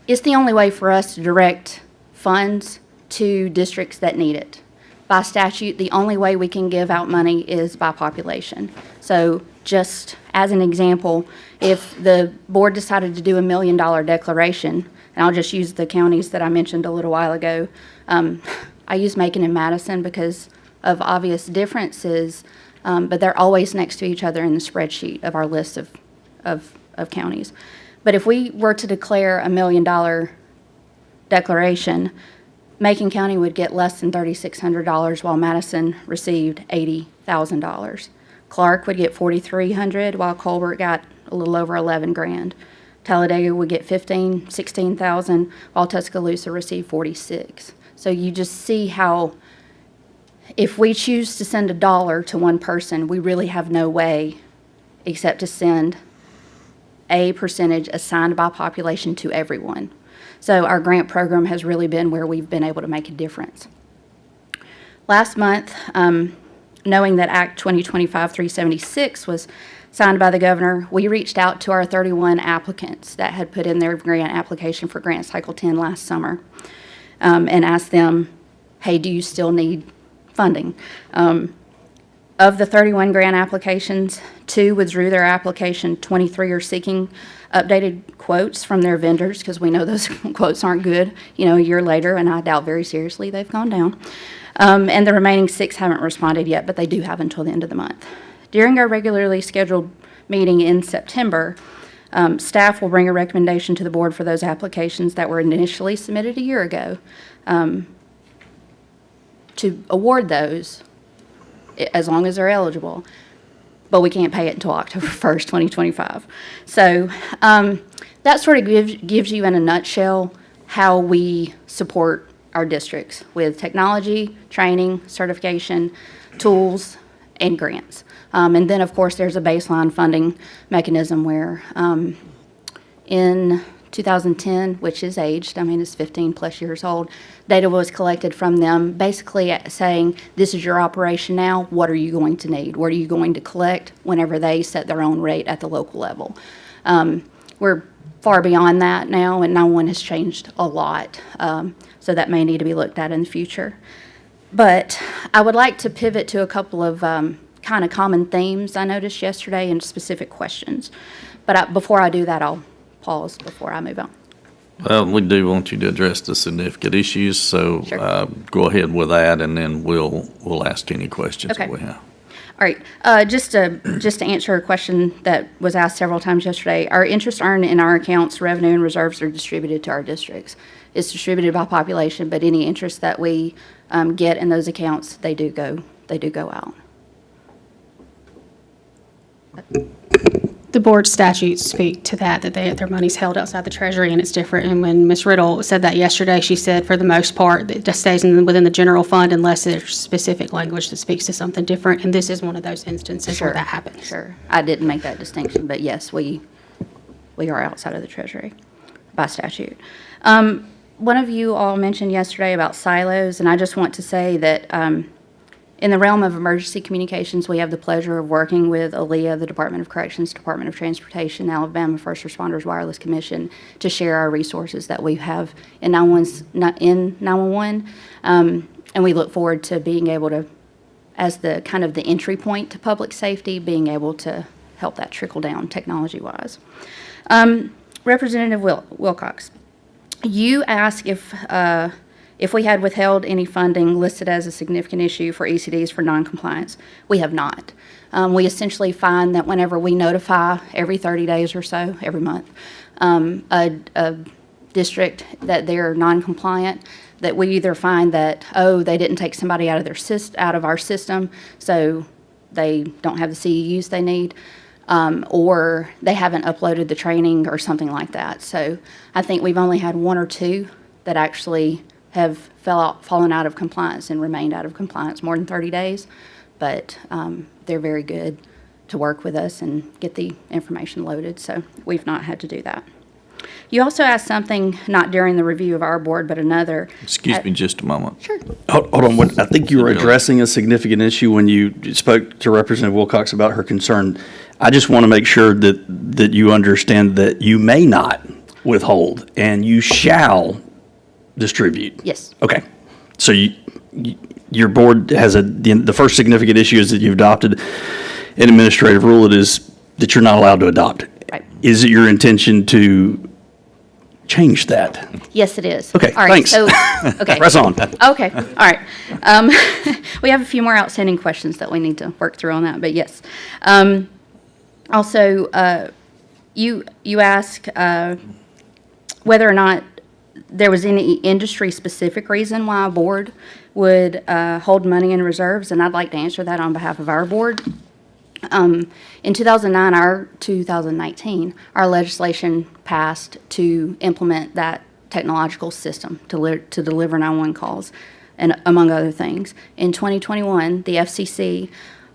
it's the only way for us to direct funds to districts that need it. By statute, the only way we can give out money is by population. So just as an example, if the board decided to do $1 million declaration, and I'll just use the counties that I mentioned a little while ago, I use Macon and Madison because of obvious differences, but they're always next to each other in the spreadsheet of our list of counties. But if we were to declare $1 million declaration, Macon County would get less than $3,600, while Madison received $80,000. Clark would get $4,300, while Colbert got a little over 11 grand. Talladega would get 16,000, while Tuscaloosa received 46. So you just see how if we choose to send $1 to one person, we really have no way except to send a percentage assigned by population to everyone. So our grant program has really been where we've been able to make a difference. Last month, knowing that Act 2025-376 was signed by the governor, we reached out to our 31 applicants that had put in their grant application for Grant Cycle 10 last summer and asked them, hey, do you still need funding? Of the 31 grant applications, 2 withdrew their application, 23 are seeking updated quotes from their vendors, because we know those quotes aren't good, a year later, and I doubt very seriously they've gone down. And the remaining 6 haven't responded yet, but they do have until the end of the month. During our regularly scheduled meeting in September, staff will bring a recommendation to the board for those applications that were initially submitted a year ago to award those as long as they're eligible, but we can't pay it until October 1st, 2025. So that sort of gives you in a nutshell how we support our districts with technology, training, certification, tools, and grants. And then, of course, there's a baseline funding mechanism where in 2010, which is aged, it's 15 plus years old, data was collected from them basically saying, this is your operation now, what are you going to need? What are you going to collect whenever they set their own rate at the local level? We're far beyond that now, and 911 has changed a lot, so that may need to be looked at in the future. But I would like to pivot to a couple of kind of common themes I noticed yesterday and specific questions. But before I do that, I'll pause before I move on. Well, we do want you to address the significant issues, so Sure. Go ahead with that, and then we'll ask any questions that Okay. we have. All right, just to answer a question that was asked several times yesterday, our interest earned in our accounts, revenue, and reserves are distributed to our districts. It's distributed by population, but any interest that we get in those accounts, they do go out. The board statutes speak to that their money's held outside the treasury and it's different. And when Ms. Riddle said that yesterday, she said for the most part, it just stays within the general fund unless there's specific language that speaks to something different. And this is one of those instances where that happens. Sure, I didn't make that distinction, but yes, we are outside of the treasury by statute. One of you all mentioned yesterday about silos, and I just want to say that in the realm of emergency communications, we have the pleasure of working with ALEA, the Department of Corrections, Department of Transportation, Alabama First Responders Wireless Commission, to share our resources that we have in 911. And we look forward to being able to, as the kind of the entry point to public safety, being able to help that trickle down technology-wise. Representative Wilcox, you asked if we had withheld any funding listed as a significant issue for ECDs for noncompliance. We have not. We essentially find that whenever we notify every 30 days or so, every month, a district that they're noncompliant, that we either find that, they didn't take somebody out of our system, so they don't have the CEUs they need, or they haven't uploaded the training or something like that. So I think we've only had 1 or 2 that actually have fallen out of compliance and remained out of compliance more than 30 days. But they're very good to work with us and get the information loaded, so we've not had to do that. You also asked something, not during the review of our board, but another. Excuse me just a moment. Sure. Hold on, I think you were addressing a significant issue when you spoke to Representative Wilcox about her concern. I just want to make sure that you understand that you may not withhold and you shall distribute. Yes. Okay. So your board has the first significant issue is that you've adopted an administrative rule. It is that you're not allowed to adopt. Right. Is it your intention to change that? Yes, it is. Okay, all right, thanks. So, okay. Press on. Okay, all right. We have a few more outstanding questions that we need to work through on that, but yes. Also, you ask whether or not there was any industry-specific reason why a board would hold money in reserves, and I'd like to answer that on behalf of our board. In 2019, our legislation passed to implement that technological system to deliver 911 calls, and among other things. In 2021, the FCC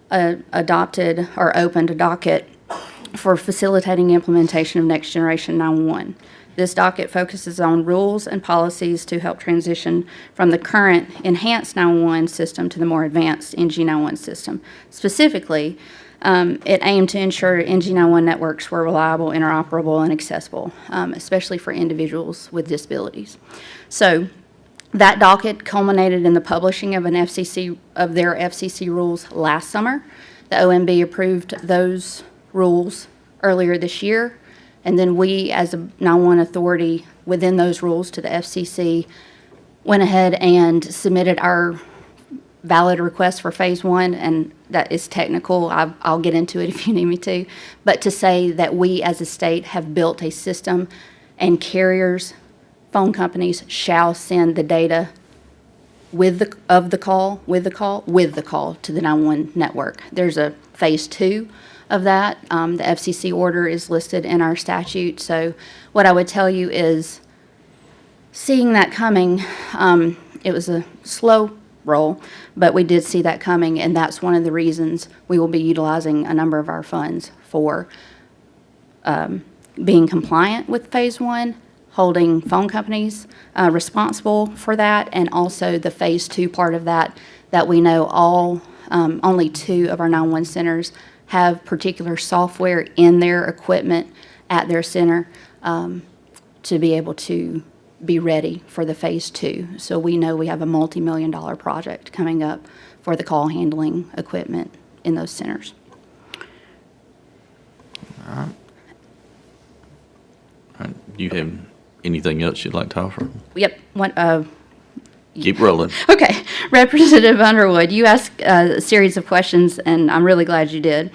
adopted or opened a docket for facilitating implementation of Next Generation 911. This docket focuses on rules and policies to help transition from the current enhanced 911 system to the more advanced NG911 system. Specifically, it aimed to ensure NG911 networks were reliable, interoperable, and accessible, especially for individuals with disabilities. So that docket culminated in the publishing of their FCC rules last summer. The OMB approved those rules earlier this year, and then we, as a 911 authority within those rules to the FCC, went ahead and submitted our valid request for phase 1, and that is technical. I'll get into it if you need me to, but to say that we as a state have built a system, and carriers, phone companies shall send the data with the call to the 911 network. There's a phase 2 of that. The FCC order is listed in our statute. So what I would tell you is, seeing that coming, it was a slow roll, but we did see that coming, and that's one of the reasons we will be utilizing a number of our funds for being compliant with phase 1, holding phone companies responsible for that, and also the phase 2 part of that we know only 2 of our 911 centers have particular software in their equipment at their center to be able to be ready for the phase 2. So we know we have a multi-million-dollar project coming up for the call handling equipment in those centers. All right. Do you have anything else you'd like to offer? Yep. Keep rolling. Okay. Representative Underwood, you asked a series of questions, and I'm really glad you did.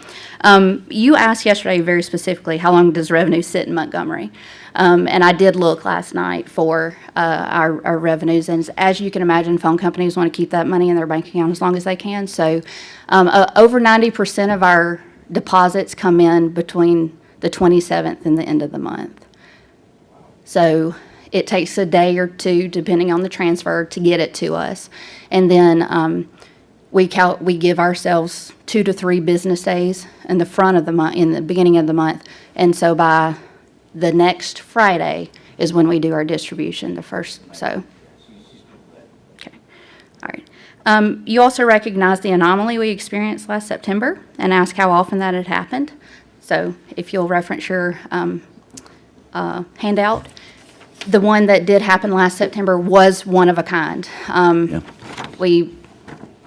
You asked yesterday very specifically, how long does revenue sit in Montgomery? And I did look last night for our revenues, and as you can imagine, phone companies want to keep that money in their bank account as long as they can. So over 90% of our deposits come in between the 27th and the end of the month. So it takes a day or two, depending on the transfer, to get it to us. And then we give ourselves 2 to 3 business days in the front of the month, in the beginning of the month. And so by the next Friday is when we do our distribution, the first, so. Okay, all right. You also recognize the anomaly we experienced last September and ask how often that had happened. So if you'll reference your handout, the one that did happen last September was one of a kind. The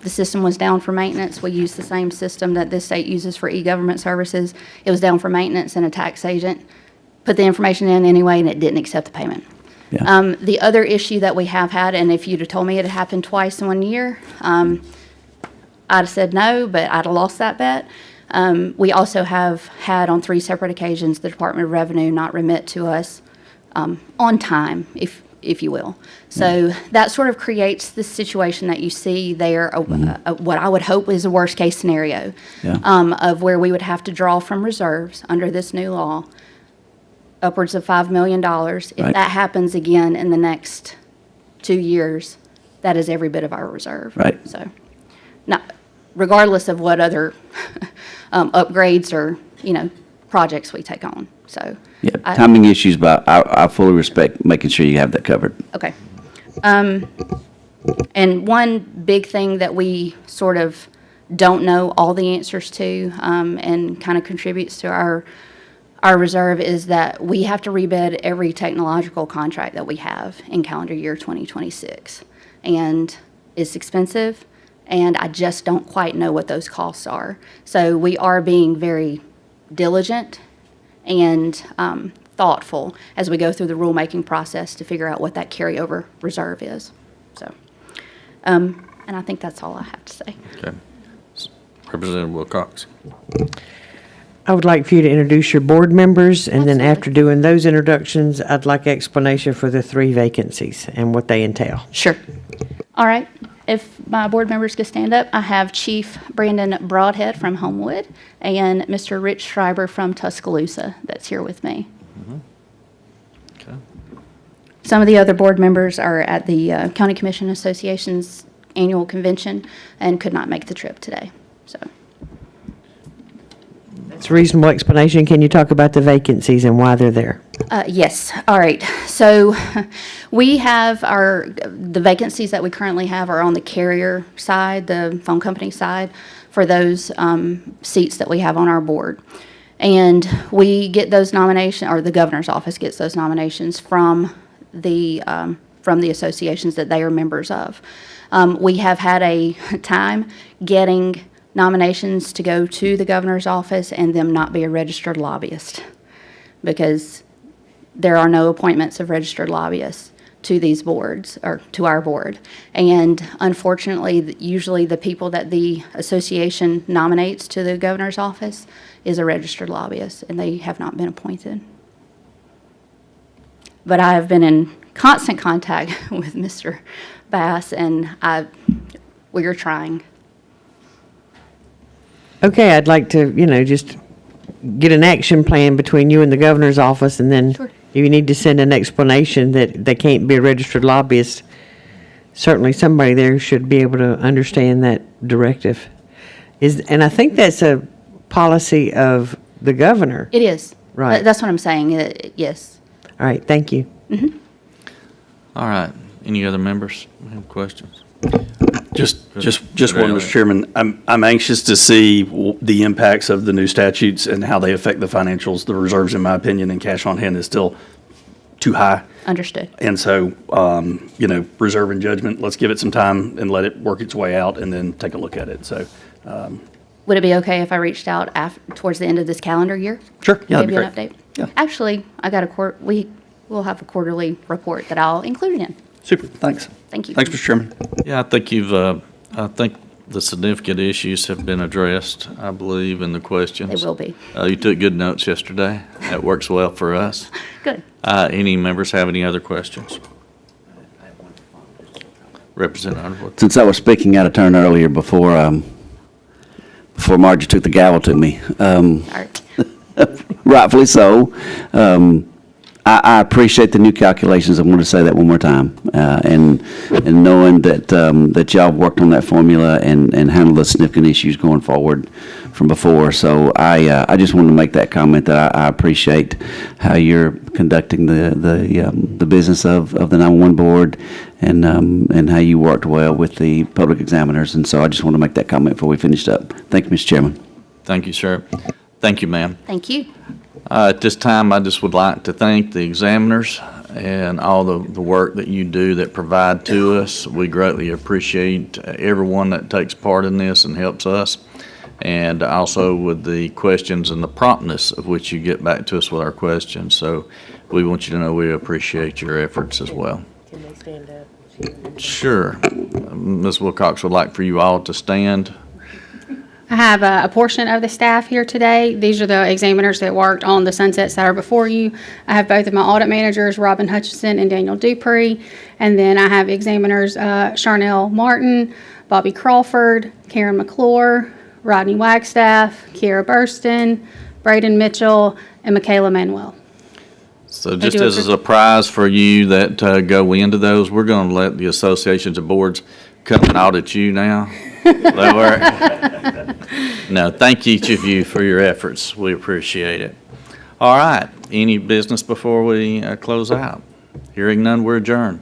system was down for maintenance. We used the same system that this state uses for e-government services. It was down for maintenance, and a tax agent put the information in anyway, and it didn't accept the payment. Yeah. The other issue that we have had, and if you'd have told me it had happened twice in 1 year, I'd have said no, but I'd have lost that bet. We also have had on 3 separate occasions the Department of Revenue not remit to us on time, if you will. So that sort of creates the situation that you see there, what I would hope is a worst-case scenario of where we would have to draw from reserves under this new law, upwards of $5 million. If that happens again in the next 2 years, that is every bit of our reserve. Right. So, regardless of what other upgrades or projects we take on. So. Yeah, timing issues, but I fully respect making sure you have that covered. Okay. And one big thing that we sort of don't know all the answers to and kind of contributes to our reserve is that we have to rebid every technological contract that we have in calendar year 2026. And it's expensive, and I just don't quite know what those costs are. So we are being very diligent and thoughtful as we go through the rulemaking process to figure out what that carryover reserve is. So, and I think that's all I have to say. Okay. Representative Wilcox. I would like for you to introduce your board members, and then after doing those introductions, I'd like explanation for the 3 vacancies and what they entail. Sure. All right. If my board members could stand up, I have Chief Brandon Broadhead from Homewood and Mr. Rich Schreiber from Tuscaloosa that's here with me. Okay. Some of the other board members are at the County Commission Association's annual convention and could not make the trip today, so. It's a reasonable explanation. Can you talk about the vacancies and why they're there? Yes, all right. So we have the vacancies that we currently have are on the carrier side, the phone company side, for those seats that we have on our board. And we get those nominations, or the governor's office gets those nominations from the associations that they are members of. We have had a time getting nominations to go to the governor's office and them not be a registered lobbyist, because there are no appointments of registered lobbyists to these boards, or to our board. And unfortunately, usually the people that the association nominates to the governor's office is a registered lobbyist, and they have not been appointed. But I have been in constant contact with Mr. Bass, and we are trying. Okay, I'd like to, just get an action plan between you and the governor's office, and then if you need to send an explanation that they can't be a registered lobbyist, certainly somebody there should be able to understand that directive. And I think that's a policy of the governor. It is. Right. That's what I'm saying, yes. All right, thank you. Mm-hmm. All right. Any other members have questions? Just one, Mr. Chairman. I'm anxious to see the impacts of the new statutes and how they affect the financials. The reserves, in my opinion, and cash on hand is still too high. Understood. And so, reserve and judgment, let's give it some time and let it work its way out and then take a look at it. So, Would it be okay if I reached out towards the end of this calendar year? Sure. Yeah, that'd Give be you an great. update? Yeah. Actually, we'll have a quarterly report that I'll include in. Super, thanks. Thank you. Thanks, Mr. Chairman. Yeah, I think the significant issues have been addressed, I believe, in the questions. They will be. You took good notes yesterday. That works well for us. Good. Any members have any other questions? Representative Underwood. Since I was speaking out of turn earlier before Margie took the gavel to me, rightfully so, I appreciate the new calculations. I want to say that one more time. And knowing that y'all worked on that formula and handled the significant issues going forward from before. So I just wanted to make that comment that I appreciate how you're conducting the business of the 911 board and how you worked well with the public examiners. And so I just want to make that comment before we finished up. Thank you, Mr. Chairman. Thank you, sir. Thank you, ma'am. Thank you. At this time, I just would like to thank the examiners and all the work that you do that provide to us. We greatly appreciate everyone that takes part in this and helps us, and also with the questions and the promptness of which you get back to us with our questions. So we want you to know we appreciate your efforts as well. Can they stand up? Sure. Ms. Wilcox would like for you all to stand. I have a portion of the staff here today. These are the examiners that worked on the sunsets that are before you. I have both of my audit managers, Robin Hutchinson and Daniel Dupree. And then I have examiners Charnel Martin, Bobby Crawford, Karen McClure, Rodney Wagstaff, Kiera Burston, Braden Mitchell, and Michaela Manuel. So just as a prize for you that go into those, we're going to let the associations of boards come and audit you now. That work? No, thank each of you for your efforts. We appreciate it. All right. Any business before we close out? Hearing none, we're adjourned.